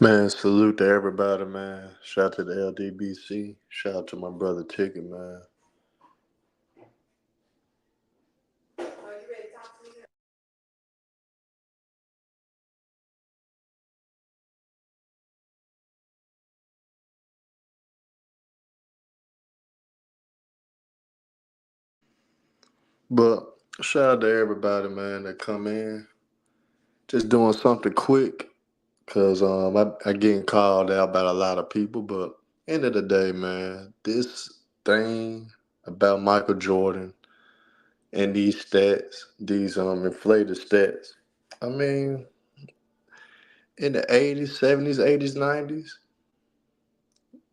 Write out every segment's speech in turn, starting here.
Man, salute to everybody, man. Shout out to the LDBC. Shout out to my brother Ticket, man. But shout out to everybody, man, that come in. Just doing something quick, cause I getting called out by a lot of people. But end of the day, man, this thing about Michael Jordan and these stats, these inflated stats. I mean, in the 80s, 70s, 80s, 90s.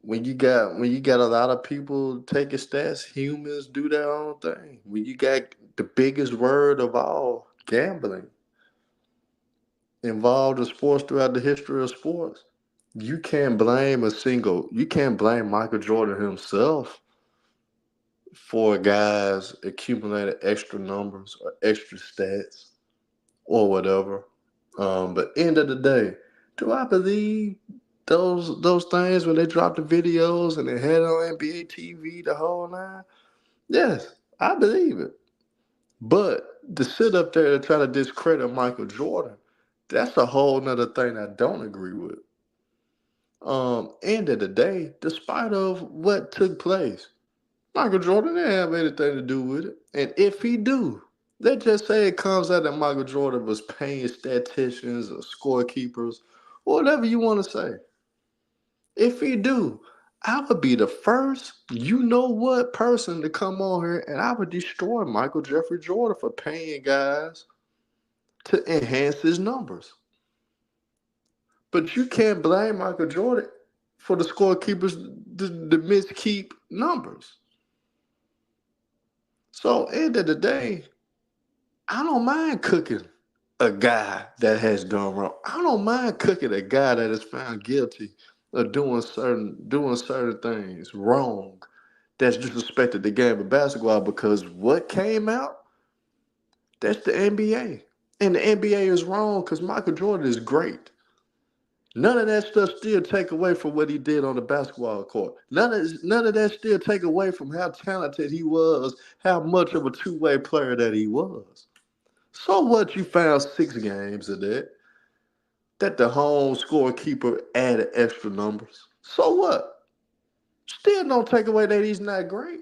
When you got a lot of people taking stats, humans do their own thing. When you got the biggest word of all, gambling, involved in sports throughout the history of sports, you can't blame Michael Jordan himself for guys accumulating extra numbers or extra stats or whatever. But end of the day, do I believe those things when they dropped the videos and they had it on NBA TV the whole nine? Yes, I believe it. But to sit up there and try to discredit Michael Jordan, that's a whole nother thing I don't agree with. End of the day, despite of what took place, Michael Jordan didn't have anything to do with it. And if he do, let's just say it comes out that Michael Jordan was paying statisticians or scorekeepers, or whatever you want to say. If he do, I would be the first, you know what, person to come on here and I would destroy Michael Jeffrey Jordan for paying guys to enhance his numbers. But you can't blame Michael Jordan for the scorekeepers the miskeep numbers. So end of the day, I don't mind cooking a guy that has done wrong. I don't mind cooking a guy that is found guilty of doing certain things wrong that's disrespected the game of basketball because what came out, that's the NBA. And the NBA is wrong because Michael Jordan is great. None of that stuff still take away from what he did on the basketball court. None of that still take away from how talented he was, how much of a two-way player that he was. So what you found 6 games of that the home scorekeeper added extra numbers. So what? Still don't take away that he's not great.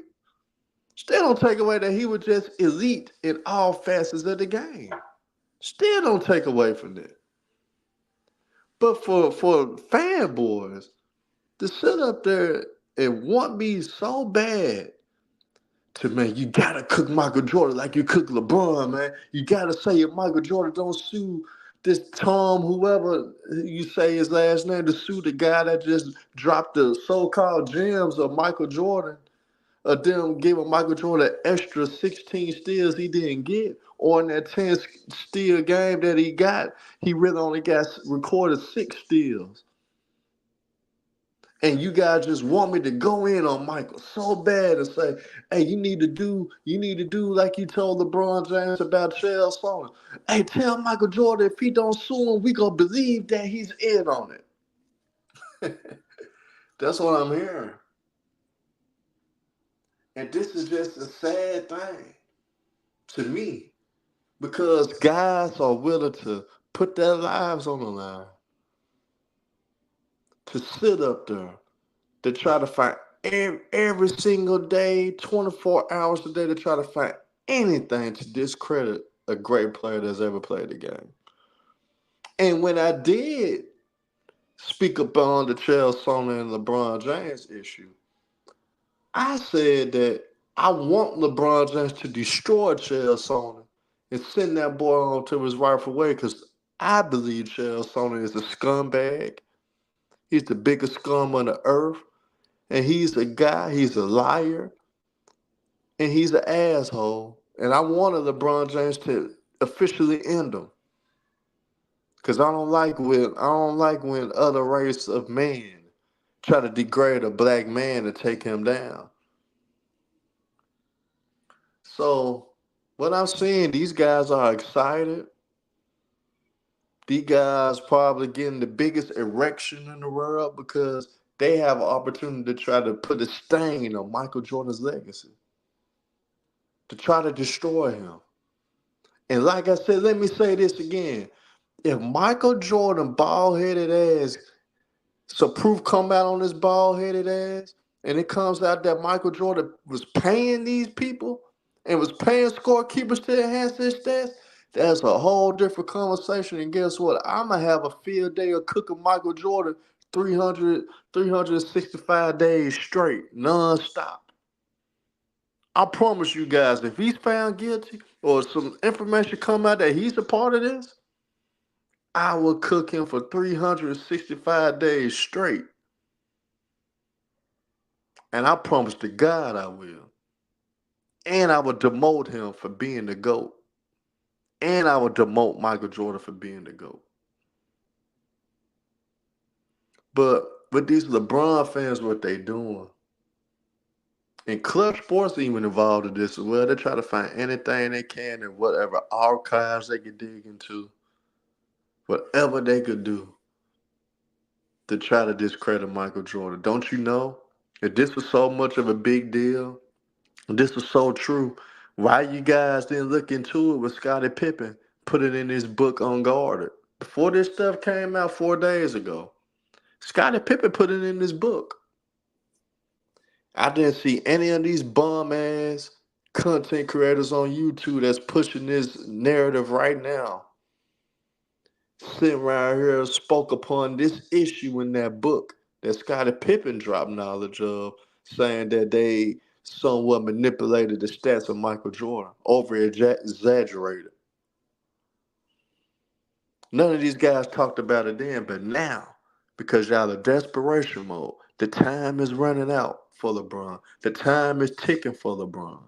Still don't take away that he was just elite in all facets of the game. Still don't take away from that. But for fanboys to sit up there and want me so bad to, man, you gotta cook Michael Jordan like you cook LeBron, man. You gotta say if Michael Jordan don't sue this Tom, whoever you say his last name, to sue the guy that just dropped the so-called gems of Michael Jordan, them giving Michael Jordan an extra 16 steals he didn't get, or in that 10 steal game that he got, he really only got recorded 6 steals. And you guys just want me to go in on Michael so bad and say, hey, you need to do like you told LeBron James about Chael Sonnen. Hey, tell Michael Jordan if he don't sue him, we gonna believe that he's in on it. That's what I'm hearing. And this is just a sad thing to me because guys are willing to put their lives on the line to sit up there to try to find every single day, 24 hours a day, to try to find anything to discredit a great player that's ever played the game. And when I did speak upon the Chael Sonnen and LeBron James issue, I said that I want LeBron James to destroy Chael Sonnen and send that boy on to his rightful way because I believe Chael Sonnen is a scumbag. He's the biggest scum on the earth. And he's a liar, and he's an asshole. And I wanted LeBron James to officially end him. Cause I don't like when other race of men try to degrade a black man to take him down. So what I'm seeing, these guys are excited These guys probably getting the biggest erection in the world because they have an opportunity to try to put a stain on Michael Jordan's legacy, to try to destroy him. And like I said, let me say this again. If Michael Jordan bald headed ass, so proof come out on this bald headed ass, and it comes out that Michael Jordan was paying these people and was paying scorekeepers to enhance their stats, that's a whole different conversation. And guess what? I'm going to have a field day of cooking Michael Jordan 365 days straight, nonstop. I promise you guys, if he's found guilty or some information come out that he's a part of this, I will cook him for 365 days straight. And I promise to God I will. And I will demote him for being the GOAT. And I will demote Michael Jordan for being the GOAT. But with these LeBron fans, what they doing, and Clutch Sports even involved in this as well. They try to find anything they can and whatever archives they can dig into, whatever they could do to try to discredit Michael Jordan. Don't you know? If this was so much of a big deal, this was so true, why you guys didn't look into it with Scottie Pippen, put it in his book Unguarded? Before this stuff came out 4 days ago, Scottie Pippen put it in his book. I didn't see any of these bum ass content creators on YouTube that's pushing this narrative right now. Sitting around here spoke upon this issue in that book that Scottie Pippen dropped knowledge of, saying that they somewhat manipulated the stats of Michael Jordan, over exaggerated. None of these guys talked about it then, but now, because y'all are desperation mode, the time is running out for LeBron. The time is ticking for LeBron.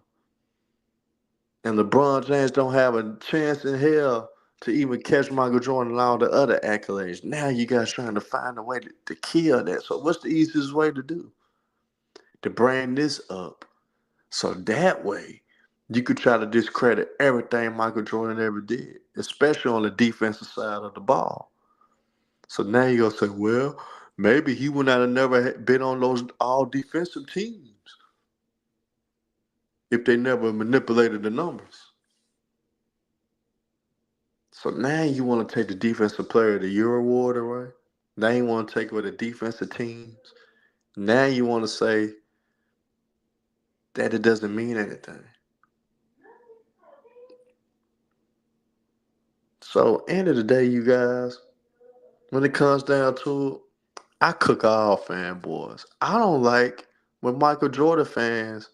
And LeBron James don't have a chance in hell to even catch Michael Jordan and all the other accolades. Now you guys trying to find a way to kill that. So what's the easiest way to do? To bring this up. So that way you could try to discredit everything Michael Jordan ever did, especially on the defensive side of the ball. So now you're going to say, well, maybe he would not have never been on those all defensive teams if they never manipulated the numbers. So now you want to take the Defensive Player of the Year award away. Now you want to take away the defensive teams. Now you want to say that it doesn't mean anything. So end of the day, you guys, when it comes down to it, I cook all fanboys. I don't like when Michael Jordan fans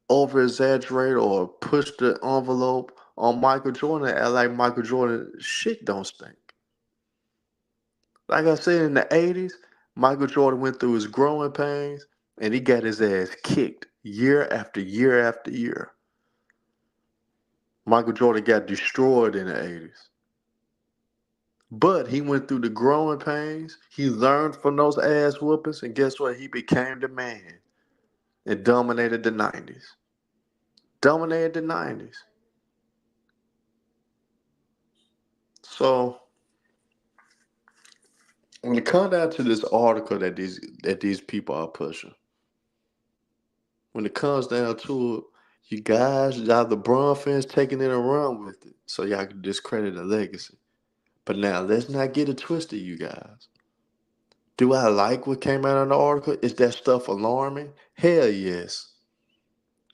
over exaggerate or push the envelope on Michael Jordan and act like Michael Jordan shit don't stink. Like I said, in the 80s, Michael Jordan went through his growing pains and he got his ass kicked year after year after year. Michael Jordan got destroyed in the 80s. But he went through the growing pains. He learned from those ass whoopings, and guess what? He became the man and dominated the 90s. Dominated the 90s. So when it comes down to this article that these people are pushing, when it comes down to it, you guys, y'all LeBron fans taking it and run with it, so y'all can discredit the legacy. But now let's not get it twisted, you guys. Do I like what came out in the article? Is that stuff alarming? Hell yes.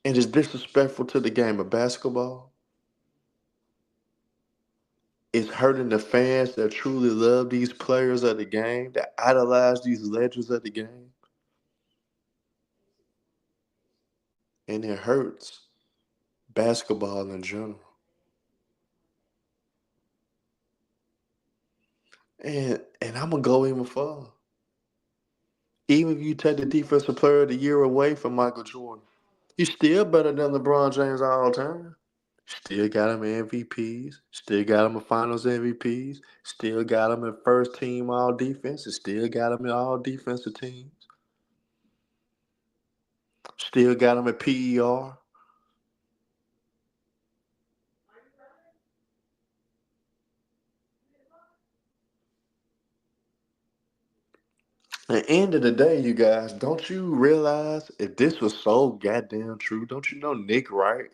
And it's disrespectful to the game of basketball. It's hurting the fans that truly love these players of the game, that idolize these legends of the game. And it hurts basketball in general. And I'm gonna go even further. Even if you take the defensive player of the year away from Michael Jordan, he's still better than LeBron James all time. Still got him MVPs. Still got him in Finals MVPs. Still got him in first team all defense. Still got him in all defensive teams. Still got him at PER. At the end of the day, you guys, don't you realize if this was so goddamn true, don't you know Nick Wright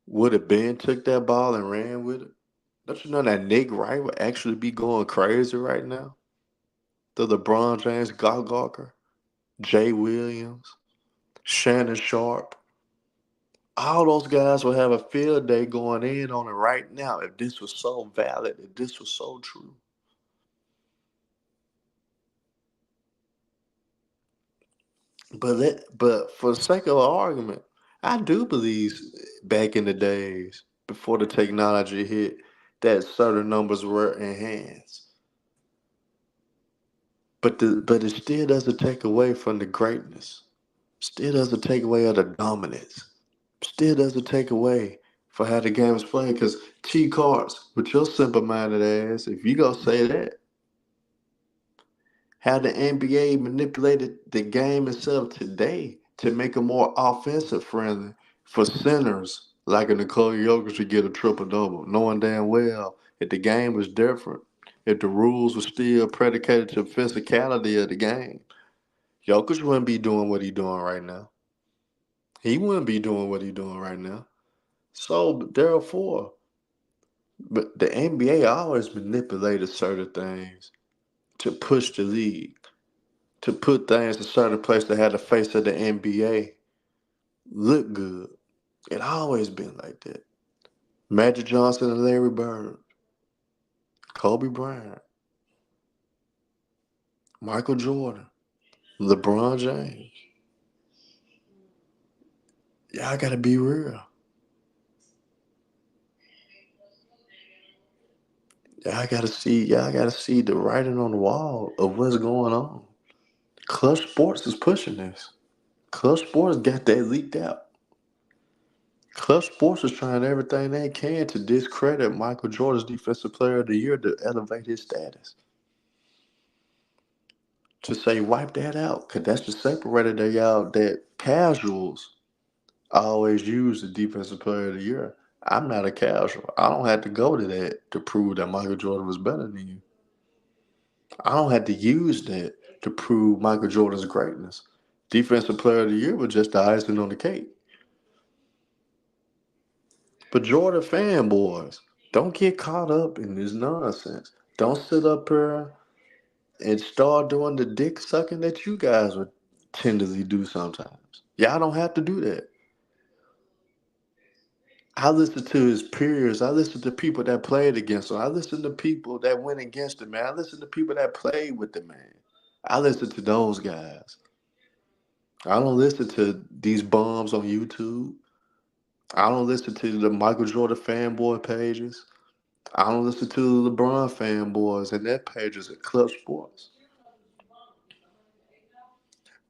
would have been took that ball and ran with it? Don't you know that Nick Wright would actually be going crazy right now? The LeBron James, Gawker, Jay Williams, Shannon Sharp, all those guys would have a field day going in on it right now if this was so valid, if this was so true. But for the sake of argument, I do believe back in the days before the technology hit that certain numbers were enhanced. But it still doesn't take away from the greatness. Still doesn't take away of the dominance. Still doesn't take away for how the game is played. Because T cards with your simple minded ass, if you gonna say that, how the NBA manipulated the game itself today to make it more offensive friendly for centers like a Nikola Jokic to get a triple double, knowing damn well if the game was different, if the rules were still predicated to physicality of the game, Jokic wouldn't be doing what he's doing right now. He wouldn't be doing what he's doing right now. So therefore, but the NBA always manipulated certain things to push the league, to put things in certain place that had the face of the NBA look good. It always been like that. Magic Johnson and Larry Bird, Kobe Bryant, Michael Jordan, LeBron James. Y'all gotta be real. Y'all gotta see the writing on the wall of what's going on. Clutch Sports is pushing this. Clutch Sports got that leaked out. Clutch Sports is trying everything they can to discredit Michael Jordan's Defensive Player of the Year to elevate his status. To say wipe that out, because that's the separator that y'all, that casuals always use the Defensive Player of the Year. I'm not a casual. I don't have to go to that to prove that Michael Jordan was better than you. I don't have to use that to prove Michael Jordan's greatness. Defensive Player of the Year was just the icing on the cake. But Jordan fanboys, don't get caught up in this nonsense. Don't sit up here and start doing the dick sucking that you guys would tenderly do sometimes. Y'all don't have to do that. I listen to his peers. I listen to people that played against him. I listen to people that went against him, man. I listen to people that played with the man. I listen to those guys. I don't listen to these bums on YouTube. I don't listen to the Michael Jordan fanboy pages. I don't listen to the LeBron fanboys and their pages at Club Sports.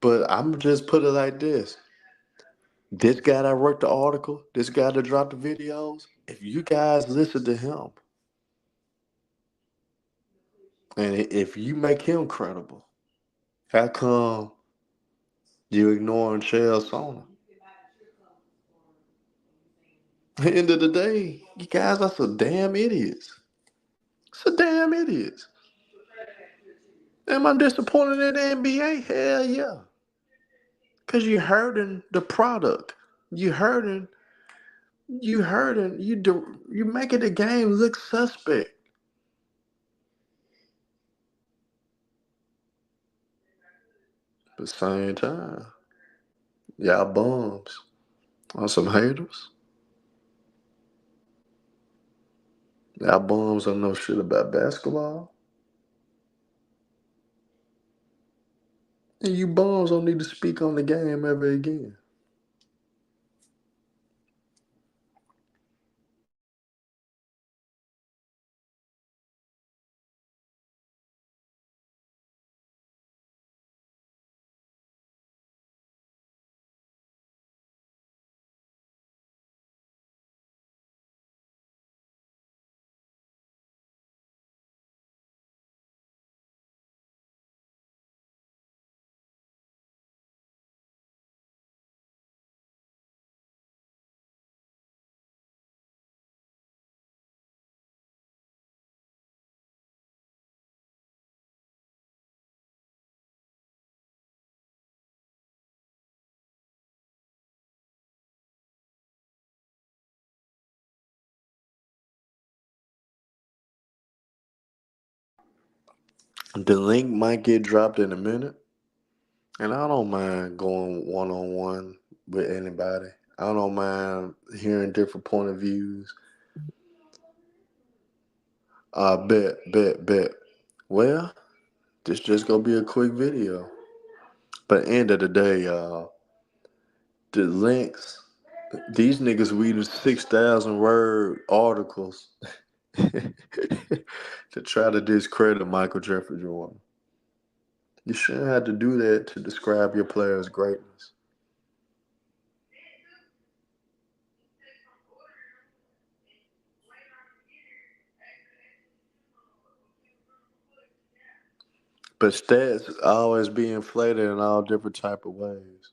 But I'm just put it like this. This guy that wrote the article, this guy that dropped the videos, if you guys listen to him and if you make him credible, how come you ignoring Chael Sonnen? At the end of the day, you guys are some damn idiots. Some damn idiots. Am I disappointed in the NBA? Hell yeah. Because you're hurting the product. You hurting you making the game look suspect. At the same time, y'all bums on some haters. Y'all bums don't know shit about basketball. And you bums don't need to speak on the game ever again. The link might get dropped in a minute, and I don't mind going one on one with anybody. I don't mind hearing different point of views. Bet. Well, this just gonna be a quick video. But end of the day, y'all, the links, these niggas reading 6,000 word articles to try to discredit Michael Jeffrey Jordan. You shouldn't have to do that to describe your player's greatness. But stats always be inflated in all different type of ways.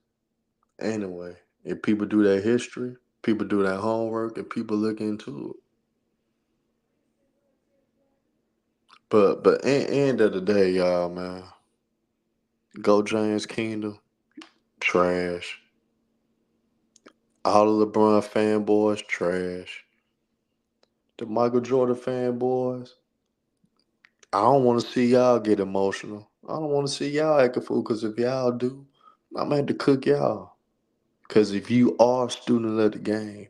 Anyway, if people do their history, people do their homework, and people look into it. But end of the day, y'all, man, go James Kingdom, trash. All the LeBron fanboys, trash. The Michael Jordan fanboys, I don't want to see y'all get emotional. I don't want to see y'all act a fool, because if y'all do, I'm going to have to cook y'all. Because if you are a student of the game,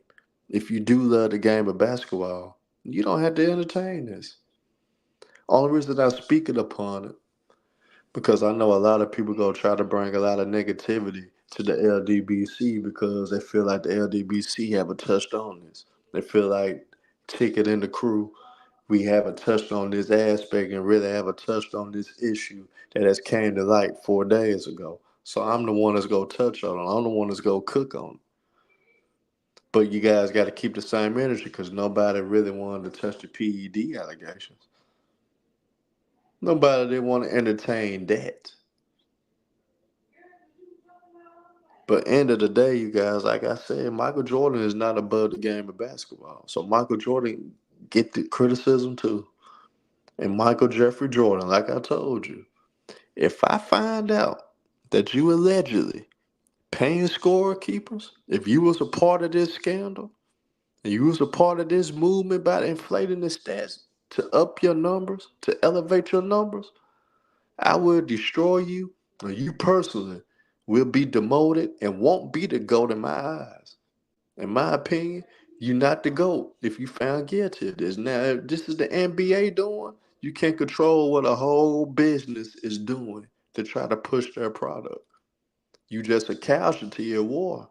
if you do love the game of basketball, you don't have to entertain this. Only reason I'm speaking upon it, because I know a lot of people go try to bring a lot of negativity to the LDBC because they feel like the LDBC haven't touched on this. They feel like Ticket and the crew, we haven't touched on this aspect and really haven't touched on this issue that has came to light 4 days ago. So I'm the one that's going to touch on it. I'm the one that's going to cook on it. But you guys got to keep the same energy, because nobody really wanted to touch the PED allegations. Nobody didn't want to entertain that. But end of the day, you guys, like I said, Michael Jordan is not above the game of basketball. So Michael Jordan get the criticism too. And Michael Jeffrey Jordan, like I told you, if I find out that you allegedly paying scorekeepers, if you was a part of this scandal, and you was a part of this movement about inflating the stats to up your numbers, to elevate your numbers, I will destroy you, and you personally will be demoted and won't be the GOAT in my eyes. In my opinion, you're not the GOAT if you found guilty of this. Now, if this is the NBA doing, you can't control what a whole business is doing to try to push their product. You just a casualty of war.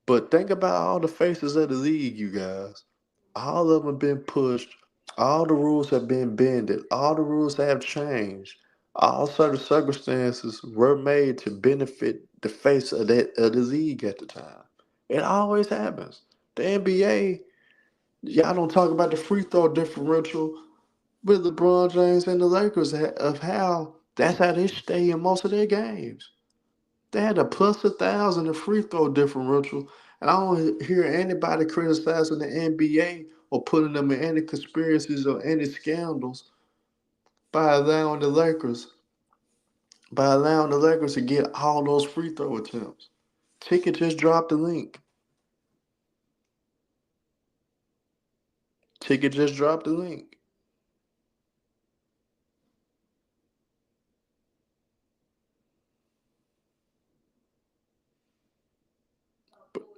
But think about all the faces of the league, you guys. All of them have been pushed. All the rules have been bended. All the rules have changed. All certain circumstances were made to benefit the face of the league at the time. It always happens. The NBA, y'all don't talk about the free throw differential with LeBron James and the Lakers, of how that's how they stay in most of their games. They had a plus 1,000 in free throw differential, and I don't hear anybody criticizing the NBA or putting them in any conspiracies or any scandals by allowing the Lakers to get all those free throw attempts. Ticket just dropped the link. Ticket just dropped the link.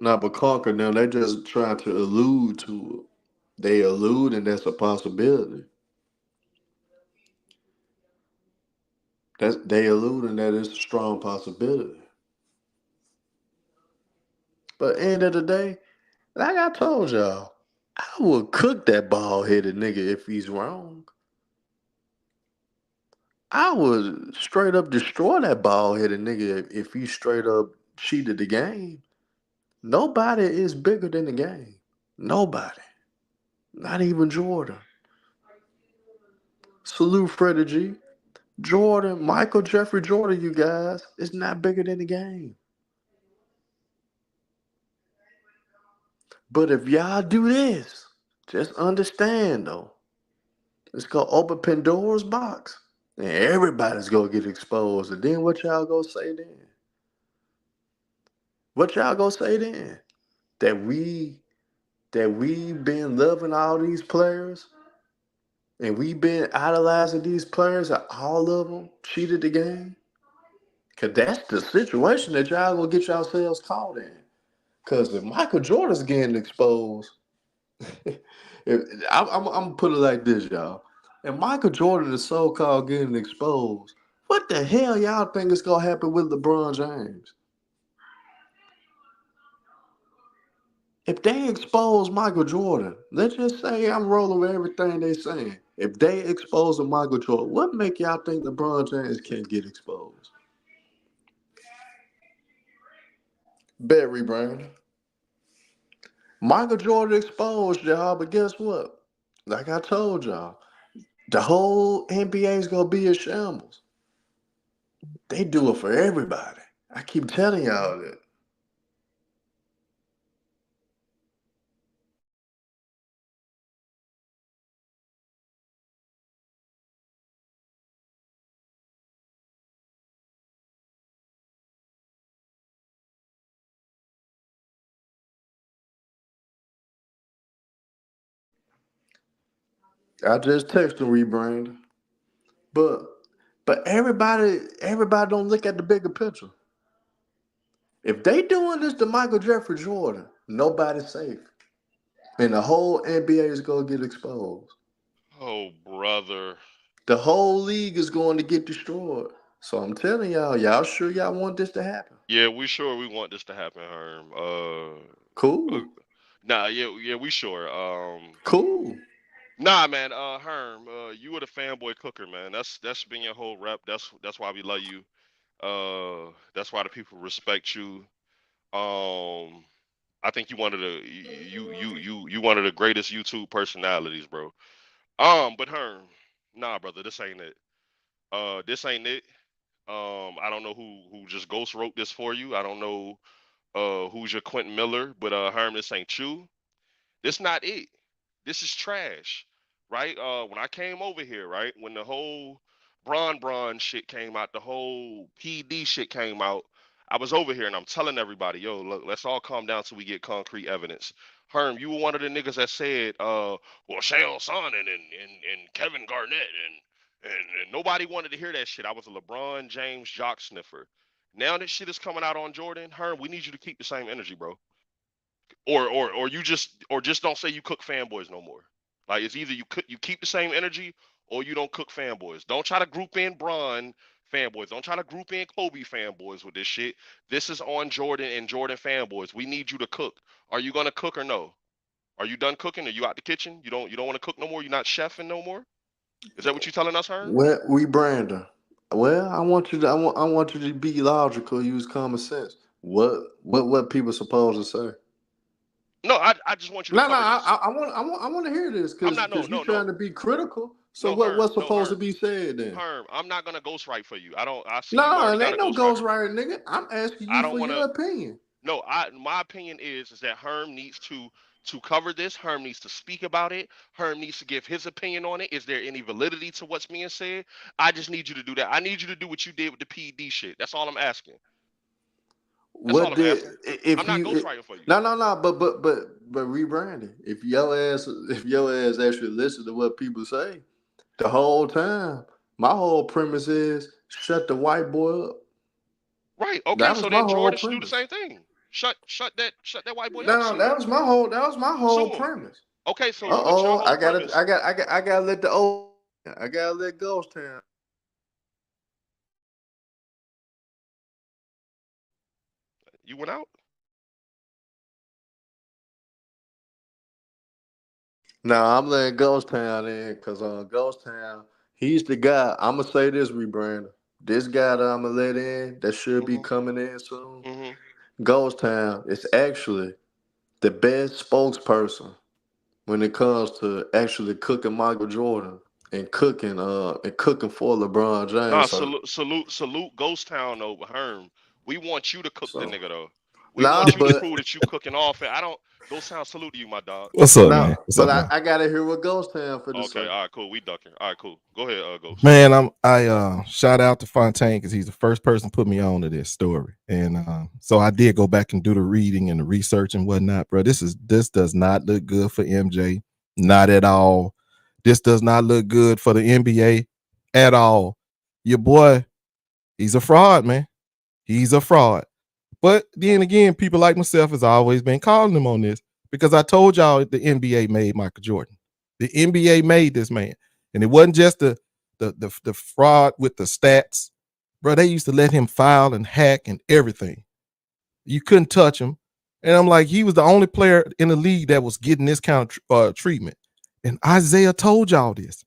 But Conquer now, they just trying to allude to it. They allude, and that's a possibility. They allude, and that is a strong possibility. But end of the day, like I told y'all, I would cook that bald headed nigga if he's wrong. I would straight up destroy that bald headed nigga if he straight up cheated the game. Nobody is bigger than the game. Nobody. Not even Jordan. Salute Freddie G. Jordan, Michael Jeffrey Jordan, you guys, is not bigger than the game. But if y'all do this, just understand though, it's gonna open Pandora's box. And everybody's gonna get exposed. And then what y'all gonna say then? What y'all gonna say then? That we been loving all these players And we've been idolizing these players, and all of them cheated the game. Cause that's the situation that y'all gonna get yourselves caught in. Cause if Michael Jordan's getting exposed, if, I'm gonna put it like this, y'all. If Michael Jordan is so-called getting exposed, what the hell y'all think is gonna happen with LeBron James? If they expose Michael Jordan, let's just say I'm rolling with everything they saying. If they expose Michael Jordan, what make y'all think LeBron James can't get exposed? Barry Brandon. Michael Jordan exposed y'all, but guess what? Like I told y'all, the whole NBA is gonna be in shambles. They do it for everybody. I keep telling y'all that. I just texted him, rebrand. But everybody don't look at the bigger picture. If they doing this to Michael Jeffrey Jordan, nobody's safe. And the whole NBA is gonna get exposed. Oh, brother. The whole league is going to get destroyed. So I'm telling y'all sure y'all want this to happen? Yeah, we sure we want this to happen, Herm. Cool. Nah, yeah, we sure. Cool. Nah, man. Herm, you were the fanboy cooker, man. That's been your whole rep. That's why we love you. That's why the people respect you. Um, I think you one of the you one of the greatest YouTube personalities, bro. But Herm, nah, brother, this ain't it. This ain't it. I don't know who just ghost wrote this for you. I don't know who's your Quentin Miller, but Herm, this ain't you. This not it. This is trash, right? When I came over here, right, when the whole Bron shit came out, the whole PD shit came out, I was over here and I'm telling everybody, yo, look, let's all calm down till we get concrete evidence. Herm, you were one of the niggas that said, well, Shale Sonnen and Kevin Garnett and nobody wanted to hear that shit. I was a LeBron James jock sniffer. Now that shit is coming out on Jordan, Herm, we need you to keep the same energy, bro. Or you just don't say you cook fanboys no more. Like it's either you keep the same energy or you don't cook fanboys. Don't try to group in Bron fanboys. Don't try to group in Kobe fanboys with this shit. This is on Jordan and Jordan fanboys. We need you to cook. Are you gonna cook or no? Are you done cooking? Are you out the kitchen? You don't want to cook no more? You're not chefing no more? Is that what you telling us, Herm? Well, rebrander. Well, I want you to be logical, use common sense. What people supposed to say? No, I just want you to No, cover this. I want to hear this I'm not because you trying to be critical. So no Herm, what's no supposed to Herm. be said then? Herm, I'm not gonna ghostwrite for you. I see you No, already it got ain't a no ghostwriter. ghostwriter, nigga. I'm asking I you don't for your wanna opinion. No, my opinion is that Herm needs to cover this. Herm needs to speak about it. Herm needs to give his opinion on it. Is there any validity to what's being said? I just need you to do that. I need you to do what you did with the PD shit. That's all I'm asking. That's all What I'm did asking. I'm if not you ghostwriting for you. no, but rebranding. If your ass actually listen to what people say the whole time, my whole premise is shut the white boy up. Right. Okay. That So was my then whole Jordan should do the premise. same thing. Shut that white boy up. No, Sue him. that was my whole Sue him. premise. Okay. So Uh with your oh, whole premise, I gotta let the old I gotta let Ghost Town. you went out. No, I'm letting Ghost Town in because on Ghost Town, he's the guy. I'm gonna say this, rebrander. This guy that I'm gonna let in that should be Mhm. coming in soon. Mhm. Ghost Town is actually the best spokesperson when it comes to actually cooking Michael Jordan and cooking for LeBron Nah, James. salute Ghost Town over Herm. We want you to cook the So nigga though. We nah, want you to but prove that you cooking off. I don't. Ghost Town, salute to you, my dog. What's up, nah, man? What's but up, man? I gotta hear what Ghost Town for the Okay, say. all right, cool. We ducking. All right, cool. Go ahead, Ghost. Man, I shout out to Fontaine because he's the first person put me on to this story, and so I did go back and do the reading and the research and whatnot, bro. This does not look good for MJ, not at all. This does not look good for the NBA at all. Your boy, he's a fraud, man. He's a fraud. But then again, people like myself has always been calling him on this because I told y'all the NBA made Michael Jordan. The NBA made this man. And it wasn't just the fraud with the stats. Bro, they used to let him file and hack and everything. You couldn't touch him. And I'm like, he was the only player in the league that was getting this kind of treatment. And Isaiah told y'all this.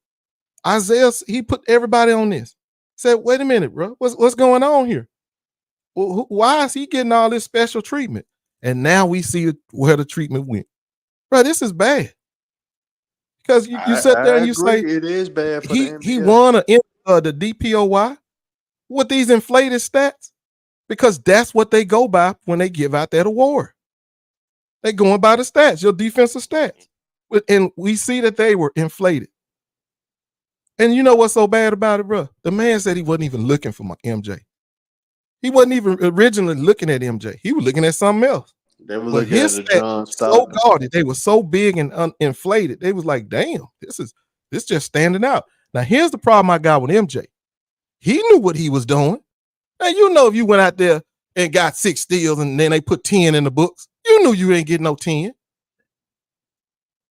Isaiah, he put everybody on this. Said, wait a minute, bro. What's going on here? Well, why is he getting all this special treatment? And now we see where the treatment went. Bro, this is bad. Because you sit there and you say it is bad for the NBA. He won the DPOY with these inflated stats because that's what they go by when they give out that award. They going by the stats, your defensive stats. And we see that they were inflated. And you know what's so bad about it, bro? The man said he wasn't even looking for my MJ. He wasn't even originally looking at MJ. He was looking at something else. They were looking at the John so guarded. They were so big and inflated. They was like, damn, this just standing out. Now, here's the problem I got with MJ. He knew what he was doing. Now, you know, if you went out there and got 6 steals and then they put 10 in the books, you knew you ain't getting no 10.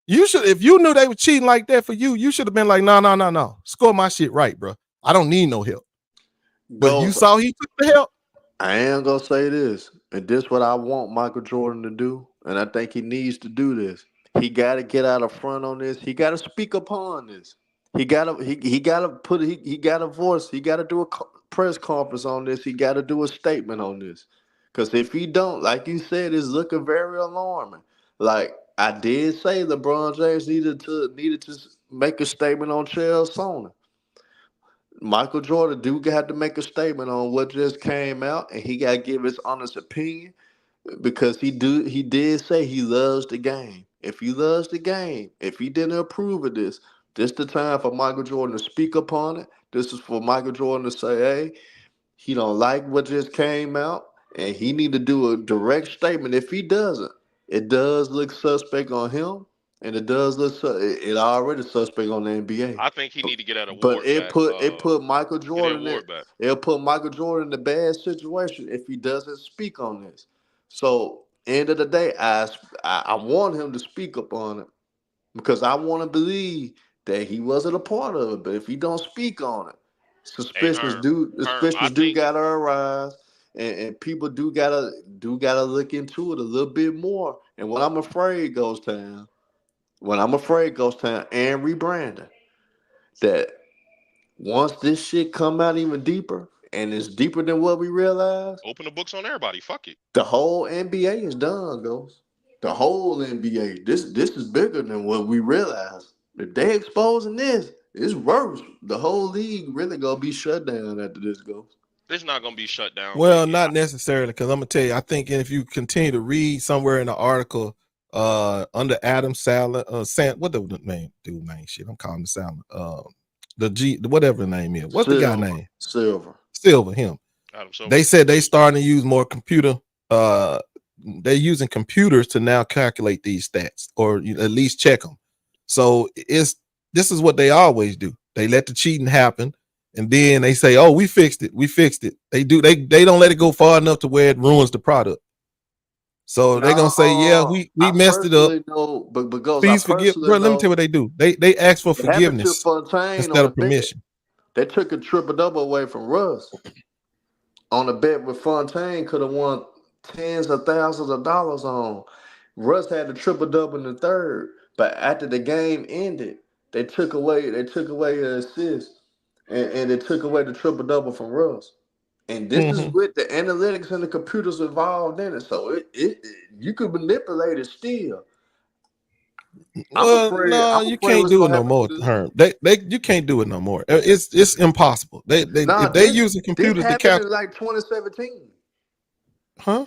You should, if you knew they were cheating like that for you, you should have been like, no. Score my shit right, bro. I don't need no help. But you saw he took the help. I am gonna say this, and this what I want Michael Jordan to do, and I think he needs to do this. He got to get out of front on this. He got to speak upon this. He got to he got a voice. He got to do a press conference on this. He got to do a statement on this. Because if he don't, like you said, it's looking very alarming. Like I did say, LeBron James needed to make a statement on Chael Sonnen. Michael Jordan do have to make a statement on what just came out, and he got to give his honest opinion because he did say he loves the game. If he loves the game, if he didn't approve of this the time for Michael Jordan to speak upon it. This is for Michael Jordan to say, hey, he don't like what just came out, and he need to do a direct statement. If he doesn't, it does look suspect on him. And it does look it already suspect on the NBA. I think he need to get that award. But it put Michael Jordan it'll put Michael Jordan in a bad situation if he doesn't speak on this. So end of the day, I want him to speak up on it because I want to believe that he wasn't a part of it. But if he don't speak on it, suspicions do gotta arise. And people do gotta look into it a little bit more. And what I'm afraid, Ghost Town, and rebranding, that once this shit come out even deeper, and it's deeper than what we realize, open the books on everybody. Fuck it. The whole NBA is done, Ghost. The whole NBA. This is bigger than what we realize. If they exposing this, it's worse. The whole league really gonna be shut down after this goes. It's not gonna be shut down. Well, not necessarily, because I'm gonna tell you, I think if you continue to read somewhere in the article, under Adam Sandler, what the name? Dude, name shit. I'm calling him Sandler. Whatever the name is. What's the guy name? Silver. Him. Adam Silver. They said they starting to use more computer. They're using computers to now calculate these stats, or at least check them. So this is what they always do. They let the cheating happen, and then they say, "Oh, we fixed it. We fixed it." They don't let it go far enough to where it ruins the product. So they're gonna say, "Yeah, we messed it up." Please forgive, bro. Let me tell you what they do. They ask for forgiveness instead of permission. They took a triple-double away from Russ on a bet with Fontaine could have won tens of thousands of dollars on. Russ had the triple-double in the third, but after the game ended, they took away the assist and they took away the triple-double from Russ. And this is with the analytics and the computers involved in it. So you could manipulate it still. No, you can't do it no more, Herm. You can't do it no more. It's impossible. If they using computers to calculate, like 2017. Huh?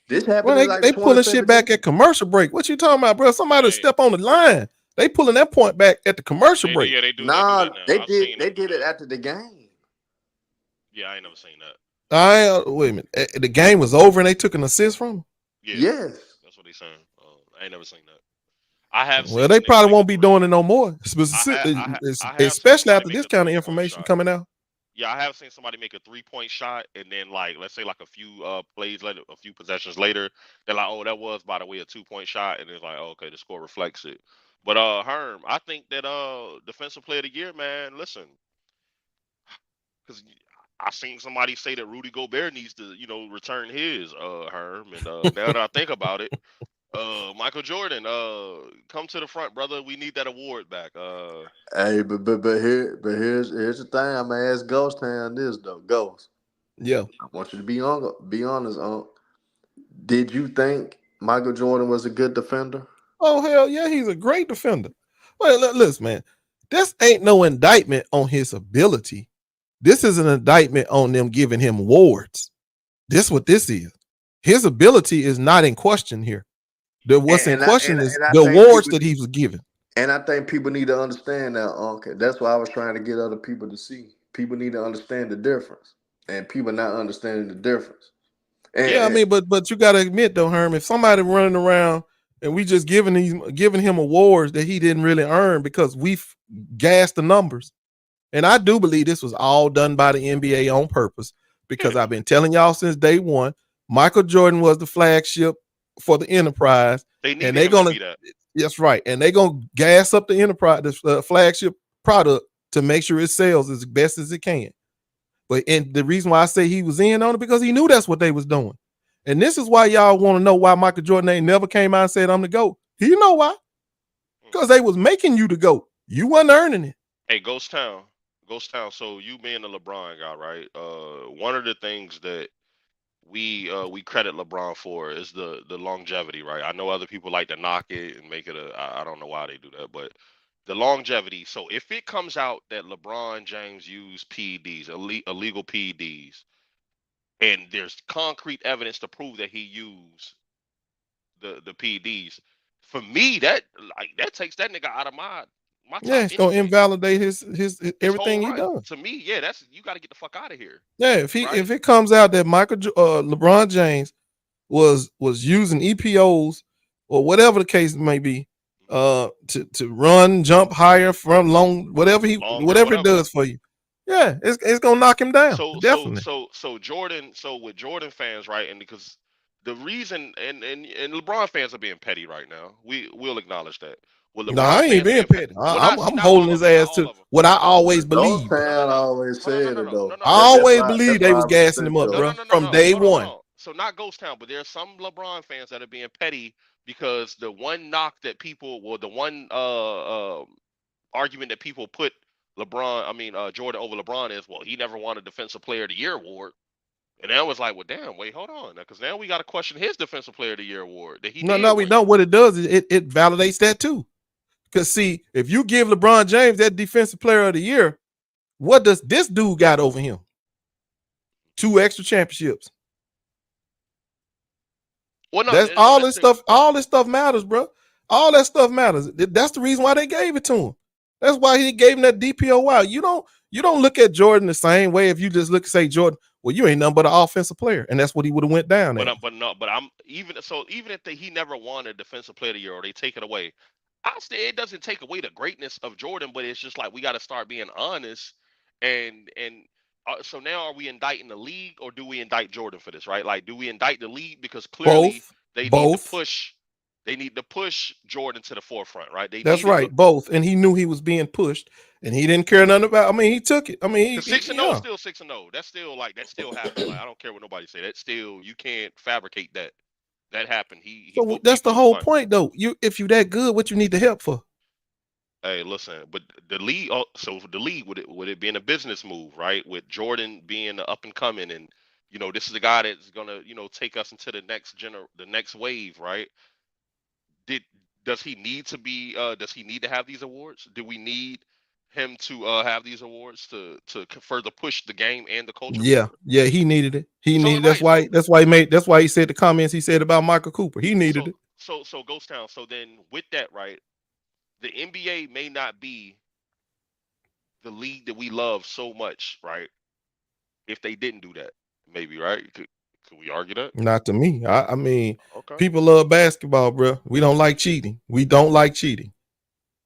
This happened. Well, they pulling shit back at commercial break. What you talking about, bro? Somebody step on the line. They pulling that point back at the commercial break. Yeah, they do. They did it after the game. Yeah, I ain't never seen that. Wait a minute. The game was over and they took an assist from him? Yeah. Yes. That's what they saying. I ain't never seen that. I have Well, seen they niggas probably make won't a be three. doing it no more. I have seen Especially somebody after make this a kind of 3-point information shot. coming out. Yeah, I have seen somebody make a 3-point shot, and then like let's say like a few plays later, a few possessions later, they're like, oh, that was by the way a 2-point shot, and it's like, oh, okay, the score reflects it. But Herm, I think that defensive player of the year, man. Listen, because I seen somebody say that Rudy Gobert needs to, return his Herm, and now that I think about it, Michael Jordan, come to the front, brother. We need that award back. Hey, here's the thing. I'm gonna ask Ghost Town this though. Ghost, Yeah. I want you to be honest, Did you think Michael Jordan was a good defender? Oh, hell yeah, he's a great defender. Well, listen, man, this ain't no indictment on his ability. This is an indictment on them giving him awards. This what this is. His ability is not in question here. What's in question is I the think awards people that he was given. and I think people need to understand that, okay. That's why I was trying to get other people to see. People need to understand the difference, and people not understanding the difference. Yeah, I And, mean, but you gotta admit though, Herm, if somebody running around and we just giving him awards that he didn't really earn because we've gassed the numbers. And I do believe this was all done by the NBA on purpose because I've been telling y'all since day one, Michael Jordan was the flagship for the enterprise. They And needed they're him to gonna, be that. that's right. And they're gonna gas up the enterprise, the flagship product to make sure it sells as best as it can. And the reason why I say he was in on it because he knew that's what they was doing. And this is why y'all want to know why Michael Jordan ain't never came out and said I'm the GOAT. He know why. Because they was making you the GOAT. You wasn't earning it. Hey, Ghost Town. So you being a LeBron guy, right? One of the things that we credit LeBron for is the longevity, right? I know other people like to knock it and make it I don't know why they do that, but the longevity. So if it comes out that LeBron James used PEDs, illegal PEDs, and there's concrete evidence to prove that he used the PEDs, for me that takes that nigga out of my Yeah, top it's gonna anything. invalidate his His everything whole he right. done. To me, yeah, that's you got to get the fuck out of here. Yeah, Right? if it comes out that LeBron James was using EPOs or whatever the case may be, to run, jump higher from long, whatever Longer, it whatever. does for you. Yeah, it's gonna knock him down. Definitely. So Jordan, so with Jordan fans, right? And because the reason and LeBron fans are being petty right now. We'll acknowledge that. With No, LeBron I ain't fans being being petty. well, I'm not all holding of his them, not ass all to of them. what I No, always Ghost believed. Town always said it though. I always That's believed they why was I gassing him respect up, Ghost. bro, from day Hold on, one. hold on. So not Ghost Town, but there's some LeBron fans that are being petty because the one knock that people, well, the one argument that people put Jordan over LeBron is, well, he never won a Defensive Player of the Year award. And that was like, well, damn, wait, hold on, because now we got to question his Defensive Player of the Year award that he did No, we win. don't. What it does is it validates that too. Because see, if you give LeBron James that Defensive Player of the Year, what does this dude got over him? 2 extra championships. Well, no, That's all this stuff. All this stuff matters, bro. All that stuff matters. That's the reason why they gave it to him. That's why he gave him that DPOY. You don't look at Jordan the same way if you just look and say Jordan, well, you ain't nothing but an offensive player, and that's what he would have went down at. But I'm even if he never won a Defensive Player of the Year or they take it away, I say it doesn't take away the greatness of Jordan, but it's just like we got to start being honest. And so now are we indicting the league or do we indict Jordan for this? Right? Like, do we indict the league because clearly they need to push Jordan to the forefront, right? That's right, both. And he knew he was being pushed, and he didn't care nothing about. I mean, he took it. I mean, 6-0 is still 6-0. That's still that still happened. Like, I don't care what nobody say. That still, you can't fabricate that. That happened. So that's the whole point, though. If you that good, what you need the help for? Hey, listen, but the league. So the league would it being a business move, right? With Jordan being up and coming, and this is the guy that's gonna take us into the next wave, right? Does he need to be? Does he need to have these awards? Do we need him to have these awards to further push the game and the culture? Yeah, he needed it. He needed. Right, that's why he said the comments he said about Michael Cooper. He needed it. So Ghost Town. So then with that, right, the NBA may not be the league that we love so much, right? If they didn't do that, maybe, right? Could we argue that? Not to me. I mean, Okay. People love basketball, bro. We don't like cheating. We don't like cheating.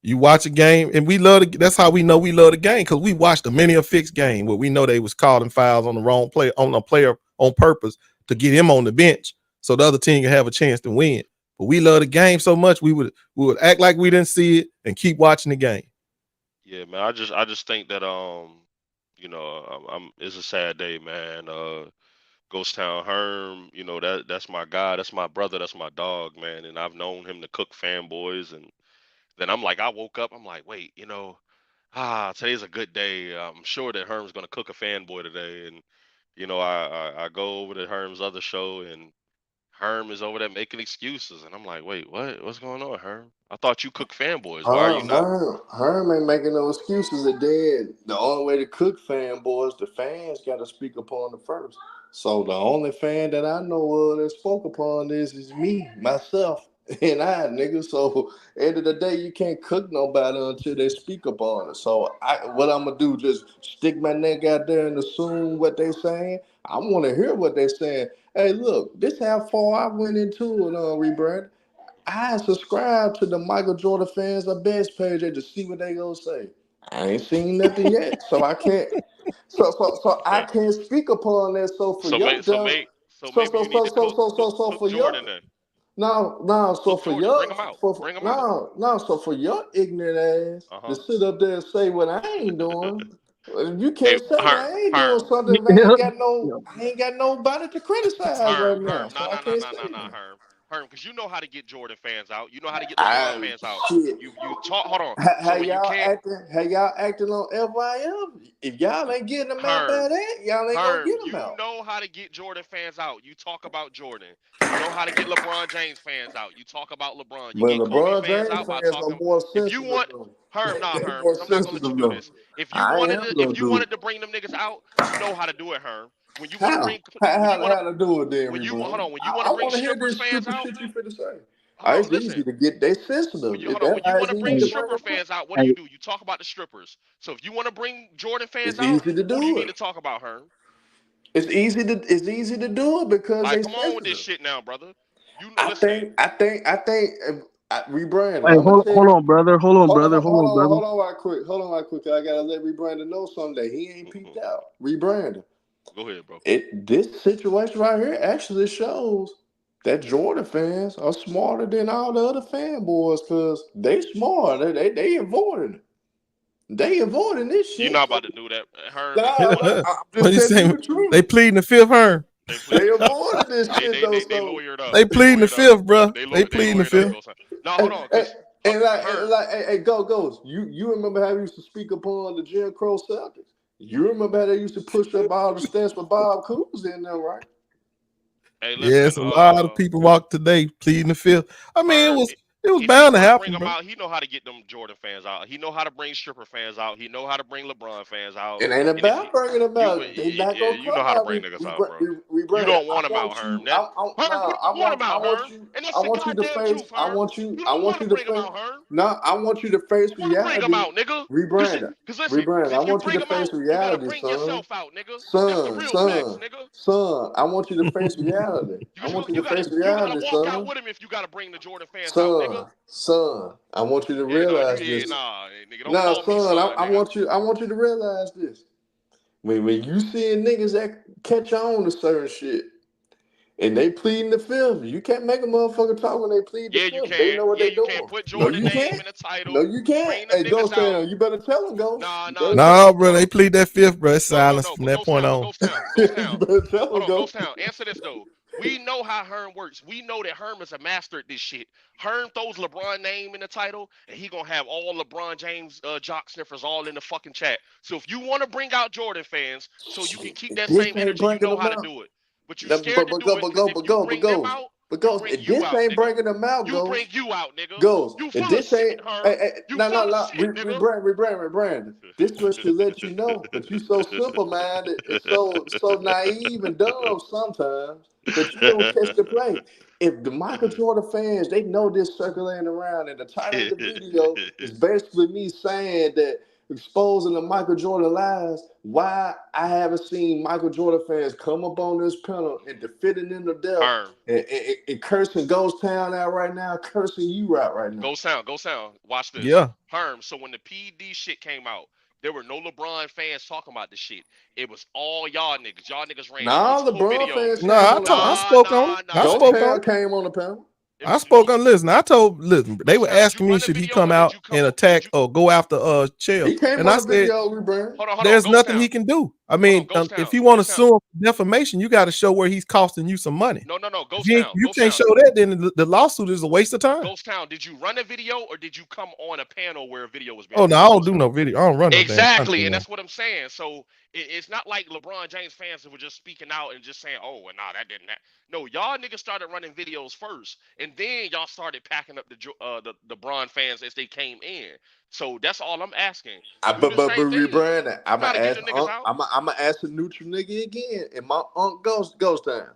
You watch a game, and we love that's how we know we love the game, because we watched a many a fixed game where we know they was calling fouls on the wrong player, on a player on purpose to get him on the bench so the other team can have a chance to win. But we love the game so much we would act like we didn't see it and keep watching the game. Yeah, man. I just think that you know, it's a sad day, man. Ghost Town Herm, you know, that's my guy, that's my brother, that's my dog, man. And I've known him to cook fanboys, and then I'm like, I woke up, I'm like, wait, you know, today's a good day. I'm sure that Herm's gonna cook a fanboy today, and you know, I go over to Herm's other show, and Herm is over there making excuses, and I'm like, wait, what? What's going on, Herm? I thought you cook fanboys. Why are you not? Herm ain't making no excuses. At dead. The only way to cook fanboys, the fans got to speak upon the first. So the only fan that I know of that spoke upon this is me, myself, and I, nigga. So end of the day, you can't cook nobody until they speak upon it. So what I'm gonna do? Just stick my neck out there and assume what they saying? I want to hear what they saying. Hey, look, this how far I went into it, rebrand. I subscribe to the Michael Jordan fans the best page to see what they gonna say. I ain't seen nothing yet, so I can't. So I Okay. can't speak upon that. So for So your dumb, maybe you need to so cook for your Jordan then. no, so Cook for Jordan. your Bring him out. for Bring him out. no, so for your ignorant ass to Uh-huh. sit up there and say what I ain't doing. You Hey, can't say I ain't doing Herm, something if I ain't got nobody to criticize right now. So Nah, I nah, nah, can't nah, say nah, nah, that. Herm, because you know how to get Jordan fans out. You know how to get LeBron I fans out. shit. You talk. Hold on. How So when you y'all can't, acting? How y'all acting on FYM? If y'all ain't getting them out by Herm, that, y'all ain't gonna get them you out. know how to get Jordan fans out. You talk about Jordan. You know how to get LeBron James fans out. You talk about LeBron. You But get Kobe LeBron fans James out by fans are talking. more If you sensitive want though. They Herm, more because I'm not gonna let you sensitive do though. this. If you I wanted am to, if gonna you do it. wanted to bring them niggas out, you know how to do it, Herm. When you want to How? bring, when you want to, How to do it then, when you hold bro? on, when you want to I bring want to hear strippers this fans stupid out, shit you finna say. hold on, It's listen. easy to get they When sensitive. you hold on, That's when you why want it's to easy bring to Hey, bring stripper them up. fans out, what do? hey, You talk about the strippers. So if you want to bring Jordan fans It's out, easy to who do you do need it. to talk about, Herm? It's easy to do it because Like, they come on with this sensitive. shit now, brother. You I listen. think rebranding. hey, I'm gonna tell hold you. on, brother. Hold on, brother. Hold on, right quick. Hold on, right quick. I gotta let rebranding know something that he ain't peeped Mhm. out. Rebranding. Go ahead, bro. This situation right here actually shows that Jordan fans are smarter than all the other fanboys because they smart. They avoiding it. They avoiding this You're shit. not So, about to do that, Herm. If you nah, wanna, I'm What just you telling you say? the truth. They pleading the fifth, Herm. they plead They the fifth. avoided this shit though. They So lawyered up. They They pleading the lawyered up. fifth, bro. They They pleading the lawyered up. fifth. Go son. Now hold and, on, and, cause and Herm. like, hey, goes. You remember how we used to speak upon the Jim Crow Celtics? You remember how they used to push up all the stats for Bob Cousy in there, right? Hey, listen. Yes, a lot of people walk today pleading the fifth. I mean, Herm. it was If he bound to want to bring happen, them bro. out, he know how to get them Jordan fans out. He know how to bring stripper fans out. He know how to bring LeBron fans out. It ain't And if about bringing them out. They not yeah, gonna you know come how to out. bring niggas out, bro. We You bring it. don't want them out, Herm. That Herm, you don't want them I out, want Herm. you. And I that's the want you to goddamn face. truth, Herm. You I don't want want to you to bring them face. out, Herm. No, I want you to You face don't want to bring them reality. out, nigga. Rebrand. Cause listen, cause Rebrand. I if you want you bring to them face out, you gotta reality, bring son. yourself out, nigga. That's the Son, real facts, son, nigga. son. I want you to face reality. I Because want you to face you gotta reality, walk out son. with him if you gotta bring the Jordan fans out, nigga. Son. I want you to Yeah, realize this. nigga. Don't Nah, call me son. son, nigga. I want you to realize this. When you seeing niggas that catch on to certain shit and they pleading the fifth, you can't make a motherfucker talk when they plead the Yeah, you fifth. They can. know what Yeah, they you can. doing. Put No, Jordan you name can't. in the No, title. you can't. Bring them Hey, niggas Ghost out. Town, you better tell them, Ghost. Nah, You nah, better nah. tell No, them. bro, they plead that fifth, bro. It's silence No. from But that Ghost point Town, on. You better tell Hold them, on, Ghost. Ghost Town. Answer this though. We know how Herm works. We know that Herm is a master at this shit. Herm throws LeBron name in the title, and he gonna have all LeBron James jock sniffers all in the fucking chat. So if you want to bring out Jordan fans, so you can keep that This same ain't energy, you bringing know them how to out. do it. But you But scared to do it because if you bring them goes. out, But you goes. bring If you this out, ain't nigga. bringing them out, You bring goes. you out, nigga. Goes. You If full of this shit, ain't Herm. You full of shit, nigga. rebrand. This was to let you know, but you so simple minded and so naive and dumb sometimes that you don't catch the play. If the Michael Jordan fans, they know this circulating around, and the title of the video is basically me saying that exposing the Michael Jordan lies, why I haven't seen Michael Jordan fans come up on this panel and defending him to death Herm, and cursing Ghost Town out right now, cursing you out right now. go sound. Watch this. Yeah. Herm, so when the PD shit came out, there were no LeBron fans talking about this shit. It was all y'all niggas. Y'all niggas ran Nah, multiple LeBron videos. fans came No, on the I panel. spoke on it. I Nah. Ghost spoke on Town it. came on the panel. It I was spoke you. on. Listen, they were Ghost Town, did asking you me run the should he video come or did out you come and on? attack or go after Chael, He came and on I the said video, Rebrand. Hold on, there's Ghost nothing Town. he can do. I Hold mean, on, Ghost if Town. you want to Ghost sue him for defamation, you got to show where he's costing you some money. No, Ghost If Town. you Ghost can't Town. show that, then the lawsuit is a waste of time. Ghost Town, did you run a video or did you come on a panel where a video was being Oh no, run? I don't Ghost do Town? no video. I don't run no damn Exactly, content and now. that's what I'm saying. So it's not like LeBron James fans were just speaking out and just saying, "Oh, well, nah, that didn't." No, y'all niggas started running videos first, and then y'all started packing up the Bron fans as they came in. So that's all I'm asking. Do But the same thing. Rebrand, I'm Try gonna to get ask the niggas Unc, out. I'm gonna ask the neutral nigga again, and my Unc goes down.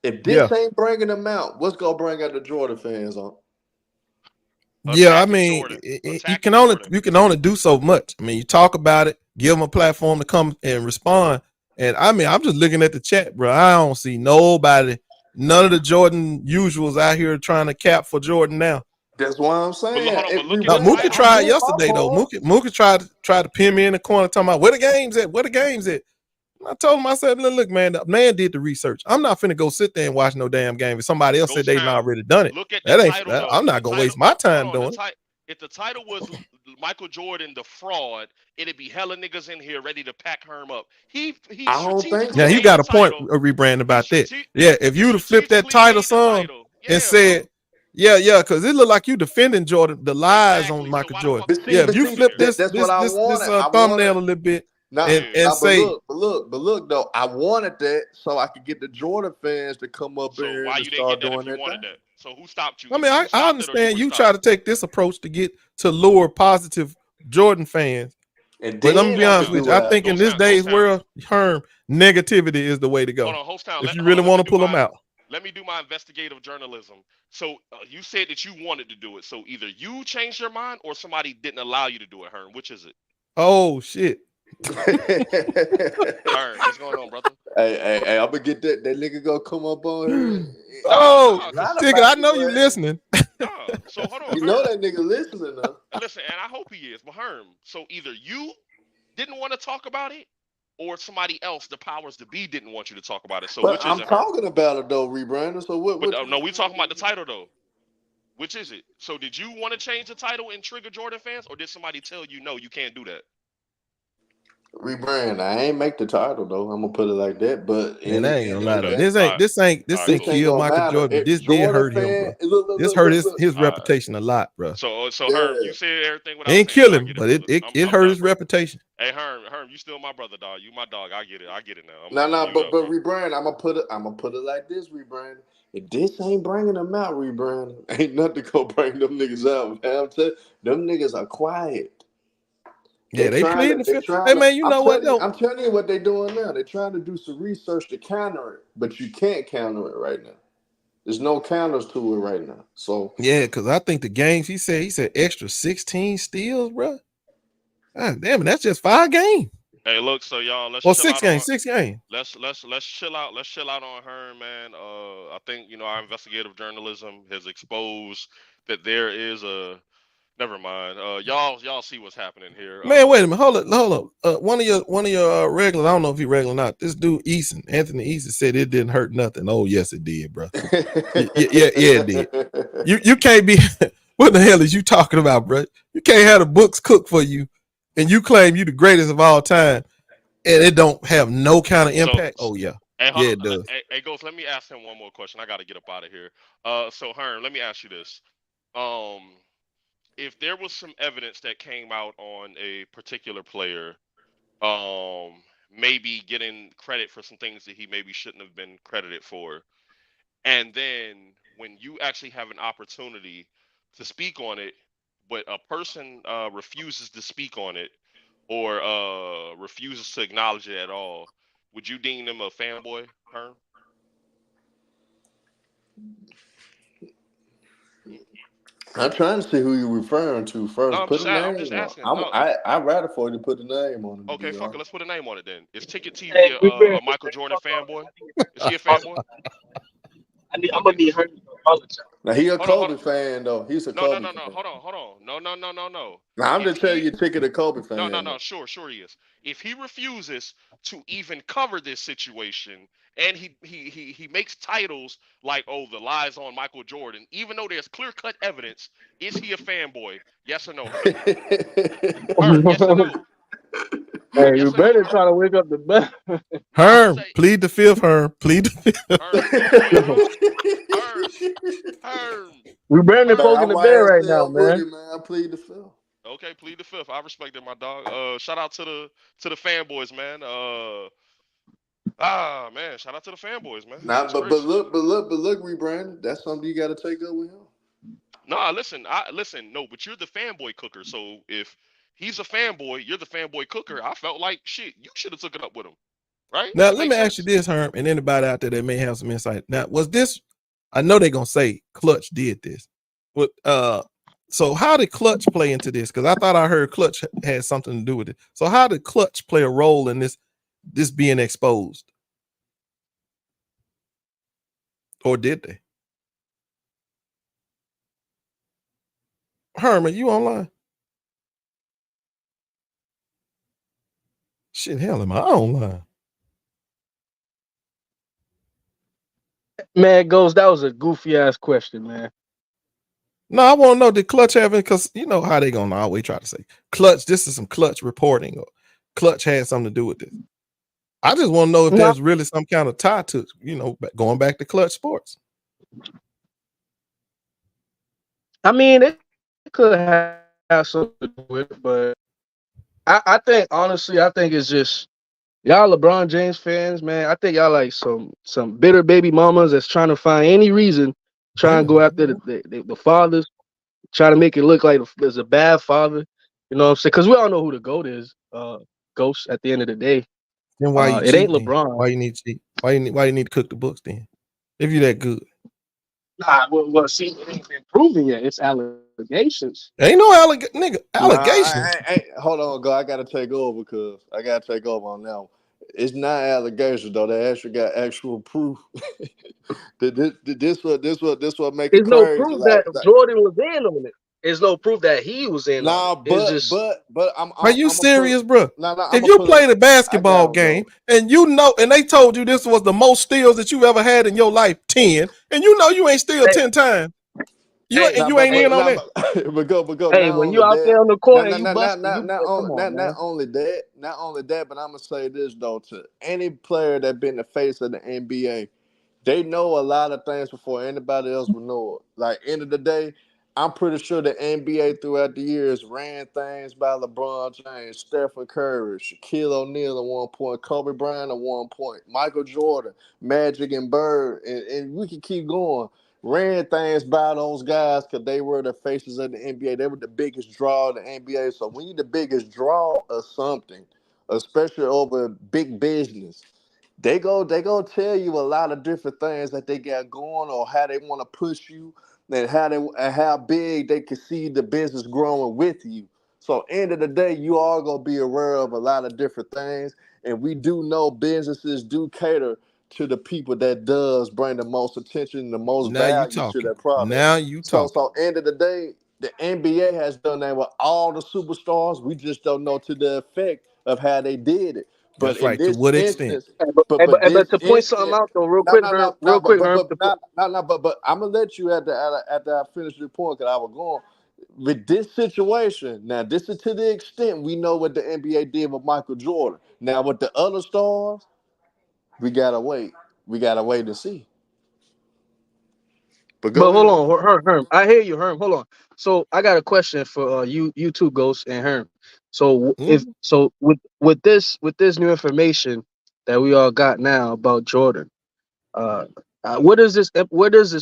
If Yeah. this ain't bringing them out, what's gonna bring out the Jordan fans on? Yeah, I Attacking mean, Jordan. you Attacking can only Jordan. do so much. I mean, you talk about it, give them a platform to come and respond. And I mean, I'm just looking at the chat, bro. I don't see nobody, none of the Jordan usuals out here trying to cap for Jordan now. That's why I'm saying. hold on, but look at Now, the Mookie title. tried I did yesterday my though. part. Mookie tried to pin me in the corner, talking about where the game's at. Where the game's at. I told him, I said, look, man, the man did the research. I'm not finna go sit there and watch no damn game. If somebody else said Ghost they've Town. already done it, Look at the that ain't. title, though. I'm not The gonna title- waste my time hold on, doing it. If the title was Michael Jordan the fraud, it'd be hella niggas in here ready to pack Herm up. He I don't think strategically so. Yeah, you made got the a point, title. a rebrand about He that. strate- Yeah, if he you'd have flipped that strategically title, made the son, title. Yeah, and said, yeah, because it looked like you defending Jordan, the lies Exactly. on So Michael why the Jordan. fuck- Yeah, if you see, flip this that's what I wanted. I thumbnail wanted, a little bit Now, and Yeah. now, say, but look though, I wanted that so I could get the Jordan fans to come up So here why and you didn't get start that doing if you that wanted thing. that? So who stopped you? I mean, You I stopped it or understand you you were try to stopped? take this approach to lure positive Jordan fans. And But let me then be I honest could with do you. I it. think in this day's world, Herm, negativity is the way to go. Hold on, host town. If you Hold really on, let want me to do pull them my- out. Let me do my investigative journalism. So you said that you wanted to do it. So either you changed your mind or somebody didn't allow you to do it, Herm. Which is it? Oh shit. Herm, what's going on, brother? Hey, I'm gonna get that nigga gonna come up on here. Oh, nah, Ticket, I know you listening. No. So hold on, You Herm. know that nigga listening though. Listen, and I hope he is. But Herm, so either you didn't want to talk about it, or somebody else, the powers to be, didn't want you to talk about it. So But which is I'm it, Herm? talking about it though, rebranding. So what? But no, we talking about the title though. Which is it? So did you want to change the title and trigger Jordan fans, or did somebody tell you no, you can't do that? Rebrand. I ain't make the title though. I'm gonna put it like that. But Man, I ain't gonna lie though. Okay. This ain't Alright, ain't cool. killed Michael matter. Jordan. This did Jordan hurt him, fan, bro. look, This hurt his Alright. reputation a lot, bro. So Yeah. Herm, you said everything without Ain't saying kill it. I him, get but brother. it I'm hurt done, his bro. reputation. Hey Herm, you still my brother, dog. You my dog. I get it now. But rebrand. I'm gonna put it like this, rebrand. If this ain't bringing them out, rebrand, ain't nothing gonna bring them niggas out. Man. I'm telling them niggas are quiet. Yeah, they pleading the fifth. Hey man, you I'm know what telling you- though? I'm telling you what they're doing now. They're trying to do some research to counter it, but you can't counter it right now. There's no counters to it right now. So Yeah, because I think the games he said extra 16 steals, bro. God damn it, that's just 5 games. Hey, look, so y'all, let's Or chill 6 out games, on. 6 games. Let's chill out. Let's chill out on Herm, man. I think our investigative journalism has exposed that there is a. Never mind. Y'all see what's happening here. Man, wait a minute. Hold up. One of your regulars, I don't know if he regular or not. This dude, Anthony Eason, said it didn't hurt nothing. Oh, yes, it did, bro. Yeah, it did. You can't be what the hell is you talking about, bro? You can't have the books cooked for you and you claim you the greatest of all time and it don't have no kind of impact. Oh yeah. Hey, Yeah, it does. Hey, Ghost, let me ask him one more question. I gotta get up out of here. So Herm, let me ask you this. If there was some evidence that came out on a particular player, maybe getting credit for some things that he maybe shouldn't have been credited for, and then when you actually have an opportunity to speak on it, but a person refuses to speak on it or refuses to acknowledge it at all, would you deem them a fanboy, Herm? I'm trying to see who you're referring to No, first. Put a I'm just name on. asking. No, I'd rather for you to put a name on it, to okay, be fuck it. honest. Let's put a name on it then. Is Ticket Hey, TV we better a Michael Jordan talk about. fanboy? I need. Is he a Also, fanboy? I'm gonna need her to apologize. Now he a Hold Kobe on. fan though. He's a No, Kobe no, no. fan. Hold on. No. Now I'm If just telling he, you, Ticket a Kobe no, fan though. sure he is. If he refuses to even cover this situation, and he makes titles like, "Oh, the lies on Michael Jordan," even though there's clear cut evidence, is he a fanboy? Yes or no, Herm? Herm, yes or no? Hey, you Yes or no, better Herm? try to wake up the best. I'm gonna Herm, say, plead the fifth, Herm. Plead the fifth. Herm, Herm, Herm, We barely Man, Herm. poking I'm the bear right now, YSL man. Boogie, man. I plead the fifth. Okay, plead the fifth. I respect it, my dog. Shout out to the fanboys, man. Man, shout out to the fanboys, man. Nah, That's crazy. but look, rebranded. That's something you got to take up with him. Nah, listen. No, but you're the fanboy cooker. So if he's a fanboy, you're the fanboy cooker. I felt like shit. You should have took it up with him, right? Now That let makes me ask you sense. this, Herm, and anybody out there that may have some insight. Now, was this? I know they're gonna say Clutch did this, but so how did Clutch play into this? Because I thought I heard Clutch had something to do with it. So how did Clutch play a role in this being exposed, or did they? Herm, are you online? Shit, hell, am I online? Man, Ghost, that was a goofy ass question, man. No, I want to know, did Clutch have it? Because you know how they gonna always try to say Clutch. This is some Clutch reporting, or Clutch had something to do with this. I just want to know if No, there's really some kind of tie to, going back to Clutch Sports. I mean it could have something to do with it, but I think honestly, I think it's just y'all LeBron James fans, man. I think y'all like some bitter baby mamas that's trying to find any reason, try and go after the fathers, try to make it look like there's a bad father. You know what I'm saying? Because we all know who the GOAT is. Ghost at the end of the day. Then why you It ain't cheat then? LeBron. Why you need to cheat? Why you need to cook the books then? If you're that good. Nah, well, see, it ain't been proven yet. It's allegations. Ain't no Nah, allegations. hold on, go. I gotta take over because I gotta take over on that one. It's not allegations though. They actually got actual proof. This what make it There's no crazy. proof that Like Jordan was in on it. There's no proof that he was in on it. nah, It's just but I'm Are you I'm gonna put serious, bro? I'm If gonna you put it. played a I basketball got him, game go. and and they told you this was the most steals that you ever had in your life, 10, and you ain't steal hey, 10 times, hey, Nah, you ain't in on hey, that. but go. hey, Not when you only out that, there on the not court and not you not not busting, not not come only on, man. not only that, but I'm gonna say this though to any player that been the face of the NBA. They know a lot of things before anybody else will know it. Like end of the day, I'm pretty sure the NBA throughout the years ran things by LeBron James, Stephen Curry, Shaquille O'Neal at one point, Kobe Bryant at one point, Michael Jordan, Magic and Bird, and we can keep going. Ran things by those guys because they were the faces of the NBA. They were the biggest draw of the NBA. So when you're the biggest draw of something, especially over big business, they go tell you a lot of different things that they got going or how they want to push you and how big they can see the business growing with you. So end of the day, you are gonna be aware of a lot of different things. And we do know businesses do cater to the people that does bring the most attention, the most Now you value to talking. their product. Now you talking. So end of the day, the NBA has done that with all the superstars. We just don't know to the effect of how they did it. But That's in right. To this what extent? instance, But this to point something instant, out though, real no, quick, no, Herm, no, no, Herm. but I'm gonna let you after I finish the point because I was going with this situation. Now, this is to the extent we know what the NBA did with Michael Jordan. Now, with the other stars, we gotta wait. We gotta wait to see. But But go hold ahead. on, Herm. I hear you, Herm. Hold on. So I got a question for you two, Ghost and Herm. So if Mhm. so, with this new information that we all got now about Jordan, uh, where does this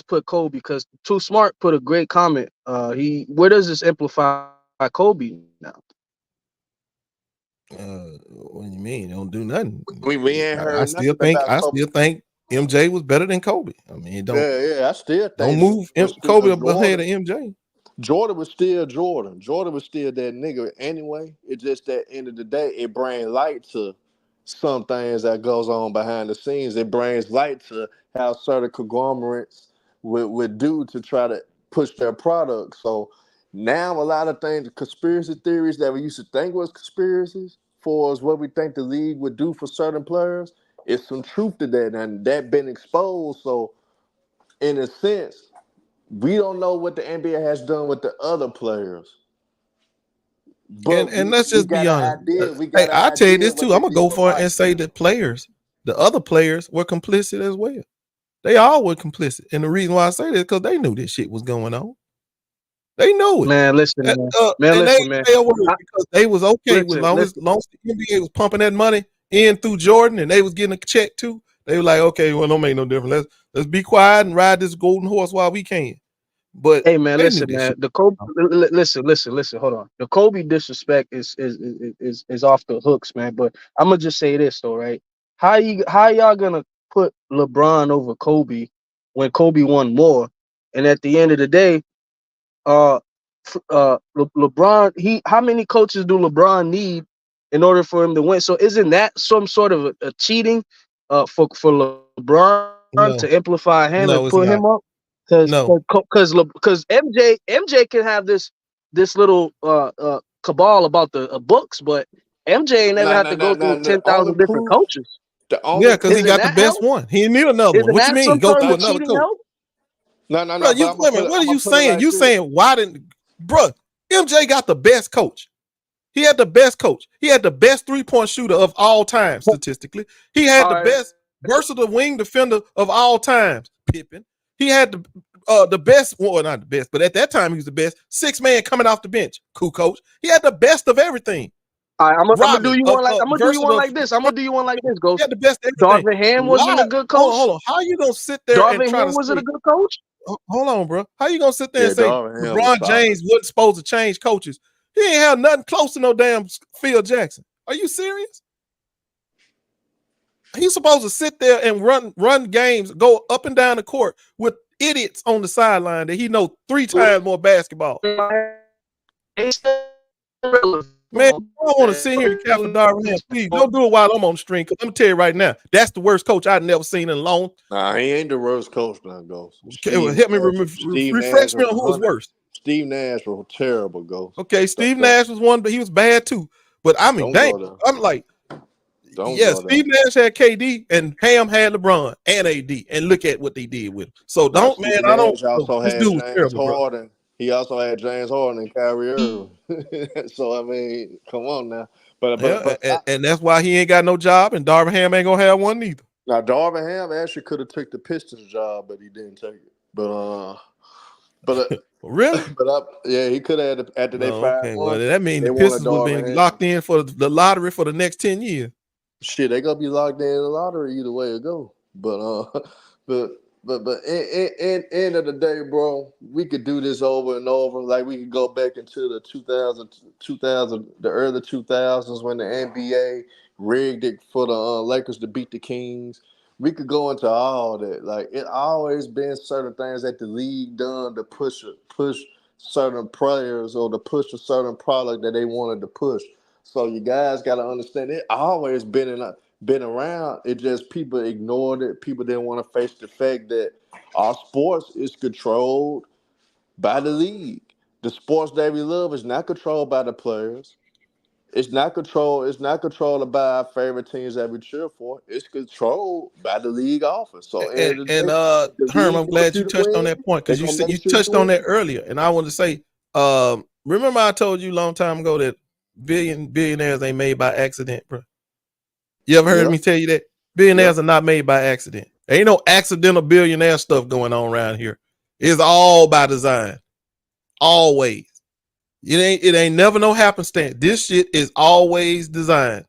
put Kobe? Because Too Smart put a great comment. Where does this amplify Kobe now? What do you mean? Don't do nothing. We ain't I heard still nothing think about I Kobe. still think MJ was better than Kobe. I mean, Yeah, I still don't think move the Kobe ahead Jordan. of MJ. Jordan was still Jordan. Jordan was still that nigga anyway. It's just that end of the day, it brings light to some things that goes on behind the scenes. It brings light to how certain conglomerates would do to try to push their product. So now a lot of things, conspiracy theories that we used to think was conspiracies, for as what we think the league would do for certain players, it's some truth to that, and that been exposed. So in a sense, we don't know what the NBA has done with the other players, but And let's we just be got honest. an idea. We Hey, got I an tell you idea this too. what I'm they gonna did go with for it and say Michael. that the other players were complicit as well. They all were complicit. And the reason why I say that is because they knew this shit was going on. They knew it. Man, listen, And, man. Man, and they listen, ain't man. say a word because they was okay with Listen, long as the NBA was pumping that money in through Jordan and they was getting a check too. They were like, okay, well, don't make no difference. Let's be quiet and ride this golden horse while we can. But Hey man, they knew listen, this man. shit. The Kobe, listen. Hold on. The Kobe disrespect is off the hooks, man. But I'm gonna just say this though, right? How y'all gonna put LeBron over Kobe when Kobe won more? And at the end of the day, LeBron, how many coaches do LeBron need in order for him to win? So isn't that some sort of a cheating, for LeBron No, to amplify him and no, it's put not. him up? No. Because MJ can have this little cabal about the books, but MJ ain't never Nah, had nah, to nah, go nah. through The only 10,000 different proof, coaches. the only Yeah, because he proof. Isn't got the that best help? one. He didn't need another one. Isn't What you that mean? some Go sort to Nah, of nah, another cheating coach. help? Bro, but I'm gonna put it. what are I'm you gonna put it saying? like You this. saying why didn't bro? MJ got the best coach. He had the best coach. He had the best 3-point shooter of all time, statistically. He had All the right. best versatile wing defender of all times, Pippen. He had the best, well, not the best, but at that time he was the best 6-man coming off the bench. Cool coach. He had the best of everything. All right, I'm gonna do Rodman, you one like versatile. this. I'm gonna do you one like this, He Ghost. had the best of everything. Darvin Ham wasn't Why? a good Hold on, coach. hold on. How you gonna sit there and Darvin try Ham to wasn't a say, good coach. hold on, bro. How you gonna sit there Yeah, and say Darvin Ham was LeBron solid. James wasn't supposed to change coaches? He ain't have nothing close to no damn Phil Jackson. Are you serious? He's supposed to sit there and run games, go up and down the court with idiots on the sideline that he know 3 times more basketball. Man, I don't want to sit here and cap for Darvin Ham. Please don't do it while I'm on the stream. Because I'm gonna tell you right now, that's the worst coach I've never seen in a long. Nah, he ain't the worst coach now, Ghost. Help me refresh me on who was worse. Steve Nash was terrible, Ghost. Okay, Steve Nash was one, but he was bad too. But I mean, dang, I'm like, yeah, Steve Nash had KD and Ham had LeBron and AD, and look at what they did with him. So don't, Steve man, I don't. Nash also This had dude was James terrible, bro. Harden. He also had James Harden and Kyrie Irving. So I mean, come on now. But and that's why he ain't got no job, and Darvin Ham ain't gonna have one neither. Now Darvin Ham actually could have took the Pistons job, but he didn't take it. But really, yeah, he could have after they 5 okay, months. well, that means they the wanted Pistons would Darvin be Ham. locked in for the lottery for the next 10 years. Shit, they gonna be locked in the lottery either way it go. But end of the day, bro, we could do this over and over. Like we could go back into the 2000, the early 2000s when the NBA rigged it for the Lakers to beat the Kings. We could go into all that. Like it always been certain things that the league done to push certain players or to push a certain product that they wanted to push. So you guys got to understand it always been around. It just people ignored it. People didn't want to face the fact that our sports is controlled by the league. The sports that we love is not controlled by the players. It's not controlled by our favorite teams that we cheer for. It's controlled by the league office. So And the Herm, league I'm glad wants you to touched on win. that point They because gonna make you sure touched you on that win. earlier, and I want to say, remember I told you a long time ago that billionaires ain't made by accident, bro. You ever heard me tell you that? Billionaires are not made by accident. There ain't no accidental billionaire stuff going on around here. It's all by design. Always. It ain't never no happenstance. This shit is always designed.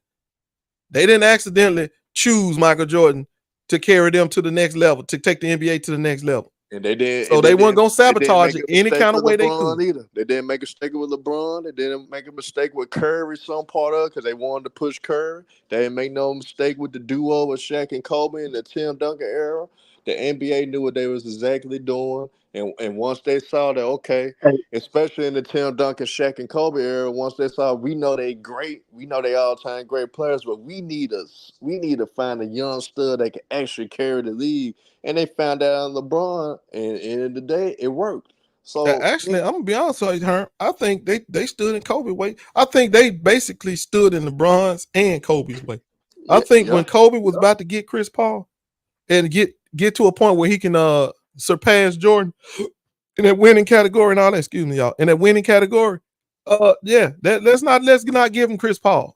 They didn't accidentally choose Michael Jordan to carry them to the next level, to take the NBA to the next level. And they did. So they weren't gonna sabotage it any kind of way they LeBron could. either. They didn't make a mistake with LeBron. They didn't make a mistake with Curry. Some part of it because they wanted to push Curry. They didn't make no mistake with the duo with Shaq and Kobe in the Tim Duncan era. The NBA knew what they was exactly doing, And once they saw that, okay, Hey, especially in the Tim Duncan, Shaq, and Kobe era, once they saw, we know they great, we know they all time great players, but we need to find a young stud that can actually carry the league. And they found that on LeBron, and at the end of the day, it worked. So Actually, I'm gonna be honest with you, Herm. I think they stood in Kobe's way. I think they basically stood in LeBron's and Kobe's way. I yeah, think yeah, when Kobe was about to get Chris Paul and get to a point where he can surpass Jordan in that winning category and all that, excuse me, y'all, in that winning category, yeah, let's not give him Chris Paul.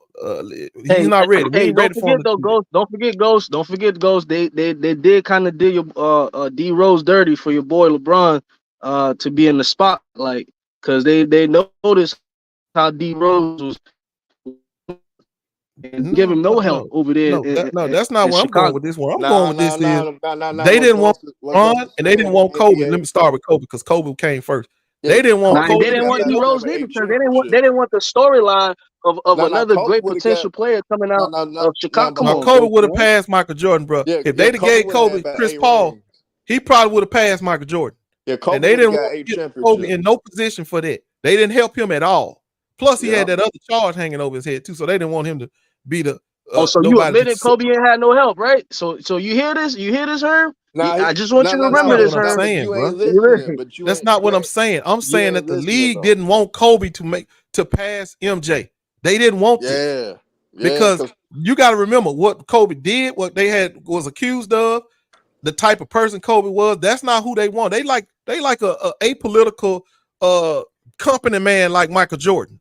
He's not ready. We ain't don't ready for forget him to though, do that. Ghost. Don't forget Ghost. They did kind of did your D Rose dirty for your boy LeBron to be in the spotlight because they noticed how D Rose was and give him no help over there That's not in where I'm going Chicago. with this. Where I'm going nah, with nah, this is nah. they didn't want What Ghost LeBron is and they saying didn't with want the Kobe. Let NBA. me start with Kobe because Kobe came first. Yeah, They didn't want Nah, and Kobe they to didn't be want D the Rose never neither ate because championship. they didn't want the storyline of Nah, another Kobe great would have got. potential player coming out of Chicago. Come Now on, Kobe Ghost, would have man. passed Michael Jordan, bro. Yeah, If yeah. they'd have Kobe gave would have had Kobe about Chris 8 Paul, rings. he probably would have passed Michael Jordan. Yeah, And Kobe they would have didn't got want 8 to get Kobe championships. in no position for that. They didn't help him at all. Plus, he Yeah. had that other charge hanging over his head too, so they didn't want him to be the Oh, so you nobody. admitted Kobe ain't had no help, right? So you hear this? You hear this, Herm? Nah, I just want you to That's remember not this, what I'm Herm. but saying, you ain't bro. listening. But That's not what I'm saying. I'm you saying ain't that the listening league though. didn't want Kobe to pass MJ. They didn't want this Yeah, because because you got to remember what Kobe did, what they was accused of, the type of person Kobe was. That's not who they want. They like a apolitical company man like Michael Jordan.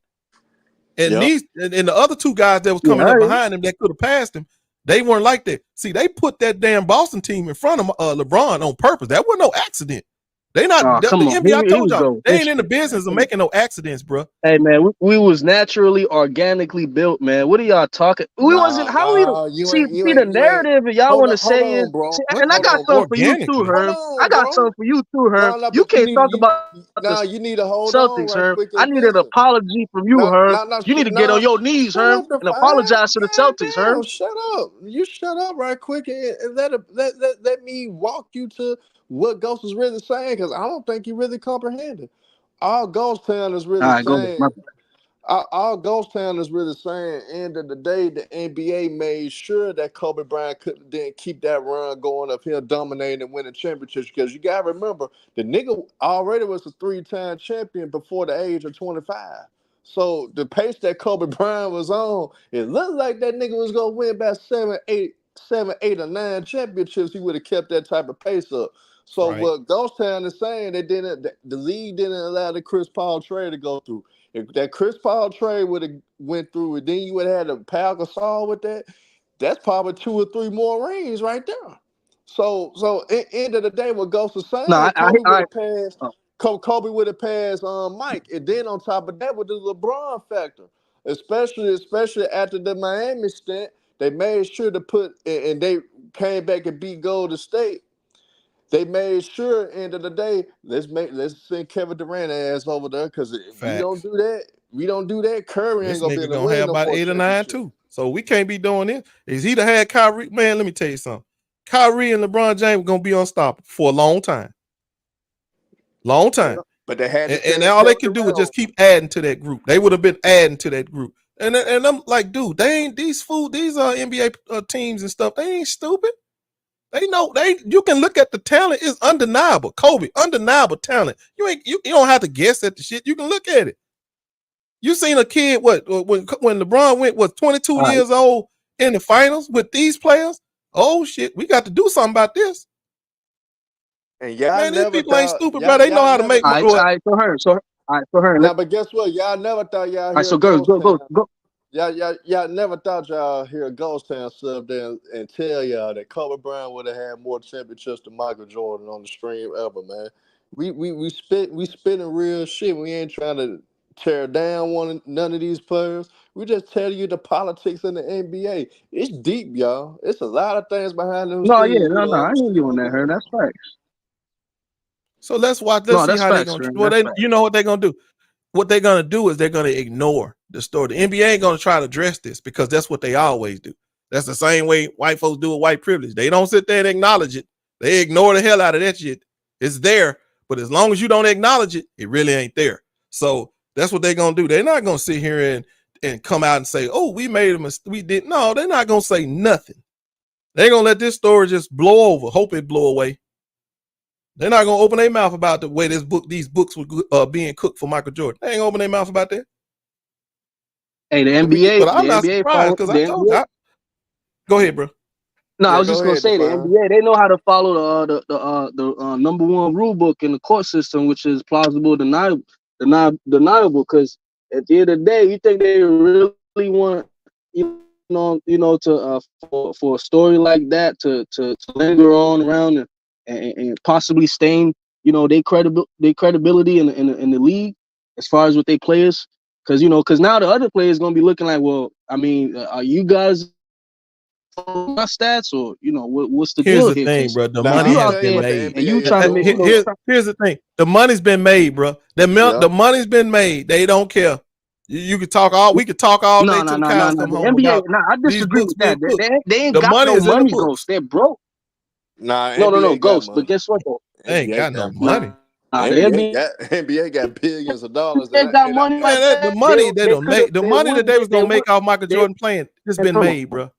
And yeah. and the other two guys that was Yeah, coming up behind him that could have passed him, they weren't like that. See, they put that damn Boston team in front of LeBron on purpose. That wasn't no accident. They not the come on. NBA. I Here told we y'all go. they ain't in the business of making no accidents, bro. Hey man, we was naturally, organically built, man. What are y'all talking? We wasn't. How we You see ain't, you see the ain't, you ain't. narrative that y'all Hold want on, to say is, bro. see, What and I Hold got on, something bro. for you too, organically? Hold Herm. I on, got bro. something for you too, Herm. No, You but you can't talk need, about the you need to hold on Celtics, right Herm. quick I and need an listen. apology from you, Herm. You need to get on your knees, Shut Herm, up, the and fine. apologize to the God Celtics, damn, Herm. shut up. You shut up right quick and let me walk you to what Ghost is really saying, because I don't think you really comprehended. All Ghost Town is All really right, go ahead. saying, all Ghost Town is really saying, end of the day, the NBA made sure that Kobe Bryant didn't keep that run going of him dominating and winning championships, because you gotta remember the nigga already was a 3-time champion before the age of 25. So the pace that Kobe Bryant was on, it looked like that nigga was gonna win about 7, 8, or 9 championships. He would have kept that type of pace up. So Right. what Ghost Town is saying, the league didn't allow the Chris Paul trade to go through. If that Chris Paul trade would have went through, and then you would have had a Pau Gasol with that, that's probably 2 or 3 more rings right there. So at the end of the day, what Ghost is No, saying, Kobe would have passed. oh, Kobe would have passed Mike, and then on top of that, with the LeBron factor, especially after the Miami stint, they made sure to put, and they came back and beat Golden State. They made sure, end of the day, let's send Kevin Durant ass over there, because if we don't Facts. do that, Curry ain't This gonna be nigga able to gonna win have no about more 8 or 9 championships. too. So we can't be doing this. Is he to had Kyrie? Man, let me tell you something. Kyrie and LeBron James gonna be unstoppable for a long time. Long time. Yeah. But they had to And send all they Kevin can do Durant is just over. keep adding to that group. They would have been adding to that group. And I'm like, dude, they ain't these NBA teams and stuff. They ain't stupid. They know you can look at the talent. It's undeniable. Kobe, undeniable talent. You don't have to guess at the shit. You can look at it. You seen a kid when LeBron was 22 all right. years old in the finals with these players? Oh shit, we got to do something about this. And y'all Man, these never people ain't thought stupid, bro. They know how to make All right, bro. so Herm. So all right, so Herm. now, but guess what? Y'all never thought y'all All right, hear so a girls, ghost town. go. Y'all never thought y'all hear a ghost town sub there and tell y'all that Kobe Bryant would have had more championships than Michael Jordan on the stream ever, man. We spitting real shit. We ain't trying to tear down none of these players. We just tell you the politics in the NBA. It's deep, y'all. It's a lot of things behind them No, yeah, scenes we no. don't I hear you on understand. that, Herm. That's facts. So let's watch. Let's No, see that's how they're facts, gonna. Herm. Well, That's facts. you know what they're gonna do. What they're gonna do is they're gonna ignore the story. The NBA ain't gonna try to address this because that's what they always do. That's the same way white folks do with white privilege. They don't sit there and acknowledge it. They ignore the hell out of that shit. It's there, But as long as you don't acknowledge it, it really ain't there. So that's what they're gonna do. They're not gonna sit here and come out and say, "Oh, we made a mistake. We did." No, they're not gonna say nothing. They're gonna let this story just blow over. Hope it blow away. They're not gonna open their mouth about the way these books were being cooked for Michael Jordan. They ain't gonna open their mouth about that. Hey, the NBA, But I'm the not NBA surprised because I told you. Go ahead, bro. No, Yeah, I was go just gonna ahead, say the Define. NBA, they know how to follow the number one rule book in the court system, which is plausible deniable. Because at the end of the day, you think they really want to for a story like that to linger on around and possibly stain their credibility in the league as far as with their players. Because now the other players gonna be looking like, well, I mean, are you guys my stats, or what's the Here's deal the here? thing, bro. The Now, money I'm You has out telling you been there what the made. and you NBA is trying to make doing. Here's the thing. The money's been made, bro. The Yeah. money's been made. They don't care. You could talk all. We could talk all day no. till the cows come The home NBA, about I these disagree books with that. being cooked. They ain't The got money no is in the money, books. Ghost. They're broke. Nah, No, NBA got Ghost. money. But guess what, though? They ain't got no money. The NBA got billions of dollars. NBA got money like Man, the that. money they They don't could have. make, the money that they was gonna make off Michael Jordan playing has been made, bro.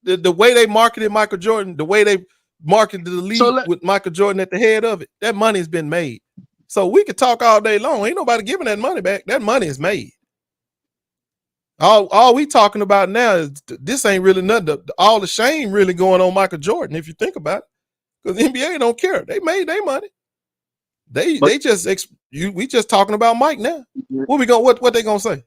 The way they marketed Michael Jordan, the way they marketed the league with Michael Jordan at the head of it, that money has been made. So we could talk all day long. Ain't nobody giving that money back. That money is made. All we talking about now is this ain't really nothing. All the shame really going on Michael Jordan, if you think about it, because the NBA don't care. They made their money. We just talking about Mike now. What they gonna say?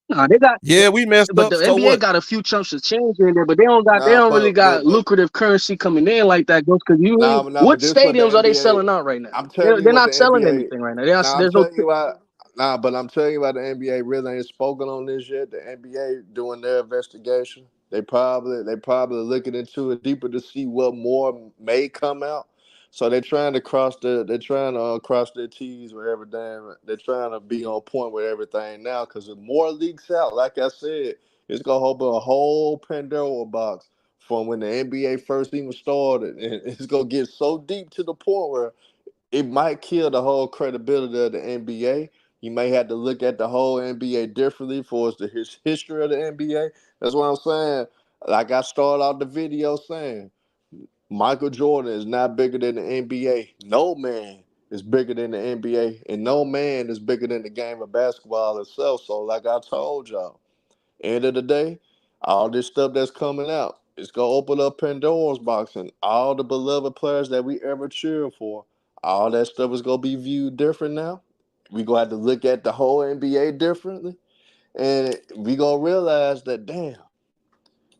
They got. Yeah, we messed But up. the So NBA what? got a few chunks of change in there, but they don't really got lucrative currency coming in like that. Because what but this what the stadiums are they NBA selling out right now? I'm telling you They're what the not selling NBA. anything right now. I'm telling you about. But I'm telling you about the NBA really ain't spoken on this yet. The NBA doing their investigation. They probably looking into it deeper to see what more may come out. So they're trying to cross their T's with everything. They're trying to be on point with everything now, because if more leaks out, like I said, it's gonna open a whole Pandora box from when the NBA first even started, and it's gonna get so deep to the point where it might kill the whole credibility of the NBA. You may have to look at the whole NBA differently for the history of the NBA. That's what I'm saying. Like I started out the video saying, Michael Jordan is not bigger than the NBA. No man is bigger than the NBA, and no man is bigger than the game of basketball itself. So, like I told y'all, end of the day, all this stuff that's coming out, it's gonna open up Pandora's box, and all the beloved players that we ever cheered for, all that stuff is gonna be viewed different now. We gonna have to look at the whole NBA differently, and we gonna realize that damn,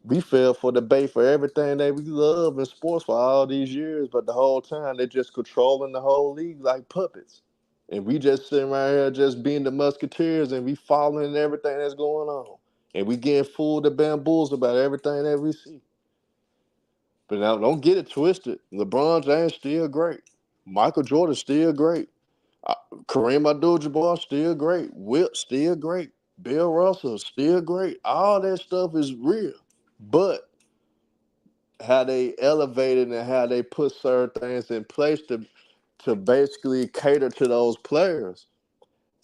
we fell for the bait for everything that we love in sports for all these years, but the whole time they're just controlling the whole league like puppets. And we just sitting right here just being the musketeers, and we following everything that's going on. And we getting fooled and bamboozled about everything that we see. But now don't get it twisted. LeBron James still great. Michael Jordan still great. Kareem Abdul-Jabbar still great. Wilt still great. Bill Russell still great. All that stuff is real. But how they elevated and how they put certain things in place to basically cater to those players.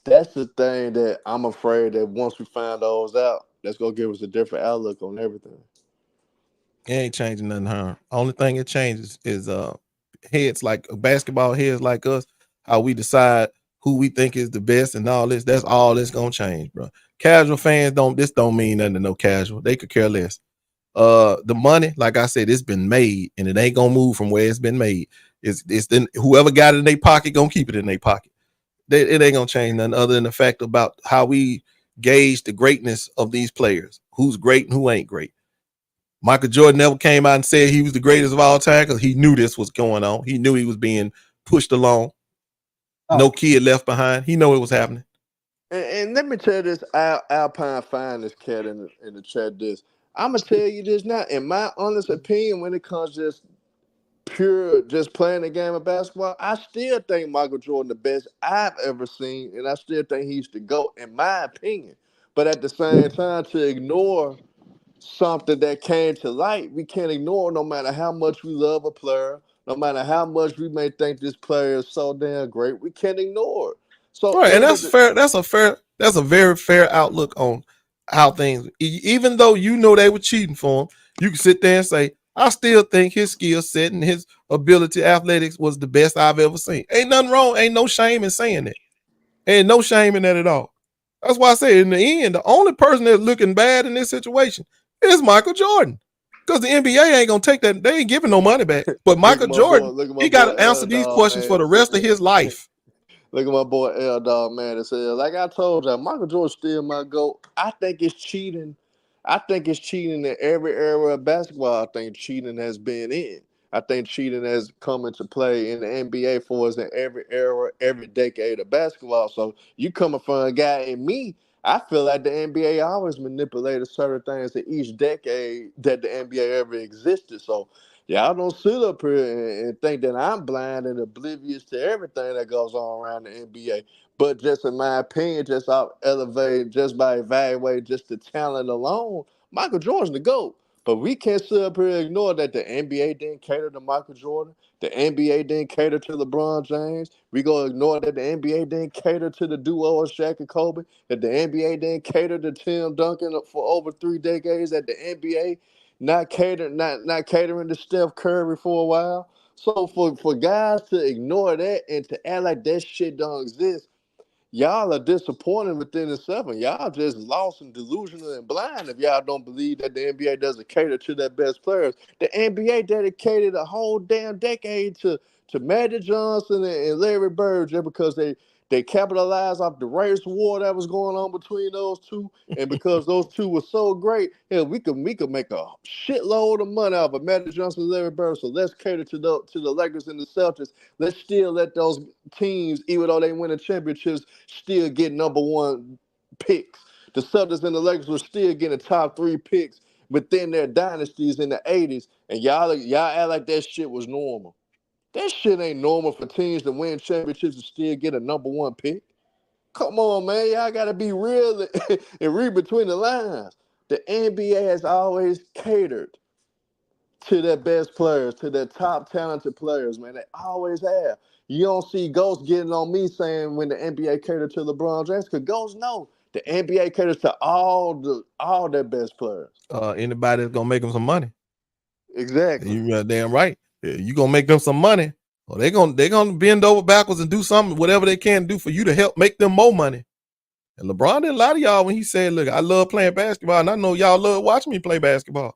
That's the thing that I'm afraid that once we find those out, that's gonna give us a different outlook on everything. It ain't changing nothing, huh? Only thing it changes is heads like basketball heads like us, how we decide who we think is the best and all this. That's all that's gonna change, bro. Casual fans don't mean nothing to no casual. They could care less. The money, like I said, it's been made and it ain't gonna move from where it's been made. It's then whoever got it in their pocket gonna keep it in their pocket. It ain't gonna change nothing other than the fact about how we gauge the greatness of these players. Who's great and who ain't great. Michael Jordan never came out and said he was the greatest of all time because he knew this was going on. He knew he was being pushed along. No kid left behind. He knew it was happening. And let me tell you this, Alpine Finest cat in the chat this. I'm going to tell you this now. In my honest opinion, when it comes to just playing the game of basketball, I still think Michael Jordan the best I've ever seen, and I still think he's the GOAT, in my opinion. But at the same time, to ignore something that came to light, we can't ignore no matter how much we love a player, No matter how much we may think this player is so damn great, we can't ignore it. So Right, and that's fair. That's a very fair outlook on how things. Even though you know they were cheating for him, you can sit there and say, I still think his skill set and his ability, athletics was the best I've ever seen. Ain't nothing wrong. Ain't no shame in saying that. Ain't no shame in that at all. That's why I say in the end, the only person that's looking bad in this situation is Michael Jordan. Because the NBA ain't gonna take that. They ain't giving no money back. But Michael Jordan, he got to answer these questions for the rest of his life. Look at my boy L Dog, man. It said, like I told you, Michael Jordan still my GOAT. I think it's cheating. I think it's cheating in every era of basketball. I think cheating has been in. I think cheating has come into play in the NBA for us in every era, every decade of basketball. So you coming from a guy in me, I feel like the NBA always manipulated certain things in each decade that the NBA ever existed. So y'all don't sit up here and think that I'm blind and oblivious to everything that goes on around the NBA. But just in my opinion, just out elevating, just by evaluating just the talent alone, Michael Jordan's the GOAT. But we can't sit up here and ignore that the NBA didn't cater to Michael Jordan. The NBA didn't cater to LeBron James. We gonna ignore that the NBA didn't cater to the duo of Shaq and Kobe. That the NBA didn't cater to Tim Duncan for over 3 decades. That the NBA not catering to Steph Curry for a while. So for guys to ignore that and to act like that shit don't exist, y'all are disappointed within itself, and y'all just lost and delusional and blind if y'all don't believe that the NBA doesn't cater to their best players. The NBA dedicated a whole damn decade to Magic Johnson and Larry Bird just because they capitalized off the race war that was going on between those two, and because those two were so great, hell, we could make a shitload of money off of Magic Johnson and Larry Bird. So let's cater to the Lakers and the Celtics. Let's still let those teams, even though they win championships, still get number 1 picks. The Celtics and the Lakers were still getting top 3 picks within their dynasties in the 80s, and y'all act like that shit was normal. That shit ain't normal for teams to win championships and still get a number 1 pick. Come on, man. Y'all got to be real and read between the lines. The NBA has always catered to their best players, to their top talented players, man. They always have. You don't see Ghost getting on me saying when the NBA catered to LeBron James, because Ghost know the NBA caters to all their best players. Anybody that's gonna make them some money. Exactly. You damn right. You gonna make them some money, or they gonna bend over backwards and do something, whatever they can do for you to help make them more money. And LeBron didn't lie to y'all when he said, "Look, I love playing basketball, and I know y'all love watching me play basketball,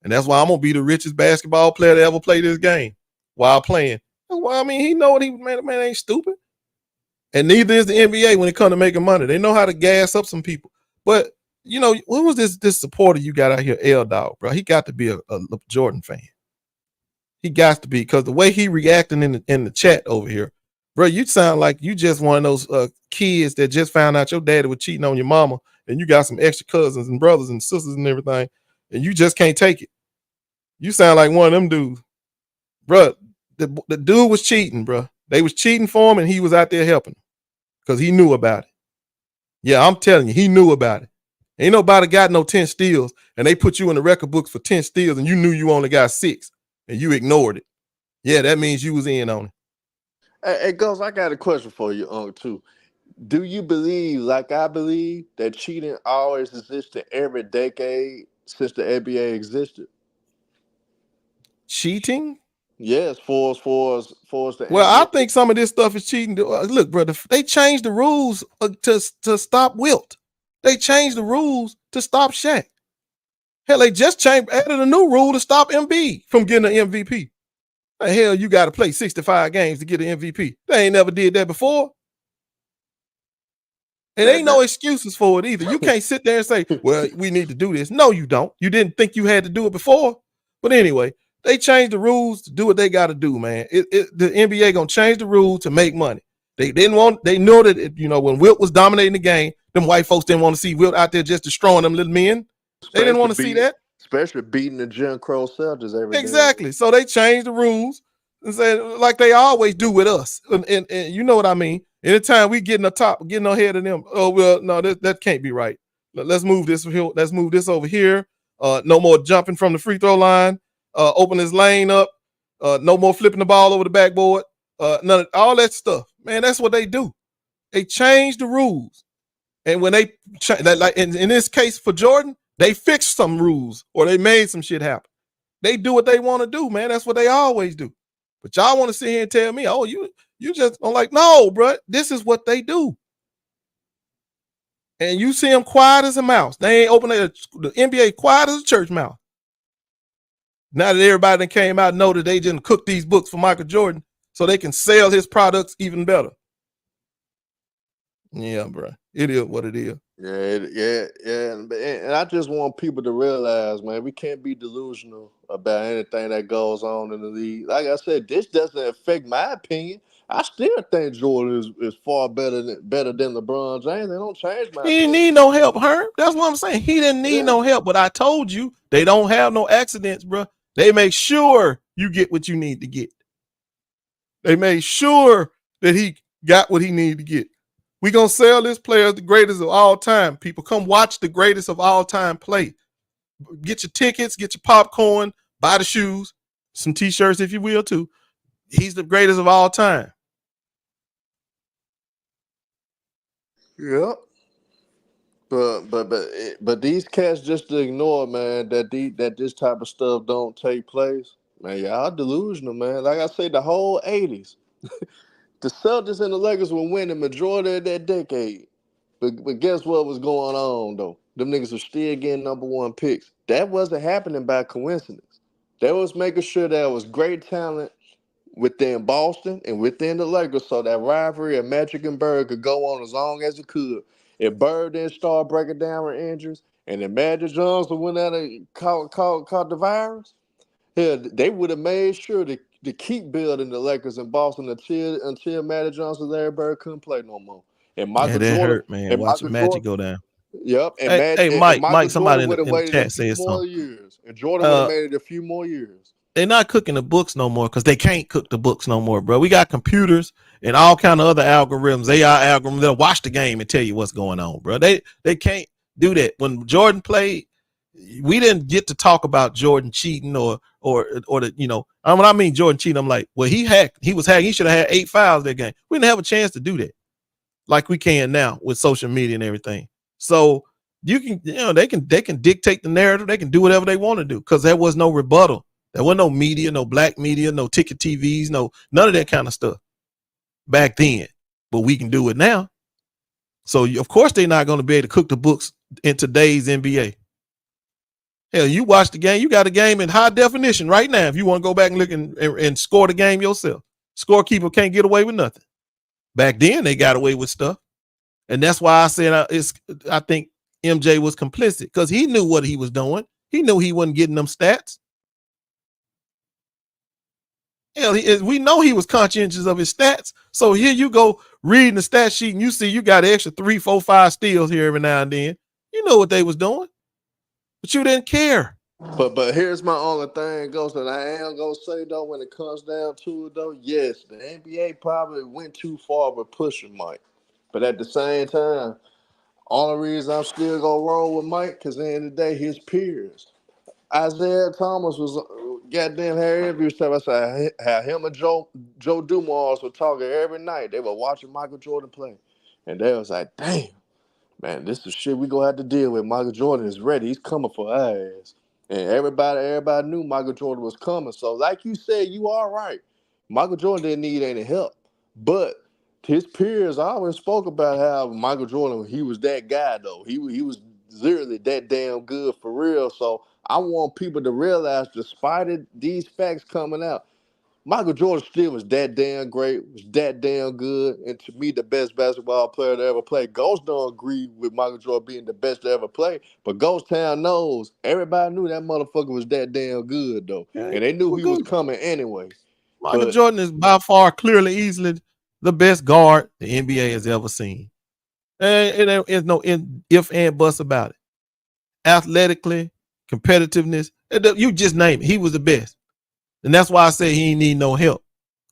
and that's why I'm gonna be the richest basketball player to ever play this game while playing." Well, I mean, he know what man ain't stupid, and neither is the NBA when it comes to making money. They know how to gas up some people. But you know, who was this supporter you got out here, L Dog, bro? He got to be a Jordan fan. He got to be, because the way he reacting in the chat over here, bro, you sound like you just one of those kids that just found out your daddy was cheating on your mama, and you got some extra cousins and brothers and sisters and everything, and you just can't take it. You sound like one of them dudes, bro. The dude was cheating, bro. They was cheating for him, and he was out there helping them because he knew about it. Yeah, I'm telling you, he knew about it. Ain't nobody got no 10 steals, and they put you in the record books for 10 steals, and you knew you only got 6, and you ignored it. Yeah, that means you was in on it. Hey, Ghost, I got a question for you, too. Do you believe, like I believe, that cheating always existed every decade since the NBA existed? Cheating? Yes, for us, the Well, NBA. I think some of this stuff is cheating. Look, brother, they changed the rules to stop Wilt. They changed the rules to stop Shaq. Hell, they just added a new rule to stop Embiid from getting an MVP. The hell, you got to play 65 games to get an MVP. They ain't never did that before. And ain't no excuses for it either. You can't sit there and say, well, we need to do this. No, you don't. You didn't think you had to do it before. But anyway, they changed the rules to do what they got to do, man. The NBA gonna change the rules to make money. They know that, when Wilt was dominating the game, them white folks didn't want to see Wilt out there just destroying them little men. They didn't want to see that. Especially beating the Jim Crow Celtics every day. Exactly. So they changed the rules and said, like they always do with us. And you know what I mean? Anytime we getting ahead of them, oh well, no, that can't be right. Let's move this here. Let's move this over here. No more jumping from the free throw line. Open his lane up. No more flipping the ball over the backboard. None of all that stuff. Man, that's what they do. They change the rules. And when they like in this case for Jordan, they fixed some rules or they made some shit happen. They do what they want to do, man. That's what they always do. But y'all want to sit here and tell me, oh, you just I'm like, no, bro. This is what they do. And you see them quiet as a mouse. They ain't open the NBA quiet as a church mouse. Now that everybody that came out know that they didn't cook these books for Michael Jordan so they can sell his products even better. Yeah, bro. It is what it is. Yeah. And I just want people to realize, man, we can't be delusional about anything that goes on in the league. Like I said, this doesn't affect my opinion. I still think Jordan is far better than LeBron James. They don't change my He opinion. didn't need no help, Herm. That's what I'm saying. He didn't need no help. But I told you, they don't have no accidents, bro. They make sure you get what you need to get. They made sure that he got what he needed to get. We gonna sell this player as the greatest of all time. People, come watch the greatest of all time play. Get your tickets, get your popcorn, buy the shoes, some t-shirts if you will too. He's the greatest of all time. Yep. But these cats just ignore, man, that this type of stuff don't take place. Man, y'all delusional, man. Like I say, the whole 80s. The Celtics and the Lakers were winning majority of that decade. But guess what was going on, though? Them niggas were still getting number one picks. That wasn't happening by coincidence. They was making sure there was great talent within Boston and within the Lakers so that rivalry of Magic and Bird could go on as long as it could. If Bird didn't start breaking down with injuries and if Magic Johnson went out and caught the virus, hell, they would have made sure to keep building the Lakers in Boston until Magic Johnson, Larry Bird couldn't play no more. And Michael that Jordan, hurt, man. Watching Magic go down. Yep. And Hey, Mike, Michael somebody Jordan would have in the waited chat a few said more something. years. And Jordan would have made it a few more years. They're not cooking the books no more because they can't cook the books no more, bro. We got computers and all kind of other algorithms, AI algorithms that'll watch the game and tell you what's going on, bro. They can't do that. When Jordan played, we didn't get to talk about Jordan cheating or the, you know, when I mean Jordan cheating, I'm like, well, he was hacking. He should have had 8 fouls that game. We didn't have a chance to do that like we can now with social media and everything. So you can, you know, they can dictate the narrative. They can do whatever they want to do because there was no rebuttal. There was no media, no black media, no ticket TVs, none of that kind of stuff back then. But we can do it now. So of course they're not going to be able to cook the books in today's NBA. Hell, you watch the game, you got a game in high definition right now. If you want to go back and look and score the game yourself, scorekeeper can't get away with nothing. Back then they got away with stuff, and that's why I said I think MJ was complicit because he knew what he was doing. He knew he wasn't getting them stats. Hell, we know he was conscientious of his stats. So here you go reading the stat sheet and you see you got an extra 3, 4, 5 steals here every now and then. You know what they was doing, but you didn't care. But here's my only thing, Ghost, that I am gonna say though, when it comes down to it though, yes, the NBA probably went too far with pushing Mike. But at the same time, only reason I'm still gonna roll with Mike, because at the end of the day, his peers. Isaiah Thomas was goddamn Harry interviews. I said how him and Joe Dumars were talking every night. They were watching Michael Jordan play, and they was like, "Damn, man, this is shit we gonna have to deal with. Michael Jordan is ready. He's coming for our ass." And everybody knew Michael Jordan was coming. So, like you said, you are right. Michael Jordan didn't need any help, but his peers always spoke about how Michael Jordan, he was that guy though. He was literally that damn good for real. So I want people to realize, despite these facts coming out, Michael Jordan still was that damn great, was that damn good, and to me, the best basketball player to ever play. Ghost don't agree with Michael Jordan being the best to ever play, but Ghost Town knows everybody knew that motherfucker was that damn good though, and they knew he was coming anyway. Michael Jordan is by far, clearly, easily the best guard the NBA has ever seen. And there's no if and buts about it. Athletically, competitiveness, you just name it. He was the best. And that's why I say he ain't need no help.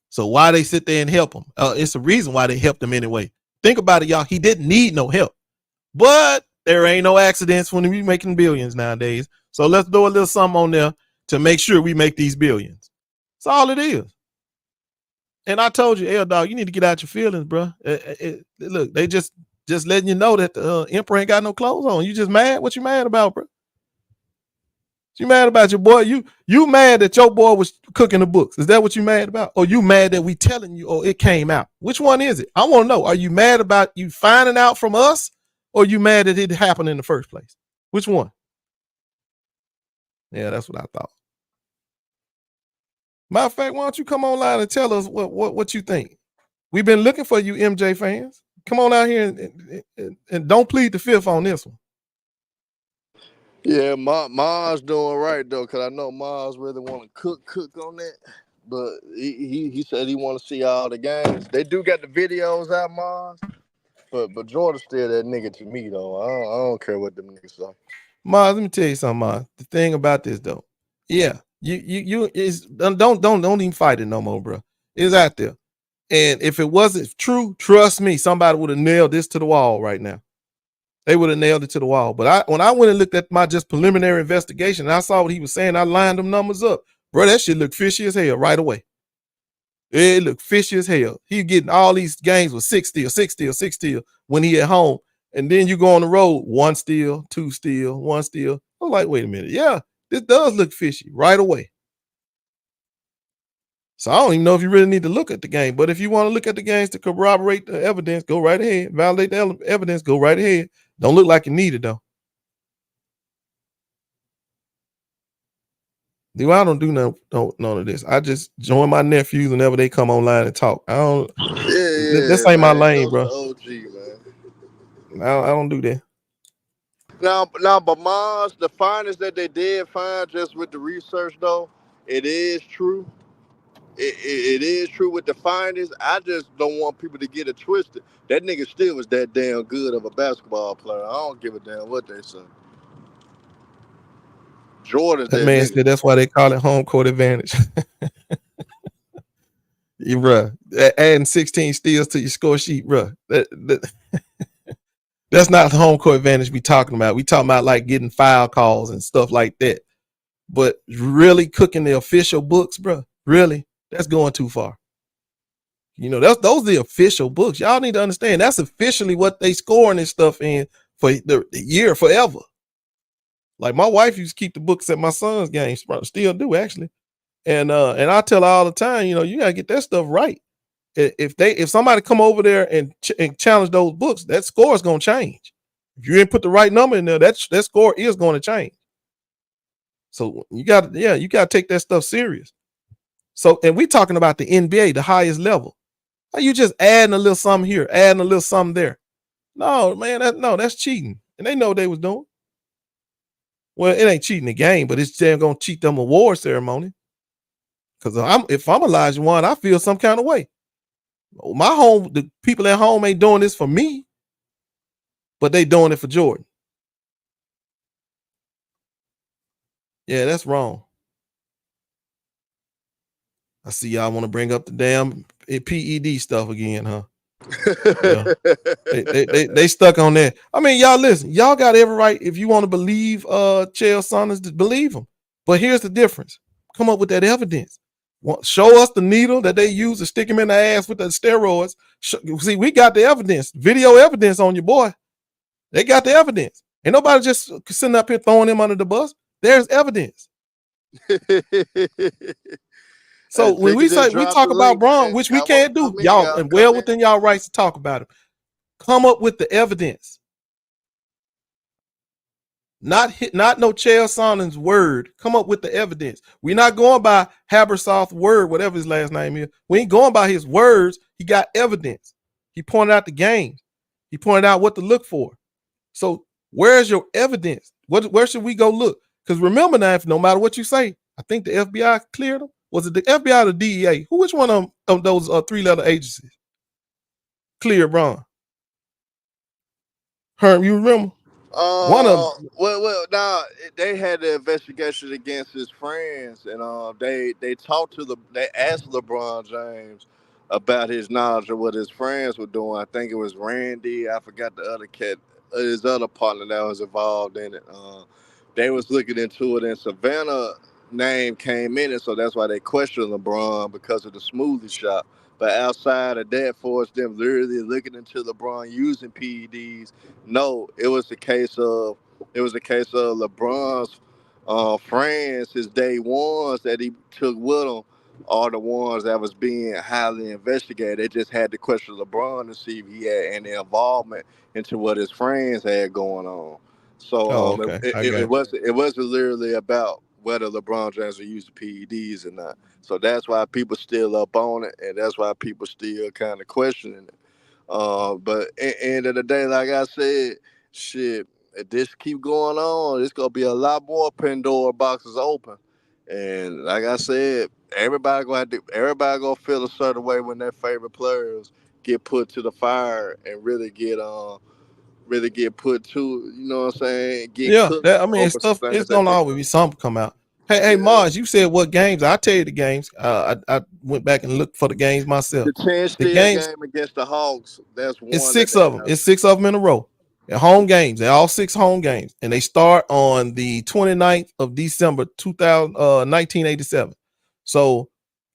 So why they sit there and help him? It's a reason why they helped him anyway. Think about it, y'all. He didn't need no help. But there ain't no accidents when we making billions nowadays. So let's do a little something on there to make sure we make these billions. That's all it is. And I told you, L Dog, you need to get out your feelings, bro. Look, they just letting you know that the Emperor ain't got no clothes on. You just mad? What you mad about, bro? You mad about your boy? You mad that your boy was cooking the books? Is that what you mad about? Or you mad that we telling you, or it came out? Which one is it? I want to know. Are you mad about you finding out from us, or you mad that it happened in the first place? Which one? Yeah, that's what I thought. Matter of fact, why don't you come online and tell us what you think? We've been looking for you, MJ fans. Come on out here and don't plead the fifth on this one. Yeah, Mars doing right though, cause I know Mars really want to cook on that. But he said he want to see all the games. They do got the videos out, Mars. But Jordan's still that nigga to me though. I don't care what them niggas say. Mars, let me tell you something, Mars. The thing about this though, yeah, you is don't even fight it no more, bro. It's out there. And if it wasn't true, trust me, somebody would have nailed this to the wall right now. They would have nailed it to the wall. But when I went and looked at my just preliminary investigation, and I saw what he was saying, I lined them numbers up. Bro, that shit looked fishy as hell right away. It looked fishy as hell. He getting all these games with 6 steal when he at home. And then you go on the road, 1 steal, 2 steal, 1 steal. I'm like, wait a minute. Yeah, this does look fishy right away. So I don't even know if you really need to look at the game. But if you want to look at the games to corroborate the evidence, go right ahead. Validate the evidence, go right ahead. Don't look like you need it though. Dude, I don't do none of this. I just join my nephews whenever they come online and talk. I don't. Yeah, this ain't my lane, bro. OG, man. I don't do that. Now, but Mars, the findings that they did find just with the research though, it is true. It is true with the findings. I just don't want people to get it twisted. That nigga still was that damn good of a basketball player. I don't give a damn what they say. Jordan's that man nigga. said that's why they call it home court advantage. Yeah, bro. Adding 16 steals to your score sheet, bro. That's not the home court advantage we talking about. We talking about like getting foul calls and stuff like that. But really cooking the official books, bro, really, that's going too far. You know, those are the official books. Y'all need to understand that's officially what they scoring this stuff in for the year forever. Like my wife used to keep the books at my son's games, still do actually. And I tell her all the time, you know, you gotta get that stuff right. If somebody come over there and challenge those books, that score is gonna change. If you didn't put the right number in there, that score is going to change. So you gotta take that stuff serious. So, and we talking about the NBA, the highest level. Are you just adding a little something here, adding a little something there? No, man, that's cheating. And they know what they was doing. Well, it ain't cheating the game, but it's damn gonna cheat them award ceremony. Because if I'm Elijah Wan, I feel some kind of way. The people at home ain't doing this for me, but they doing it for Jordan. Yeah, that's wrong. I see y'all want to bring up the damn PED stuff again, huh? Yeah. they stuck on that. I mean, y'all listen, y'all got every right if you want to believe Chael Sonnen to believe him. But here's the difference. Come up with that evidence. Show us the needle that they use to stick him in the ass with the steroids. See, we got the evidence, video evidence on your boy. They got the evidence. Ain't nobody just sitting up here throwing him under the bus. There's evidence. So when we talk about Braun, which we can't do, y'all and well within y'all rights to talk about it. Come up with the evidence. Not no Chael Sonnen's word. Come up with the evidence. We're not going by Habersoft's word, whatever his last name is. We ain't going by his words. He got evidence. He pointed out the games. He pointed out what to look for. So where's your evidence? Where should we go look? Because remember now, if no matter what you say, I think the FBI cleared them. Was it the FBI or the DEA? Which one of those 3-letter agencies cleared Braun? Herm, you remember? One of them. Well, now they had the investigation against his friends, and they asked LeBron James about his knowledge of what his friends were doing. I think it was Randy. I forgot the other cat, his other partner that was involved in it. They was looking into it, and Savannah name came in it, so that's why they questioned LeBron because of the smoothie shot. But outside of that, for us them literally looking into LeBron using PEDs, no, it was a case of LeBron's friends, his day ones that he took with him, are the ones that was being highly investigated. They just had to question LeBron to see if he had any involvement into what his friends had going on. So Oh, okay. I got it wasn't literally about whether LeBron James was using PEDs or not. So that's why people still up on it, and that's why people still kind of questioning it. But at the end of the day, like I said, shit, if this keep going on, it's gonna be a lot more Pandora boxes open. And like I said, everybody gonna feel a certain way when their favorite players get put to the fire and really get put to, you know what I'm saying, get Yeah, cooked that I mean over some stuff. things It's that gonna they always be something come out. Hey, yeah. Mars, you said what games? I tell you the games. I went back and looked for the games myself. The 10 The still games, game against the Hawks, that's it's one that six they of them. have. It's six of them in a row. They're home games. They're all 6 home games, and they start on the 29th of December, 1987. So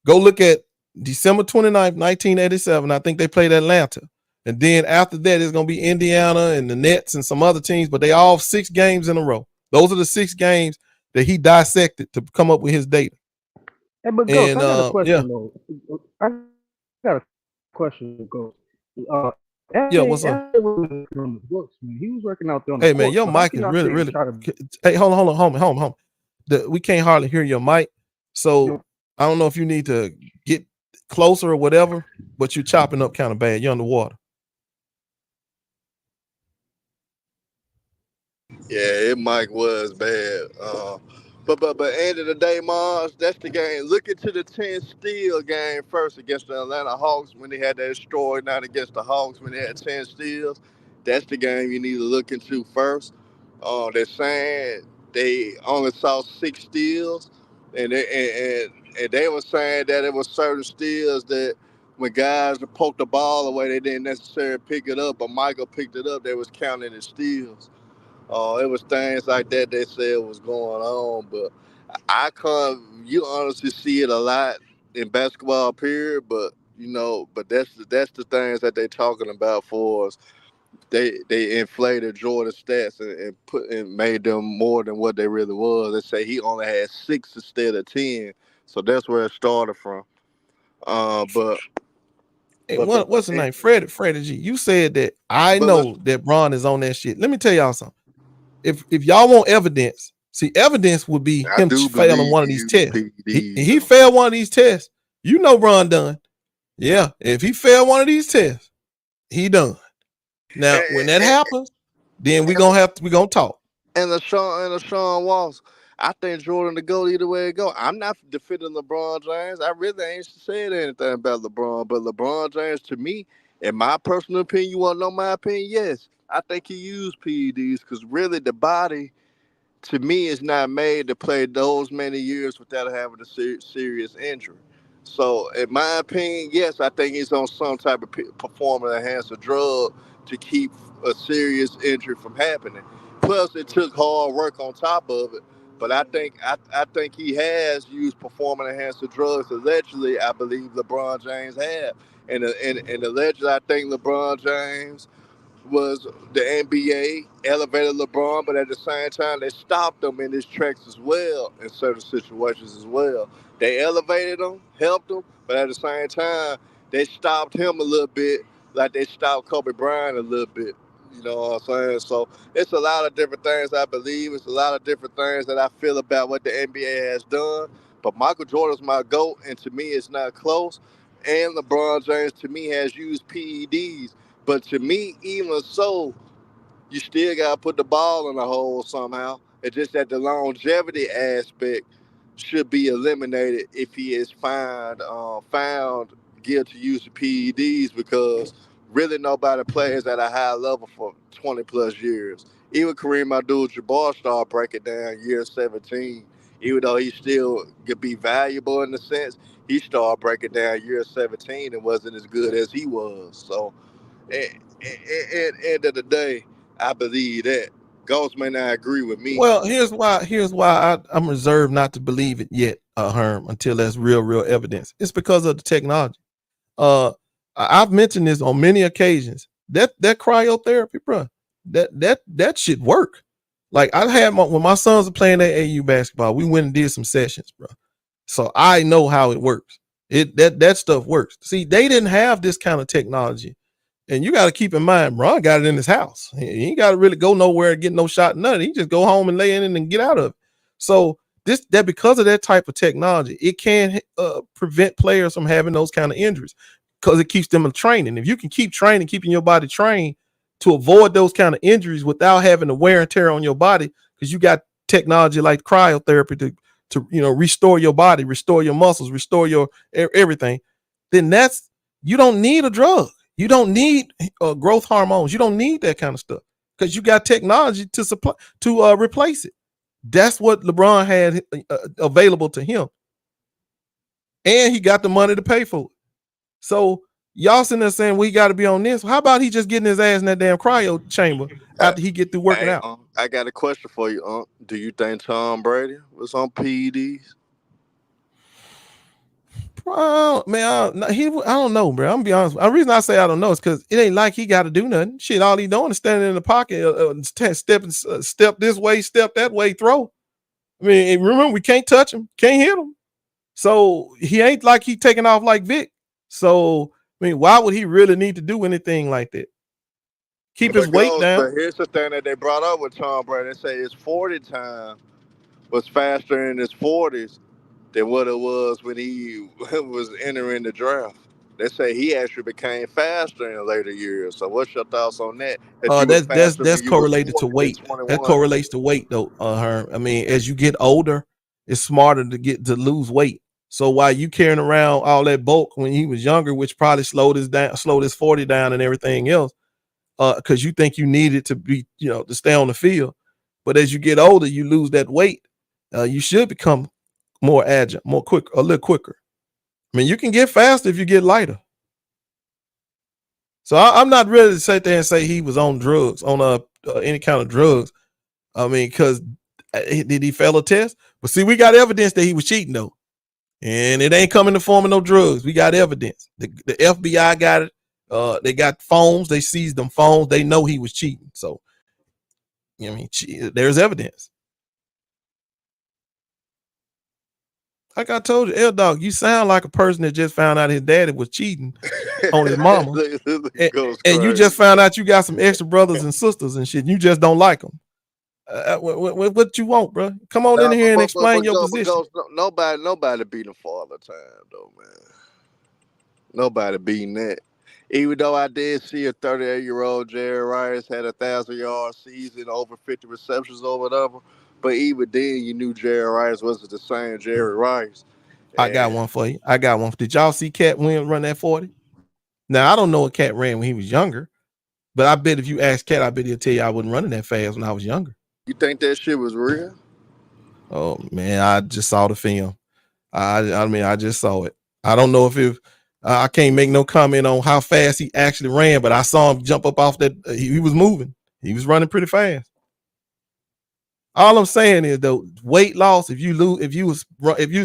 go look at December 29th, 1987. I think they played Atlanta. And then after that, it's going to be Indiana and the Nets and some other teams, but they all 6 games in a row. Those are the 6 games that he dissected to come up with his data. Hey, but Ghost, And I got a yeah, question though. I got a question, Ghost. yeah, what's up? LJ was working on the books, man. He was working out there on the Hey man, court. your So how mic can is y'all really, sit and really. try to Hey, hold on, home. We can't hardly hear your mic. So I don't know if you need to get closer or whatever, but you're chopping up kind of bad. You're underwater. Yeah, it Mike was bad. But end of the day, Mars, that's the game. Look into the 10 steal game first against the Atlanta Hawks when they had that destroyed night against the Hawks when they had 10 steals. That's the game you need to look into first. They're saying they only saw 6 steals, and they were saying that it was certain steals that when guys poked the ball away, they didn't necessarily pick it up, but Michael picked it up. They was counting as steals. It was things like that they said was going on, but I can't. You honestly see it a lot in basketball, period. But but that's the things that they talking about for us. They inflated Jordan's stats and put and made them more than what they really was. They say he only had 6 instead of 10, so that's where it started from. But Hey, but but but, what's the name? Freddie G. You said that I but know that Bron is on that shit. Let me tell y'all something. If y'all want evidence, see, evidence would be I him do failing believe one of he these used tests. PEDs He though. failed one of these tests. You know Bron done. Yeah, if he failed one of these tests, he done. Now, when that And, happens, then we and, gonna talk. And LaShawn Walls, I think Jordan the GOAT either way it go. I'm not defending LeBron James. I really ain't said anything about LeBron, but LeBron James, to me, in my personal opinion, you want to know my opinion? Yes, I think he used PEDs because really the body, to me, is not made to play those many years without having a serious injury. So, in my opinion, yes, I think he's on some type of performance enhancing drug to keep a serious injury from happening. Plus, it took hard work on top of it. But I think he has used performance enhancing drugs. Allegedly, I believe LeBron James have, and allegedly, I think LeBron James was the NBA elevated LeBron, but at the same time they stopped him in his tracks as well in certain situations as well. They elevated him, helped him, but at the same time they stopped him a little bit, like they stopped Kobe Bryant a little bit. You know what I'm saying? So it's a lot of different things I believe. It's a lot of different things that I feel about what the NBA has done. But Michael Jordan's my GOAT, and to me it's not close. And LeBron James to me has used PEDs, but to me, even so, you still got to put the ball in the hole somehow. It's just that the longevity aspect should be eliminated if he is found guilty using PEDs because really nobody plays at a high level for 20 plus years. Even Kareem Abdul-Jabbar started breaking down year 17. Even though he still could be valuable in the sense, he started breaking down year 17 and wasn't as good as he was. So at end of the day, I believe that Ghost may not agree with me. Well, here's why I'm reserved not to believe it yet, Herm, until there's real evidence. It's because of the technology. I've mentioned this on many occasions. That cryotherapy, bro, that shit work. Like I had when my sons were playing that AU basketball, we went and did some sessions, bro. So I know how it works. That stuff works. See, they didn't have this kind of technology. And you got to keep in mind, Ron got it in his house. He ain't got to really go nowhere and get no shot, nothing. He just go home and lay in it and get out of it. So because of that type of technology, it can prevent players from having those kind of injuries because it keeps them in training. If you can keep training, keeping your body trained to avoid those kind of injuries without having the wear and tear on your body, because you got technology like cryotherapy to restore your body, restore your muscles, restore your everything, then you don't need a drug. You don't need growth hormones. You don't need that kind of stuff because you got technology to replace it. That's what LeBron had available to him, and he got the money to pay for it. So y'all sitting there saying we got to be on this. How about he just getting his ass in that damn cryo chamber after he get through working out? I got a question for you. Do you think Tom Brady was on PEDs? Man, I don't know, bro. I'm gonna be honest. The reason I say I don't know is because it ain't like he got to do nothing. Shit, all he doing is standing in the pocket, step this way, step that way, throw. I mean, remember we can't touch him, can't hit him, so he ain't like he taking off like Vic. So I mean, why would he really need to do anything like that? Keep his weight down. But here's the thing that they brought up with Tom Brady. They say his 40 time was faster in his 40s than what it was when he was entering the draft. They say he actually became faster in later years. So what's your thoughts on that? That's correlated to weight. That correlates to weight though, Herm. I mean, as you get older, it's smarter to lose weight. So while you carrying around all that bulk when he was younger, which probably slowed his 40 down and everything else, because you think you need it to be, to stay on the field. But as you get older, you lose that weight. You should become more agile, a little quicker. I mean, you can get faster if you get lighter. So I'm not ready to sit there and say he was on drugs, on any kind of drugs. I mean, because did he fail a test? But see, we got evidence that he was cheating though, and it ain't coming in the form of no drugs. We got evidence. The FBI got it. They got phones. They seized them phones. They know he was cheating. So, there's evidence. Like I told you, L Dog, you sound like a person that just found out his daddy was cheating on his mama, and you just found out you got some extra brothers and sisters and shit. And you just don't like them. What you want, bro? Come on in here and explain your position. Nobody beat him for all the time, though, man. Nobody beating that. Even though I did see a 38-year-old Jerry Rice had a 1,000-yard season, over 50 receptions or whatever. But even then, you knew Jerry Rice wasn't the same Jerry Rice. I got one for you. Did y'all see Cat Williams run that 40? Now, I don't know what Cat ran when he was younger, but I bet if you ask Cat, I bet he'll tell you I wasn't running that fast when I was younger. You think that shit was real? Oh, man, I just saw the film. I just saw it. I don't know if I can't make no comment on how fast he actually ran, but I saw him jump up off that. He was moving. He was running pretty fast. All I'm saying is though, weight loss. If you was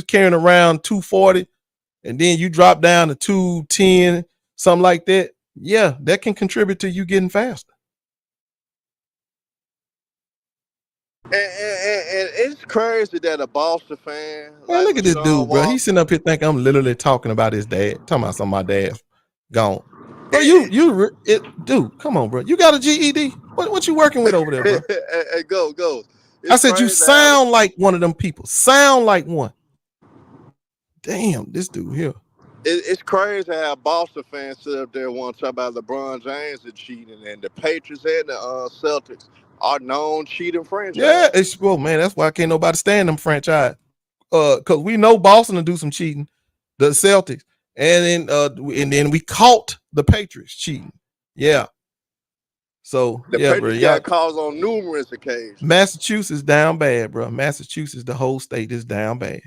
carrying around 240, and then you drop down to 210, something like that, yeah, that can contribute to you getting faster. And it's crazy that a Boston fan. Man, look at this dude, bro. He's sitting up here thinking I'm literally talking about his dad. Talking about my dad's gone. Bro, dude, come on, bro. You got a GED? What you working with over there, bro? Hey, go. I said you sound like one of them people. Sound like one. Damn, this dude here. It's crazy how Boston fans sit up there and want to talk about LeBron James and cheating, and the Patriots and the Celtics are known cheating franchise. Yeah, man, that's why can't nobody stand them franchise. Because we know Boston will do some cheating, the Celtics, and then we caught the Patriots cheating. Yeah. So the Patriots got calls on numerous occasions. Massachusetts down bad, bro. Massachusetts, the whole state is down bad.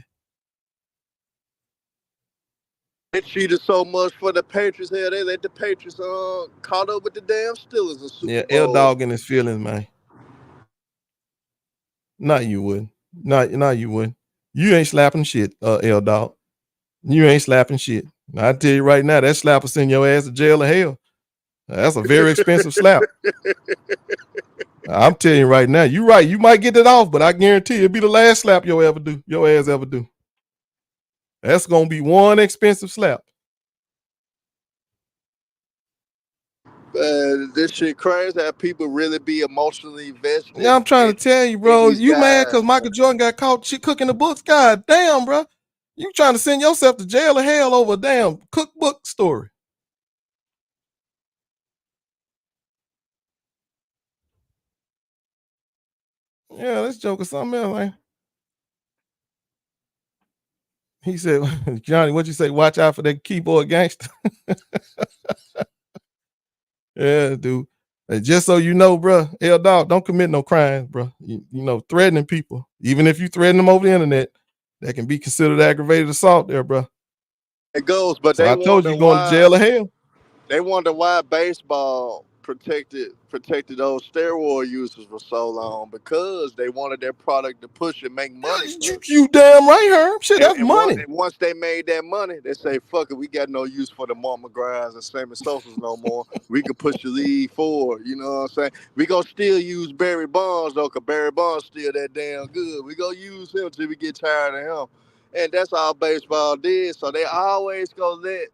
They cheated so much for the Patriots here. They let the Patriots caught up with the damn Steelers in Super Bowl. Yeah, L Dog in his feelings, man. No, you wouldn't. No, you wouldn't. You ain't slapping shit, L Dog. You ain't slapping shit. I tell you right now, that slap will send your ass to jail or hell. That's a very expensive slap. I'm telling you right now, you right. You might get it off, but I guarantee it'll be the last slap your ass ever do. That's gonna be one expensive slap. This shit crazy how people really be emotionally invested. Yeah, I'm trying to tell you, bro. these You mad guys, because Michael Jordan got caught shit cooking the books? God damn, bro. You trying to send yourself to jail or hell over a damn cookbook story? Yeah, this joke is something else, man. He said, Johnny, what'd you say? Watch out for that keyboard gangster. Yeah, dude. Just so you know, bro, L Dog, don't commit no crimes, bro. You know, threatening people, even if you threaten them over the internet, that can be considered aggravated assault there, bro. it goes, but So they I told you wonder you're going to why. jail or hell. They wonder why baseball protected those steroid users for so long, because they wanted their product to push and make money. You damn right, Herm. Shit, that's money. And once they made that money, they say, "Fuck it, we got no use for the Mark McGraths and Sammy Sosas no more. We can push the league forward." You know what I'm saying? We gonna still use Barry Bonds though, cause Barry Bonds still that damn good. We gonna use him till we get tired of him, and that's all baseball did. So they always gonna let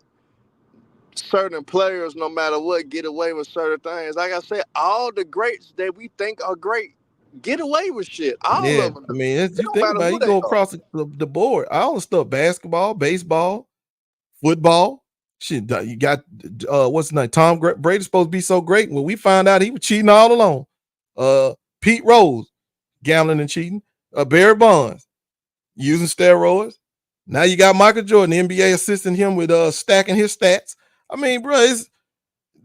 certain players, no matter what, get away with certain things. Like I said, all the greats that we think are great get away with shit. All of them. I mean, It you don't think matter about it, who you they go are. across the board. All the stuff: basketball, baseball, football. Shit, you got what's his name? Tom Brady's supposed to be so great. When we find out he was cheating all along. Pete Rose, gambling and cheating. Barry Bonds, using steroids. Now you got Michael Jordan, the NBA assisting him with stacking his stats. I mean, bro,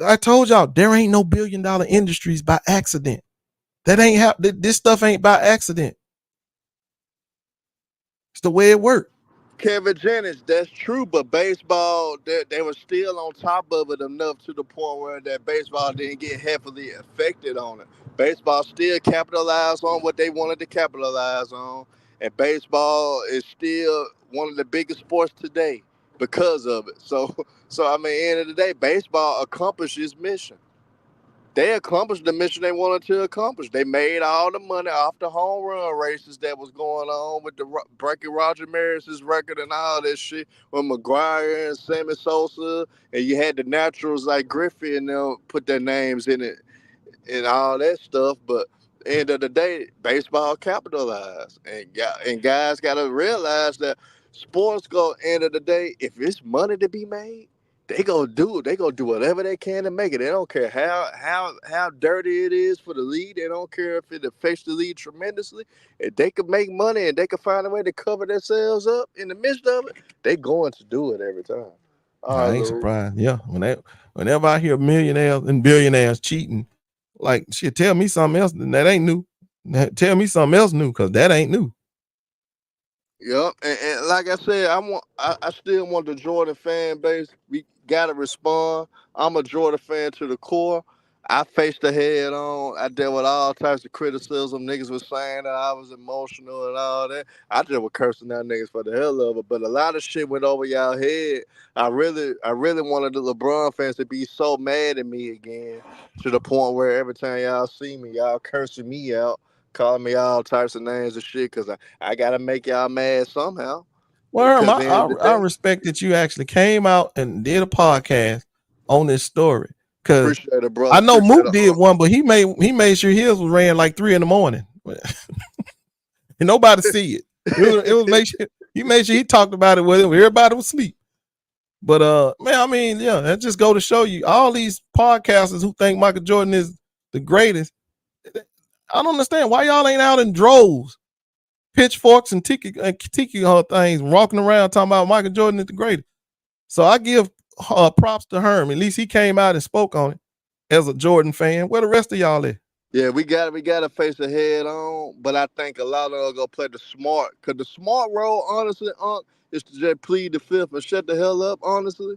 I told y'all there ain't no $1 billion industries by accident. That ain't this stuff ain't by accident. It's the way it worked. Kevin Jennings, that's true, but baseball, they were still on top of it enough to the point where that baseball didn't get heavily affected on it. Baseball still capitalized on what they wanted to capitalize on, and baseball is still one of the biggest sports today because of it. So I mean, end of the day, baseball accomplished its mission. They accomplished the mission they wanted to accomplish. They made all the money off the home run races that was going on with the breaking Roger Maris's record and all that shit with McGwire and Sammy Sosa, and you had the naturals like Griffey and them put their names in it and all that stuff. But end of the day, baseball capitalized, and guys got to realize that sports go. End of the day, if it's money to be made, they gonna do it. They gonna do whatever they can to make it. They don't care how dirty it is for the league. They don't care if it affects the league tremendously. If they could make money and they could find a way to cover themselves up in the midst of it, they going to do it every time. I ain't surprised. Yeah, whenever I hear millionaires and billionaires cheating, like shit, tell me something else that ain't new. Tell me something else new, because that ain't new. Yep, and like I said, I still want the Jordan fan base. We gotta respond. I'm a Jordan fan to the core. I faced the head on. I dealt with all types of criticism. Niggas was saying that I was emotional and all that. I just was cursing out niggas for the hell of it. But a lot of shit went over y'all head. I really wanted the LeBron fans to be so mad at me again, to the point where every time y'all see me, y'all cursing me out, calling me all types of names and shit, because I gotta make y'all mad somehow. Well, Because I respect that you actually came out and did a podcast on this story. Because appreciate it, brother. I know Appreciate Mook did one, but he made sure his was ran like 3 a.m. and nobody see it. It was he made sure he talked about it with him. Everybody was asleep. But man, I mean, yeah, that just go to show you all these podcasters who think Michael Jordan is the greatest. I don't understand why y'all ain't out in droves, pitchforks and tiki things, walking around talking about Michael Jordan is the greatest. So I give props to Herm. At least he came out and spoke on it as a Jordan fan. Where the rest of y'all at? Yeah, we gotta face it head on, but I think a lot of them gonna play the smart, cause the smart role, honestly, is to just plead the fifth and shut the hell up, honestly.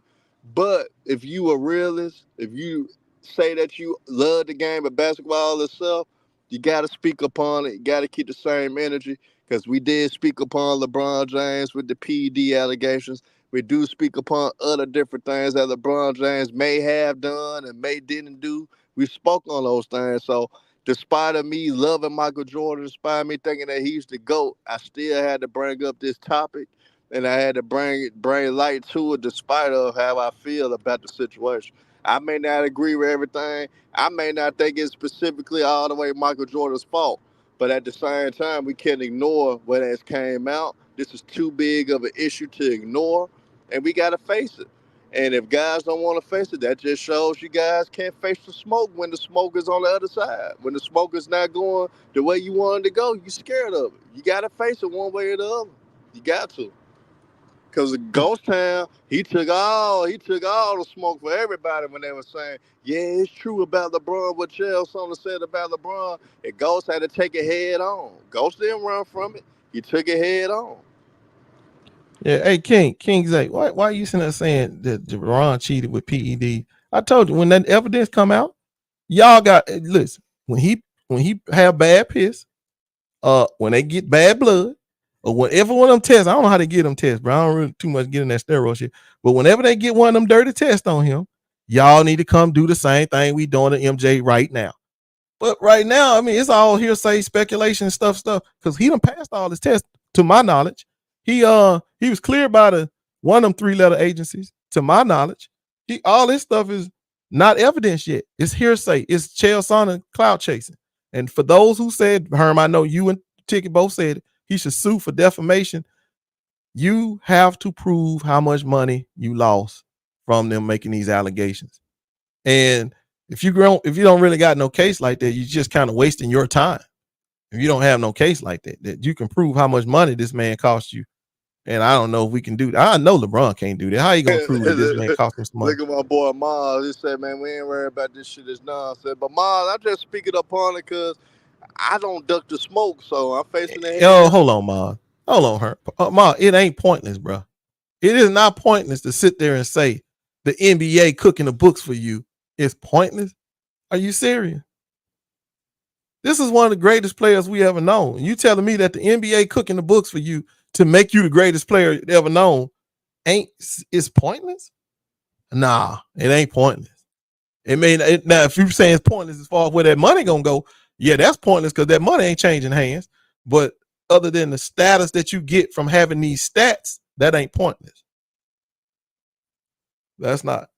But if you a realist, if you say that you love the game of basketball itself, You got to speak upon it. You got to keep the same energy because we did speak upon LeBron James with the PED allegations. We do speak upon other different things that LeBron James may have done and may didn't do. We spoke on those things. So despite of me loving Michael Jordan, despite me thinking that he's the GOAT, I still had to bring up this topic and I had to bring light to it despite of how I feel about the situation. I may not agree with everything. I may not think it's specifically all the way Michael Jordan's fault. But at the same time, we can't ignore what has came out. This is too big of an issue to ignore, and we got to face it. And if guys don't want to face it, that just shows you guys can't face the smoke when the smoke is on the other side. When the smoke is not going the way you want it to go, you're scared of it. You got to face it one way or the other. You got to. Because Ghost Town, he took all the smoke for everybody when they were saying, yeah, it's true about LeBron, what Chael Sonnen said about LeBron. And Ghost had to take it head on. Ghost didn't run from it. He took it head on. Yeah, hey King Zay, why are you sitting there saying that LeBron cheated with PED? I told you when that evidence come out, y'all got listen. When he have bad piss, when they get bad blood, or whenever one of them tests, I don't know how they get them tests, bro. I don't really too much get in that steroid shit. But whenever they get one of them dirty tests on him, y'all need to come do the same thing we doing to MJ right now. But right now, I mean, it's all hearsay, speculation, stuff, because he done passed all his tests, to my knowledge. He was cleared by one of them 3-letter agencies, to my knowledge. All this stuff is not evidence yet. It's hearsay. It's Chael Sonnen clout chasing. And for those who said, Herm, I know you and Ticket both said it, he should sue for defamation. You have to prove how much money you lost from them making these allegations. And if you don't really got no case like that, you're just kind of wasting your time. If you don't have no case like that you can prove how much money this man cost you. And I don't know if we can do that. I know LeBron can't do that. How you gonna prove that this man cost him some money? Look at my boy Mars. He said, man, we ain't worried about this shit. It's nonsense. But Mars, I'm just speaking up on it because I don't duck the smoke, so I'm facing the head. Yo, hold on, Mars. Hold on, her. Mars, it ain't pointless, bro. It is not pointless to sit there and say the NBA cooking the books for you is pointless. Are you serious? This is one of the greatest players we ever known. You telling me that the NBA cooking the books for you to make you the greatest player ever known is pointless? Nah, it ain't pointless. Now if you're saying it's pointless as far as where that money gonna go, yeah, that's pointless because that money ain't changing hands. But other than the status that you get from having these stats, that ain't pointless. That's not.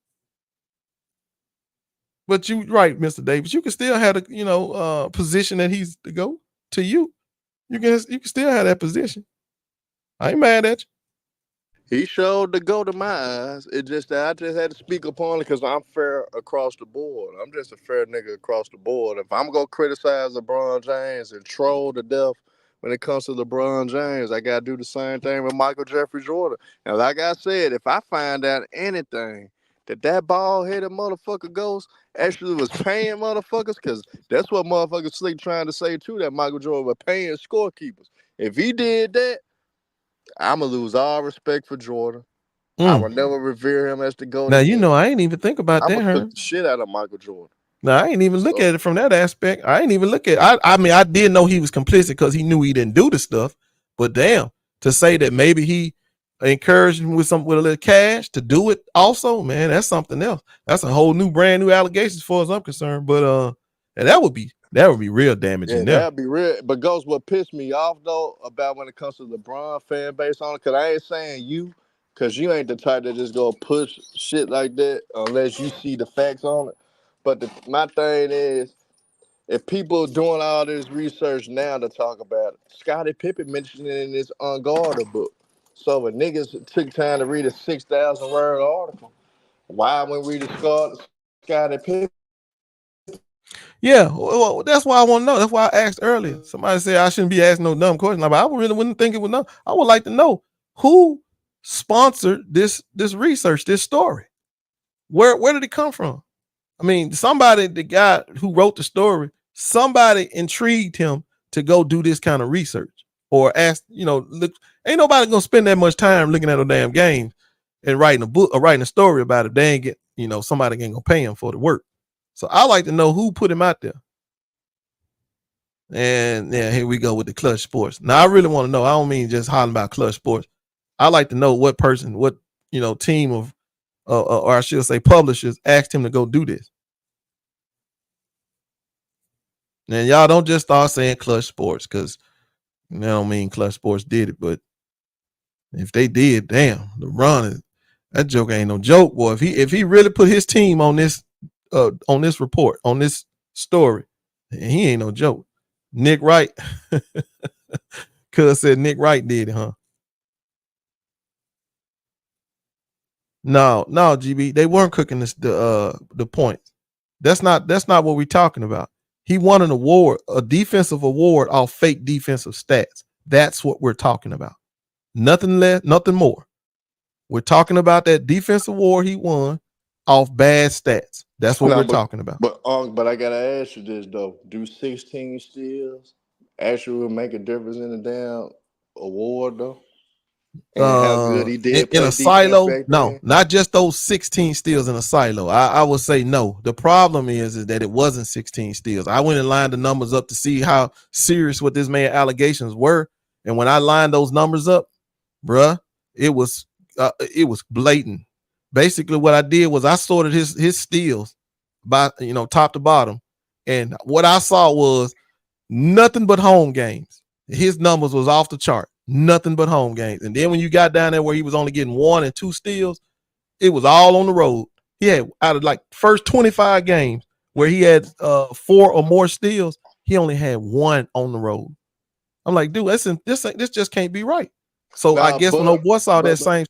But you right, Mr. Davis. You can still have the position that he's to go to you. You can still have that position. I ain't mad at you. He showed the go to my eyes. It's just that I just had to speak upon it because I'm fair across the board. I'm just a fair nigga across the board. If I'm gonna criticize LeBron James and troll to death when it comes to LeBron James, I gotta do the same thing with Michael Jeffrey Jordan. And like I said, if I find out anything that bald-headed motherfucker Ghost actually was paying motherfuckers, because that's what motherfuckers Slick trying to say too, that Michael Jordan was paying scorekeepers. If he did that, I'ma lose all respect for Jordan. I will never revere him as the GOAT. Now, I ain't even think about that, I'ma cook the shit out of Michael Jordan. Now, I ain't even look at it from that aspect. I ain't even look at I mean, I did know he was complicit because he knew he didn't do the stuff. But damn, to say that maybe he encouraged him with a little cash to do it also, man, that's something else. That's a whole brand new allegations as far as I'm concerned. But and that would be real damaging. Yeah, that'd be real. But Ghost, what pissed me off though about when it comes to LeBron fan base on it, because I ain't saying you, because you ain't the type that just go push shit like that unless you see the facts on it. But my thing is, if people doing all this research now to talk about it, Scottie Pippen mentioned it in his Unguarded book. So when niggas took time to read a 6,000 word article, why when we discard Scottie Pippen? Yeah, well, that's why I want to know. That's why I asked earlier. Somebody said I shouldn't be asking no dumb question. But I really wouldn't think it would know. I would like to know who sponsored this research, this story. Where did it come from? I mean, the guy who wrote the story, somebody intrigued him to go do this kind of research or ask, look, ain't nobody gonna spend that much time looking at a damn game and writing a book or writing a story about it. They ain't get, somebody ain't gonna pay him for the work. So I like to know who put him out there. And yeah, here we go with the Clutch Sports. Now I really want to know. I don't mean just hollering about Clutch Sports. I like to know what person, what team of, or I should say, publishers asked him to go do this. And y'all don't just start saying Clutch Sports because I don't mean Clutch Sports did it, but if they did, damn, the run is that joke ain't no joke, boy. If he really put his team on this report, on this story, he ain't no joke. Nick Wright, cuz said Nick Wright did it, huh? No, GB, they weren't cooking the points. That's not what we're talking about. He won an award, a defensive award off fake defensive stats. That's what we're talking about. Nothing less, nothing more. We're talking about that defensive award he won off bad stats. That's what we're talking about. But I gotta ask you this though: do 16 steals actually make a difference in the damn award though? And how good he did in a silo? No, not just those 16 steals in a silo. I would say no. The problem is that it wasn't 16 steals. I went and lined the numbers up to see how serious what this man's allegations were, and when I lined those numbers up, bruh, it was blatant. Basically, what I did was I sorted his steals by top to bottom, and what I saw was nothing but home games. His numbers was off the chart. Nothing but home games. And then when you got down there where he was only getting 1 and 2 steals, it was all on the road. He had out of like first 25 games where he had 4 or more steals, he only had 1 on the road. I'm like, dude, this just can't be right. So I guess when old boy saw that same,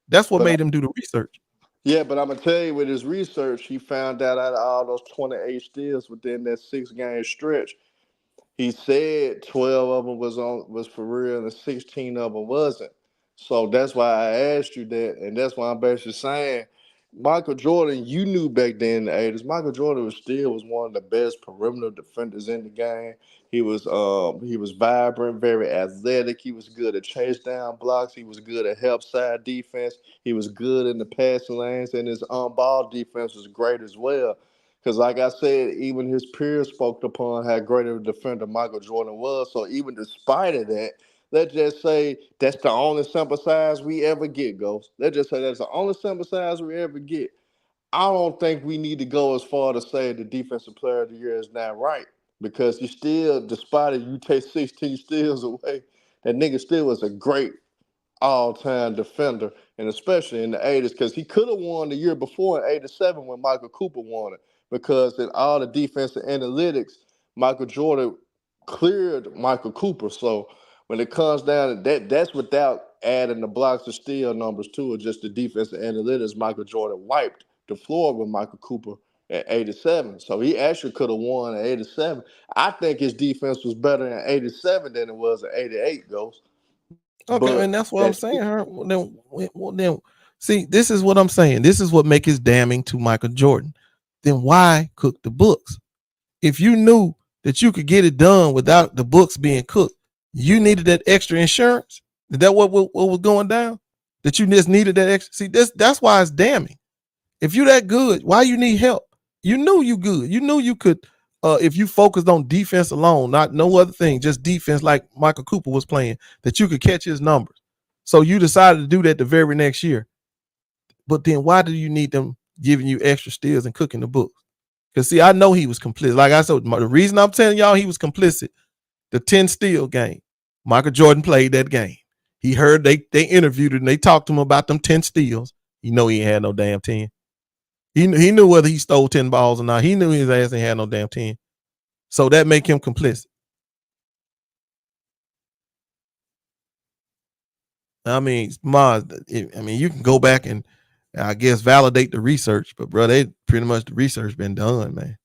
that's what made him do the research. Yeah, but I'm gonna tell you, with his research, he found out of all those 28 steals within that 6-game stretch, he said 12 of them was for real and 16 of them wasn't. So that's why I asked you that, and that's why I'm basically saying Michael Jordan, you knew back then in the 80s, Michael Jordan was one of the best perimeter defenders in the game. He was vibrant, very athletic. He was good at chase down blocks. He was good at help side defense. He was good in the passing lanes, and his on-ball defense was great as well. Because, like I said, even his peers spoke upon how great of a defender Michael Jordan was. So even despite of that, let's just say that's the only sample size we ever get, Ghost. Let's just say that's the only sample size we ever get. I don't think we need to go as far to say the defensive player of the year is not right. Because you still, despite it, you take 16 steals away, that nigga still was a great all-time defender, and especially in the 80s, because he could have won the year before in 87 when Michael Cooper won it, because in all the defensive analytics, Michael Jordan cleared Michael Cooper. So when it comes down to that's without adding the blocks and steal numbers to it, just the defensive analytics, Michael Jordan wiped the floor with Michael Cooper at 87. So he actually could have won at 87. I think his defense was better in 87 than it was in 88, Ghost. Okay, and that's what I'm saying. Then, see, this is what I'm saying. This is what makes it damning to Michael Jordan. Then why cook the books? If you knew that you could get it done without the books being cooked, you needed that extra insurance. Is that what was going down? That you just needed that extra? See, that's why it's damning. If you're that good, why you need help? You knew you good. You knew you could. If you focused on defense alone, not no other thing, just defense like Michael Cooper was playing, that you could catch his numbers. So you decided to do that the very next year. But then why do you need them giving you extra steals and cooking the books? Because see, I know he was complicit. Like I said, the reason I'm telling y'all he was complicit, the 10 steal game, Michael Jordan played that game. He heard they interviewed him and they talked to him about them 10 steals. You know he ain't had no damn 10. He knew whether he stole 10 balls or not. He knew his ass ain't had no damn 10. So that make him complicit. I mean, Mars, you can go back and I guess validate the research, but bro, they pretty much the research been done, man.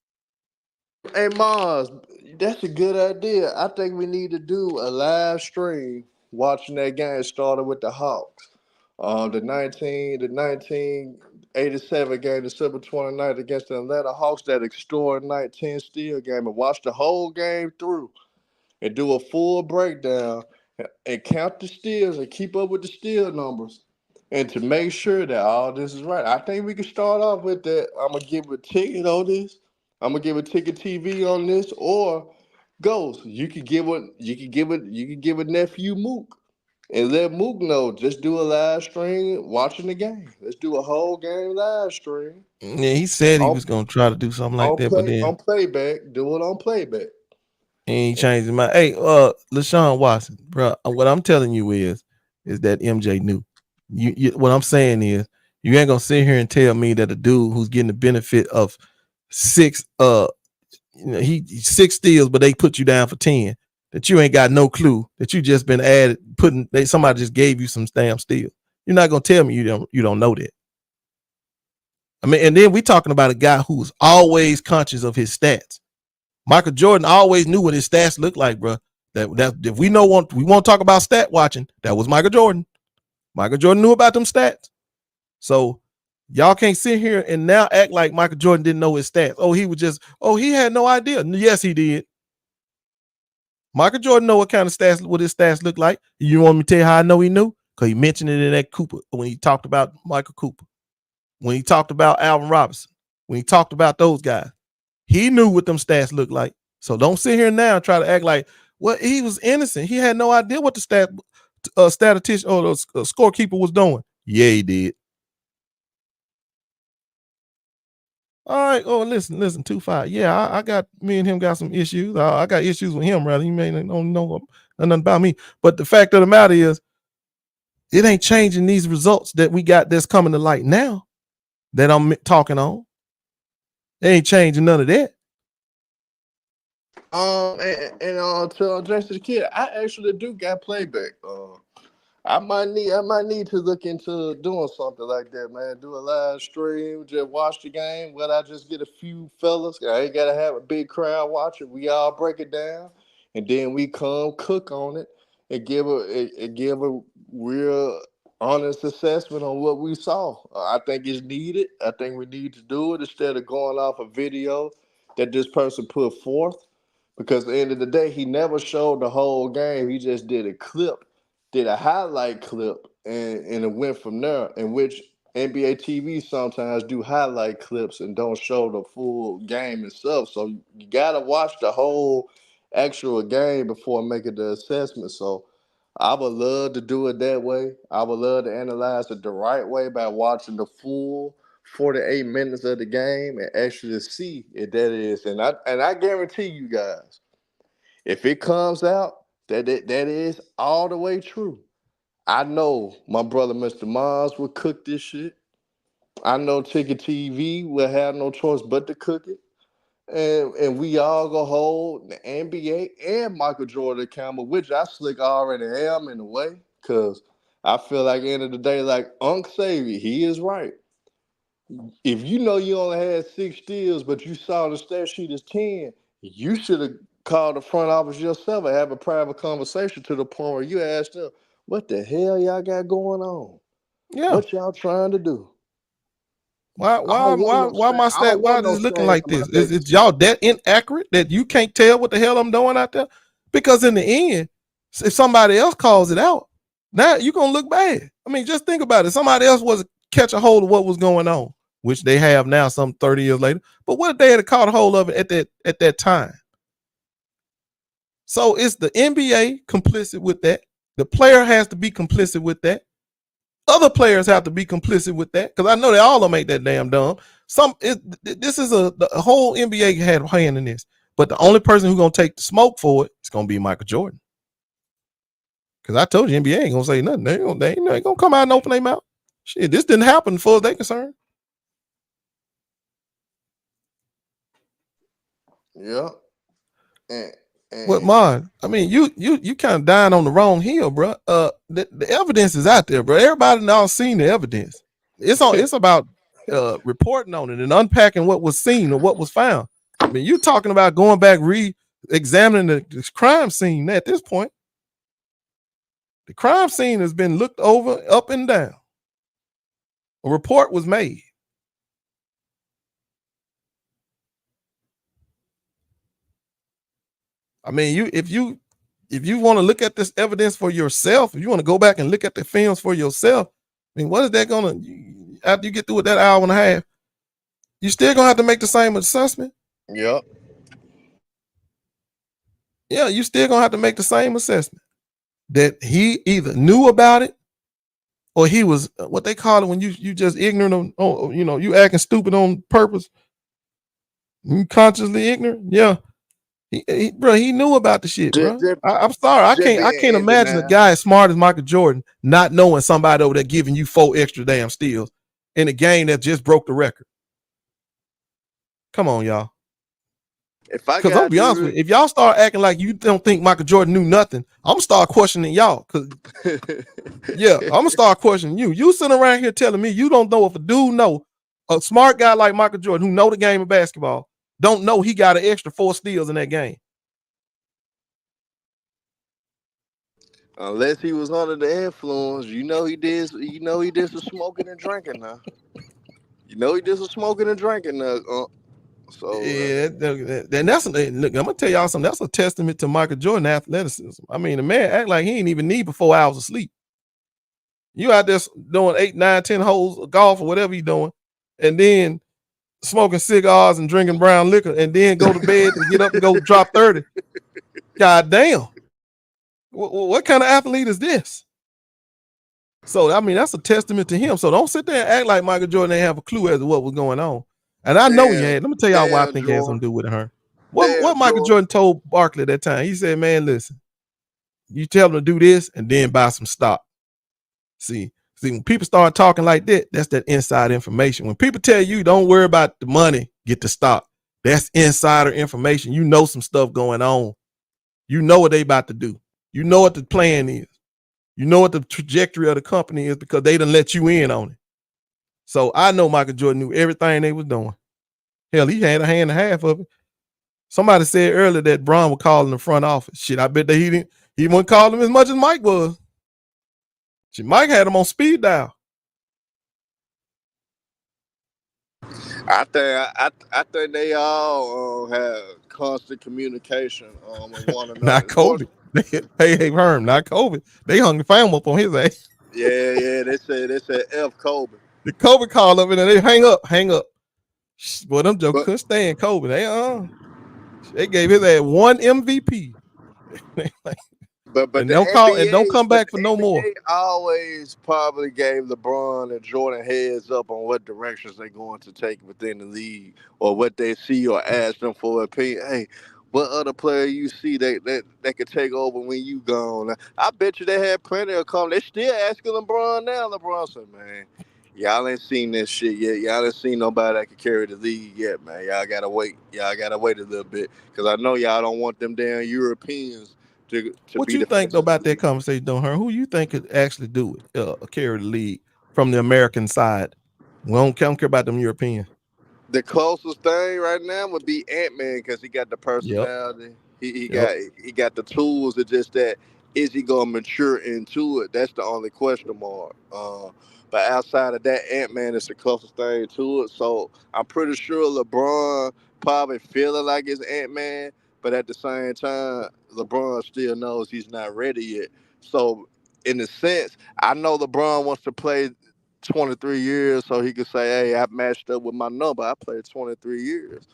Hey Mars, that's a good idea. I think we need to do a live stream watching that game started with the Hawks. The 1987 game, December 29th against the Atlanta Hawks, that extraordinary 10 steal game, and watch the whole game through and do a full breakdown and count the steals and keep up with the steal numbers and to make sure that all this is right. I think we can start off with that. I'm going to give a ticket on this. I'm going to give a ticket TV on this, or Ghost, you could give a nephew Mook. And let Mook know, just do a live stream watching the game. Let's do a whole game live stream. Yeah, he said he On was gonna try to do something like that, but then on playback. Do it on playback. he changed his mind. Hey, LaShawn Watson, bro. What I'm telling you is that MJ knew. What I'm saying is, you ain't gonna sit here and tell me that a dude who's getting the benefit of 6, he 6 steals, but they put you down for 10. That you ain't got no clue. That you just been added, somebody just gave you some damn steals. You're not gonna tell me you don't know that. I mean, and then we talking about a guy who was always conscious of his stats. Michael Jordan always knew what his stats looked like, bro. That if we want to talk about stat watching, that was Michael Jordan. Michael Jordan knew about them stats. So y'all can't sit here and now act like Michael Jordan didn't know his stats. He had no idea. Yes, he did. Michael Jordan know what his stats look like. You want me to tell you how I know he knew? Because he mentioned it in that Cooper when he talked about Michael Cooper, when he talked about Alvin Robinson, when he talked about those guys. He knew what them stats looked like. So don't sit here now and try to act like, well, he was innocent. He had no idea what the statistician or the scorekeeper was doing. Yeah, he did. All right. Oh, listen, 2-5. Yeah, I got me and him got some issues. I got issues with him, rather. He may not know nothing about me. But the fact of the matter is, it ain't changing these results that we got that's coming to light now that I'm talking on. They ain't changing none of that. To address the kid, I actually do got playback. I might need to look into doing something like that, man. Do a live stream, just watch the game. But I just get a few fellas. I ain't gotta have a big crowd watching. We all break it down, and then we come cook on it and give a real honest assessment on what we saw. I think it's needed. I think we need to do it instead of going off a video that this person put forth. Because at the end of the day, he never showed the whole game. He just did a highlight clip, and it went from there. In which NBA TV sometimes do highlight clips and don't show the full game itself. So you gotta watch the whole actual game before making the assessment. So I would love to do it that way. I would love to analyze it the right way by watching the full 48 minutes of the game and actually see if that is. And I guarantee you guys, if it comes out that is all the way true, I know my brother Mr. Mons will cook this shit. I know Ticket TV will have no choice but to cook it. And we all gonna hold the NBA and Michael Jordan accountable, which I slick already am in a way, because I feel like at the end of the day, like Unc Savy, he is right. If you know you only had 6 steals, but you saw the stat sheet is 10, you should have called the front office yourself and have a private conversation to the point where you asked them, what the hell y'all got going on? Yeah. What y'all trying to do? Why my stat? Why is it looking like this? Is y'all that inaccurate that you can't tell what the hell I'm doing out there? Because in the end, if somebody else calls it out, now you're gonna look bad. I mean, just think about it. Somebody else was catch a hold of what was going on, which they have now, some 30 years later. But what if they had caught a hold of it at that time? So it's the NBA complicit with that. The player has to be complicit with that. Other players have to be complicit with that, because I know they all don't make that damn dumb. This is the whole NBA had a hand in this, but the only person who's gonna take the smoke for it is gonna be Michael Jordan. Because I told you, NBA ain't gonna say nothing. They ain't gonna come out and open their mouth. Shit, this didn't happen as far as they concerned. Yeah. What, Mon? I mean, you kind of dying on the wrong hill, bro. The evidence is out there, bro. Everybody now seen the evidence. It's about reporting on it and unpacking what was seen or what was found. I mean, you talking about going back re-examining the crime scene at this point. The crime scene has been looked over up and down. A report was made. I mean, if you want to look at this evidence for yourself, if you want to go back and look at the films for yourself, I mean, what is that gonna, after you get through with that hour and a half, you still gonna have to make the same assessment? Yep. Yeah, you still gonna have to make the same assessment that he either knew about it or he was what they call it when you just ignorant on you acting stupid on purpose. You consciously ignorant. Yeah, bro, he knew about the shit, Just, bro. just, I'm sorry, just I being can't in imagine a denial. guy as smart as Michael Jordan not knowing somebody over there giving you 4 extra damn steals in a game that just broke the record. Come on, y'all. If I Because I'm gonna got be honest with you, if y'all start acting like you don't think Michael Jordan knew nothing, I'm gonna start questioning y'all. Cause yeah, I'm gonna start questioning you. You sitting around here telling me you don't know if a dude know a smart guy like Michael Jordan who know the game of basketball don't know he got an extra 4 steals in that game. Unless he was under the influence, he did. He did some smoking and drinking now. He did some smoking and drinking now. Yeah, and that's look, I'm gonna tell y'all something. That's a testament to Michael Jordan athleticism. I mean, the man act like he ain't even need 4 hours of sleep. You out there doing 8, 9, 10 holes of golf or whatever you doing, and then smoking cigars and drinking brown liquor, and then go to bed and get up and go drop 30. God damn. What kind of athlete is this? So, I mean, that's a testament to him. So don't sit there and act like Michael Jordan ain't have a clue as to what was going on. And I know he had. Let me tell y'all why I think it has something to do with her. What Michael Jordan told Barkley at that time? He said, man, listen, you tell him to do this and then buy some stock. See, when people start talking like that, that's that inside information. When people tell you don't worry about the money, get the stock. That's insider information. You know some stuff going on. You know what they about to do. You know what the plan is. You know what the trajectory of the company is because they done let you in on it. So I know Michael Jordan knew everything they was doing. Hell, he had a hand and a half of it. Somebody said earlier that Bron would call in the front office. Shit, I bet that he wouldn't call him as much as Mike was. Shit, Mike had him on speed dial. I think they all have constant communication with one another. Not Kobe. Hey, Herm, not Kobe. They hung the fam up on his ass. Yeah. They said F Kobe. The Kobe call up and then they hang up. Boy, them jokers couldn't stand Kobe. They gave his ass 1 MVP. But and the don't NBA, call and don't come back for no more. Always probably gave LeBron and Jordan heads up on what directions they're going to take within the league or what they see or ask them for opinion. Hey, what other player you see that could take over when you gone? I bet you they had plenty of come. They still asking LeBron now. LeBron said, man, y'all ain't seen this shit yet. Y'all ain't seen nobody that can carry the league yet, man. Y'all gotta wait. Y'all gotta wait a little bit because I know y'all don't want them damn Europeans to what be you the think though about that conversation, though, her? Who you think could actually do it? Carry the league from the American side. We don't care about them Europeans. The closest thing right now would be Ant-Man because he got the personality. Yep. He got the tools. It's just that is he gonna mature into it? That's the only question mark. But outside of that, Ant-Man is the closest thing to it. So I'm pretty sure LeBron probably feeling like it's Ant-Man, but at the same time, LeBron still knows he's not ready yet. So in a sense, I know LeBron wants to play 23 years so he could say, hey, I matched up with my number. I played 23 years.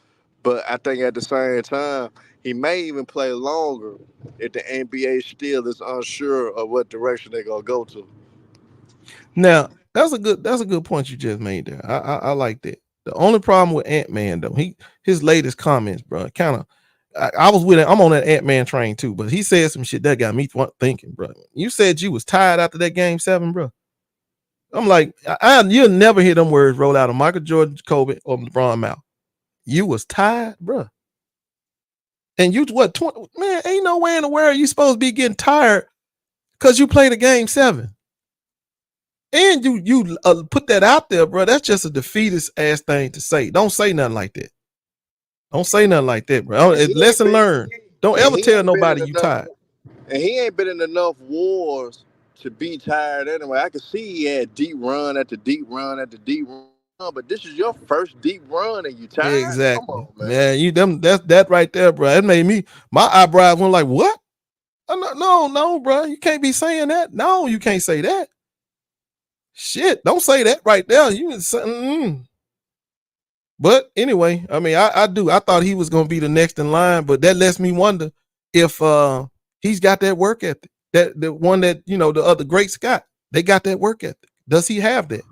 But I think at the same time, he may even play longer if the NBA still is unsure of what direction they're gonna go to. Now, that's a good point you just made there. I like that. The only problem with Ant-Man though, his latest comments, bro, kind of I was with it. I'm on that Ant-Man train too, but he said some shit that got me thinking, bro. You said you was tired after that game 7, bro. I'm like, you'll never hear them words roll out of Michael Jordan, Kobe, or LeBron mouth. You was tired, bro. And you what? 20, man, ain't no way in the world you supposed to be getting tired because you played a game 7. And you put that out there, bro. That's just a defeatist ass thing to say. Don't say nothing like that. Don't say nothing like that, bro. Lesson learned. Don't ever tell nobody you tired. And he ain't been in enough wars to be tired anyway. I could see he had deep run after deep run after deep run, but this is your first deep run and you tired? Exactly. Come on, man. That's that right there, bro. It made me, my eyebrows went like, what? No, bro. You can't be saying that. No, you can't say that. Shit, don't say that right there. But anyway, I mean, I thought he was gonna be the next in line, but that lets me wonder if he's got that work ethic. That the one that the other great Scott, they got that work ethic. Does he have that?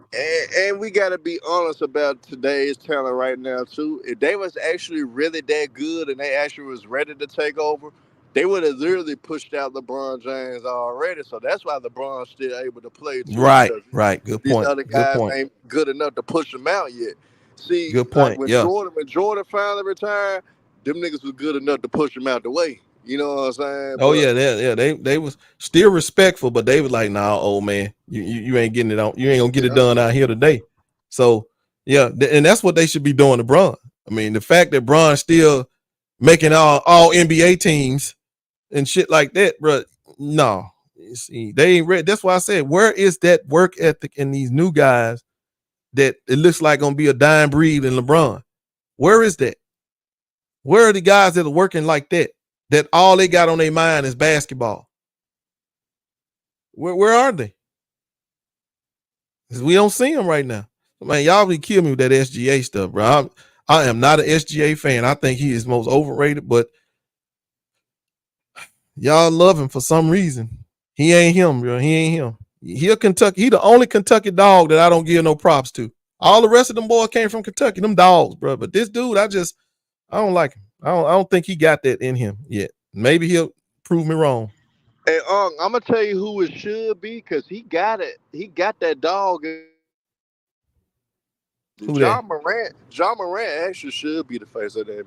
And we got to be honest about today's talent right now too. If they was actually really that good and they actually was ready to take over, they would have literally pushed out LeBron James already. So that's why LeBron's still able to play too. Right. Good These point. other guys ain't good enough to push him out yet. See, good point. Like when Jordan finally retired, them niggas was good enough to push him out the way. You know what I'm saying? Oh, they was still respectful, but they was like, nah, old man, you ain't getting it on. You ain't gonna get it done out here today. So yeah, and that's what they should be doing to Bron. I mean, the fact that Bron's still making all NBA teams and shit like that, bro. No, you see, they ain't ready. That's why I said, where is that work ethic in these new guys that it looks like gonna be a dying breed in LeBron? Where is that? Where are the guys that are working like that? That all they got on their mind is basketball. Where are they? Because we don't see them right now. Man, y'all be killing me with that SGA stuff, bro. I am not an SGA fan. I think he is most overrated, but y'all love him for some reason. He ain't him, bro. He ain't him. He the only Kentucky dog that I don't give no props to. All the rest of them boys came from Kentucky, them dogs, bro. But this dude, I don't like him. I don't think he got that in him yet. Maybe he'll prove me wrong. Hey, I'm gonna tell you who it should be because he got it. He got that dog. Who John Morant. John Morant actually should be the face of the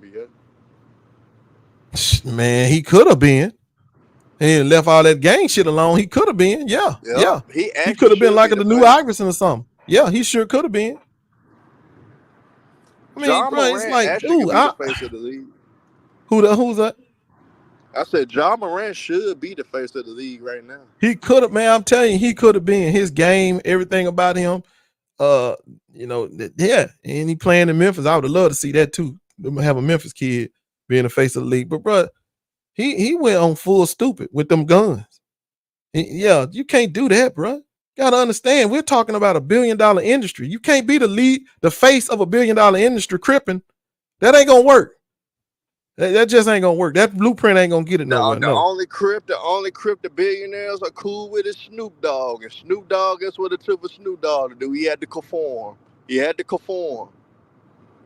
NBA. Man, he could have been. He left all that gang shit alone. He could have been. Yeah. He could have been like the new Iverson or something. Yeah, he sure could have been. I mean, John bro, Morant it's like, actually dude, could be the face of the league. Who's that? I said John Morant should be the face of the league right now. He could have, man. I'm telling you, he could have been. His game, everything about him. Yeah, and he playing in Memphis. I would have loved to see that too. Have a Memphis kid being the face of the league. But bro, he went on full stupid with them guns. Yeah, you can't do that, bro. Gotta understand, we're talking about $1 billion industry. You can't be the face of $1 billion industry cripping. That ain't gonna work. That just ain't gonna work. That blueprint ain't gonna get it nowhere. The only crip the billionaires are cool with is Snoop Dogg. And Snoop Dogg, that's what it took for Snoop Dogg to do. He had to conform.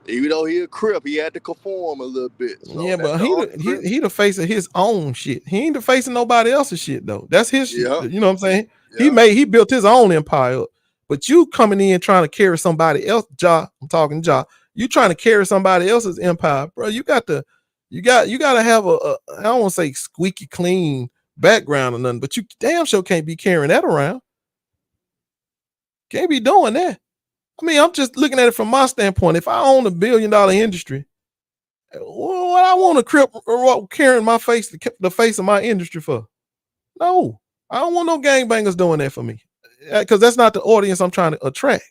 Even though he a crip, he had to conform a little bit. So yeah, but he the face of his own shit. He ain't the face of nobody else's shit though. That's his shit. You know what I'm saying? Yeah. He built his own empire up. But you coming in trying to carry somebody else, I'm talking Ja. You trying to carry somebody else's empire, bro. You got to have a I don't want to say squeaky clean background or nothing, but you damn sure can't be carrying that around. Can't be doing that. I mean, I'm just looking at it from my standpoint. If I own $1 billion industry, what I want to crip or carrying my face, the face of my industry for? No, I don't want no gangbangers doing that for me, because that's not the audience I'm trying to attract.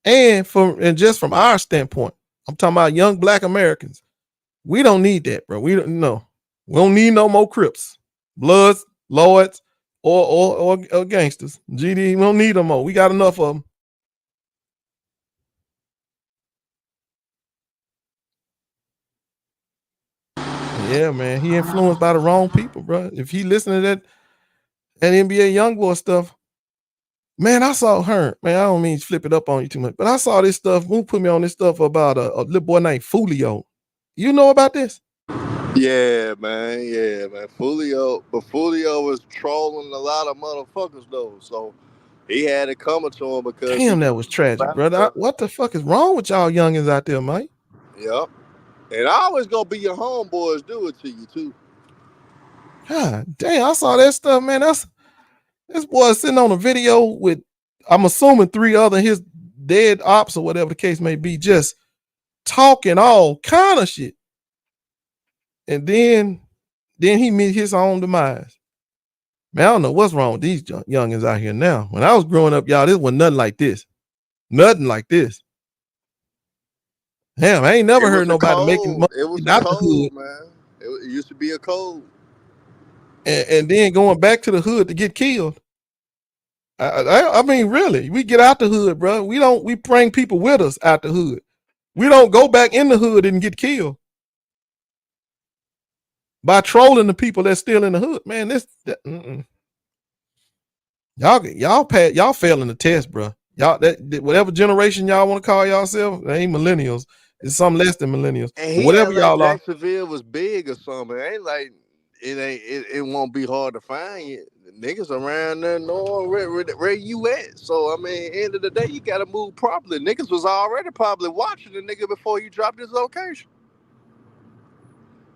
And just from our standpoint, I'm talking about young Black Americans. We don't need that, bro. We don't need no more Crips, Bloods, Lords, or gangsters. GD, we don't need them more. We got enough of them. Yeah, man. He influenced by the wrong people, bro. If he listened to that NBA YoungBoy stuff, man, I saw her. Man, I don't mean to flip it up on you too much, but I saw this stuff. Who put me on this stuff about a little boy named Fulio? You know about this? Yeah, man. Fulio was trolling a lot of motherfuckers though, so he had it coming to him because. Damn, that was tragic, brother. What the fuck is wrong with y'all youngins out there, Mike? Yep. And I always gonna be your homeboys do it to you too. God damn, I saw that stuff, man. This boy sitting on a video with, I'm assuming 3 other his dead ops or whatever the case may be, just talking all kind of shit. And then he meet his own demise. Man, I don't know what's wrong with these youngins out here now. When I was growing up, y'all, this was nothing like this. Nothing like this. Damn, I ain't never heard nobody making money. It was a code, man. It used to be a code. And then going back to the hood to get killed. I mean, really, we get out the hood, bro. We bring people with us out the hood. We don't go back in the hood and get killed. by trolling the people that's still in the hood, man. Y'all failing the test, bro. Y'all that whatever generation y'all want to call yourself, they ain't millennials. It's something less than millennials. And he Whatever act like y'all are. Jacksonville was big or something. It ain't like it won't be hard to find you. Niggas around there knowing where you at. So I mean, end of the day, you gotta move properly. Niggas was already probably watching the nigga before you dropped his location.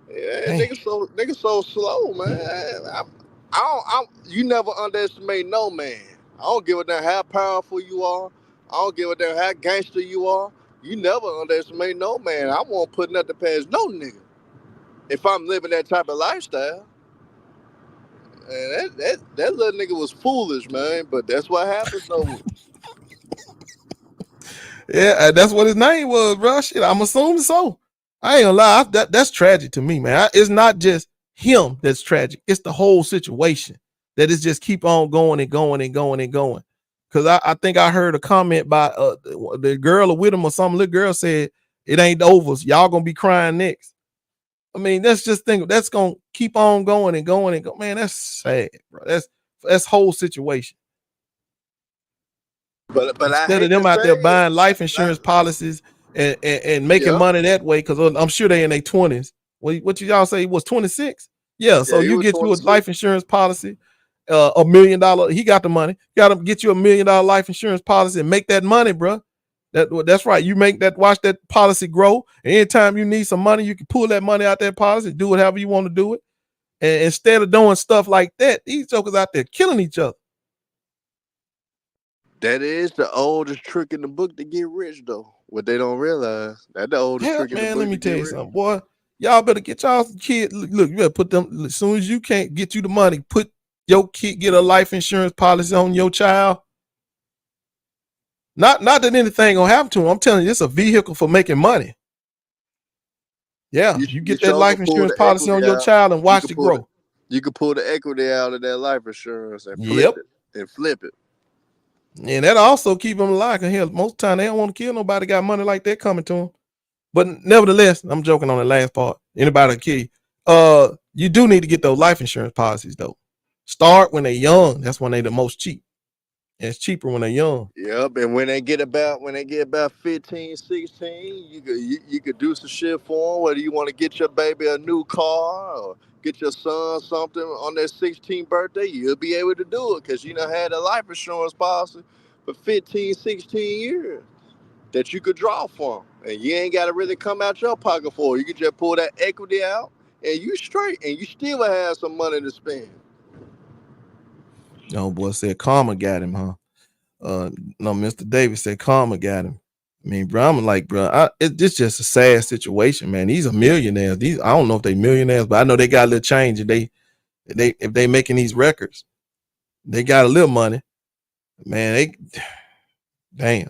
Yeah, Dang. niggas so slow, man. You never underestimate no man. I don't give a damn how powerful you are. I don't give a damn how gangster you are. You never underestimate no man. I won't put nothing past no nigga if I'm living that type of lifestyle. And that little nigga was foolish, man. But that's what happens though. Yeah, that's what his name was, bro. Shit, I'm assuming so. I ain't gonna lie. That's tragic to me, man. It's not just him that's tragic. It's the whole situation that is just keep on going and going and going and going. Because I think I heard a comment by the girl with him or some little girl said it ain't over. So y'all gonna be crying next. I mean, that's gonna keep on going and going and go. Man, that's sad, bro. That's whole situation. But Instead of them out there buying life insurance policies and making money that way, because I'm sure they in their 20s. What y'all say he was 26? Yeah, so you get 26. You a life insurance policy, $1 million. He got the money. Got to get you $1 million life insurance policy and make that money, bro. That's right. You watch that policy grow. And anytime you need some money, you can pull that money out that policy, do whatever you want to do it. And instead of doing stuff like that, these jokers out there killing each other. That is the oldest trick in the book to get rich, though. What they don't realize, that's the oldest trick in the book. Man, let me tell you something, boy. Y'all better get y'all kid. Look, you better put them as soon as you can't get you the money. Put your kid, get a life insurance policy on your child. Not that anything gonna happen to him. I'm telling you, it's a vehicle for making money. Yeah, you get that life insurance policy on your child and watch it grow. You can pull the equity out of that life insurance and flip it. And that also keep them alive. Cause hell, most of the time they don't want to kill nobody got money like that coming to them. But nevertheless, I'm joking on the last part. Anybody kill you? You do need to get those life insurance policies though. Start when they're young. That's when they the most cheap. And it's cheaper when they're young. Yep, and when they get about 15, 16, you could do some shit for them. Whether you want to get your baby a new car or get your son something on their 16th birthday, you'll be able to do it because you done had a life insurance policy for 15, 16 years that you could draw from. And you ain't got to really come out your pocket for it. You can just pull that equity out and you straight, and you still have some money to spend. No, boy said karma got him, huh? No, Mr. Davis said karma got him. I mean, bro, I'm like, bro, it's just a sad situation, man. These are millionaires. I don't know if they millionaires, but I know they got a little change. And if they making these records, they got a little money. Man, damn,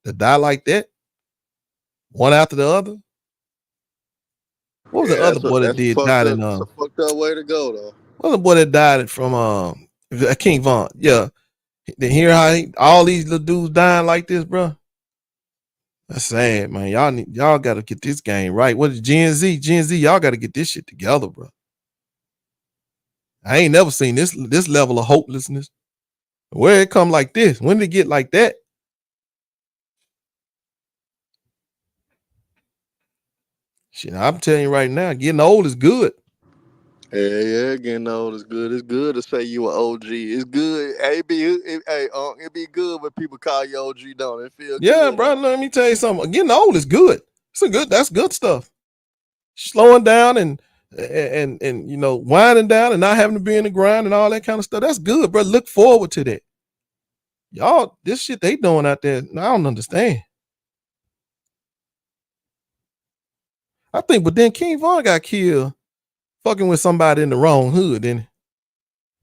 to die like that, one after the other. What was the other boy that died in? That's a fucked up way to go, though. What was the boy that died from King Von? Yeah. Then hear how all these little dudes dying like this, bro. That's sad, man. Y'all got to get this game right. What is Gen Z? Gen Z, y'all got to get this shit together, bro. I ain't never seen this level of hopelessness. Where it come like this? When did it get like that? Shit, I'm telling you right now, getting old is good. Yeah, getting old is good. It's good to say you an OG. It's good. It'd be good when people call you OG, don't it? Feel yeah, good, bro. Let me tell you something. Getting old is good. That's good stuff. Slowing down and you know, winding down and not having to be in the grind and all that kind of stuff. That's good, bro. Look forward to that. Y'all, this shit they doing out there, I don't understand. I think, but then King Von got killed fucking with somebody in the wrong hood, didn't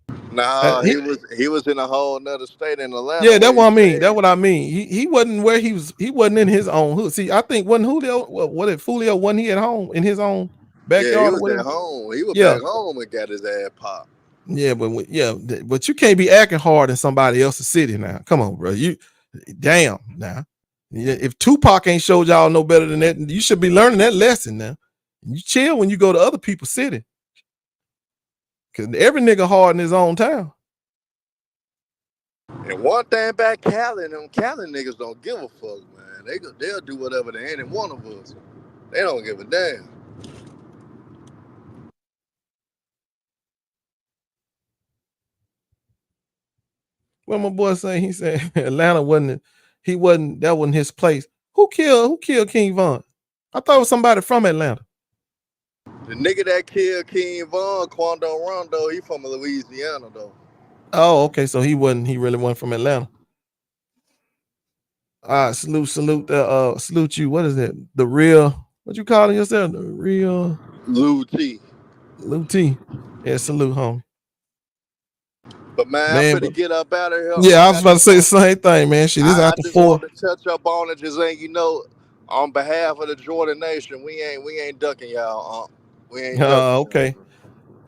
he? Nah, he was in a whole nother state in Atlanta. Yeah, that's what I mean. That's what I mean. He wasn't where he was. He wasn't in his own hood. See, I think wasn't Julio. Fulio wasn't he at home in his own backyard? Yeah, he was at home. He was back home and got his ass popped. Yeah, but you can't be acting hard in somebody else's city now. Come on, bro. Damn now. If Tupac ain't showed y'all no better than that, you should be learning that lesson now. You chill when you go to other people's city. Cause every nigga hard in his own town. And one thing about Cali, them Cali niggas don't give a fuck, man. They'll do whatever to any one of us. They don't give a damn. What my boy saying? He said Atlanta that wasn't his place. Who killed King Von? I thought it was somebody from Atlanta. The nigga that killed King Von, Quando Rondo, he from Louisiana though. Oh, okay. So he really wasn't from Atlanta. All right, salute you. What is it? The real, what you calling yourself? The real Lou T. Lou T. Yeah, salute, homie. But man, I'm finna get up out of here. Yeah, I was about to say the same thing, man. Shit, this after 4. I just want to touch up on it, just ain't, on behalf of the Jordan Nation, we ain't ducking y'all. We ain't ducking. Okay.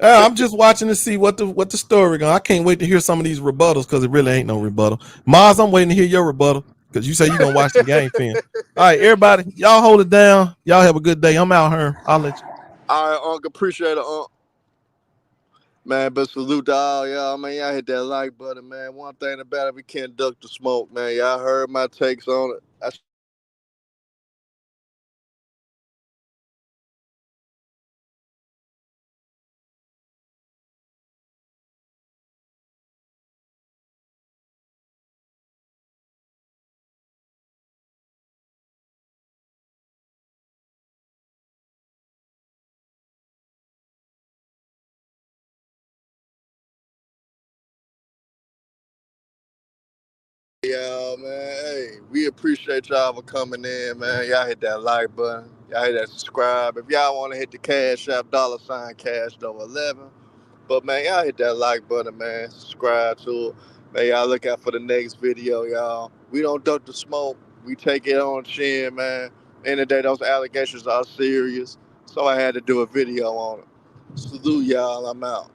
I'm just watching to see what the story going. I can't wait to hear some of these rebuttals because it really ain't no rebuttal. Maz, I'm waiting to hear your rebuttal because you say you're gonna watch the game film. All right, everybody, y'all hold it down. Y'all have a good day. I'm out here. I'll let you. All right, Uncle, appreciate it, Man, but salute to all y'all, man. Y'all hit that like button, man. One thing about it, we can't duck the smoke, man. Y'all heard my takes on it. Y'all, man. Hey, we appreciate y'all for coming in, man. Y'all hit that like button. Y'all hit that subscribe. If y'all want to hit the Cash App, $cash11. But, man, y'all hit that like button, man. Subscribe to it. Man, y'all look out for the next video, y'all. We don't duck the smoke. We take it on chin, man. End of the day, those allegations are serious. So I had to do a video on it. Salute y'all. I'm out.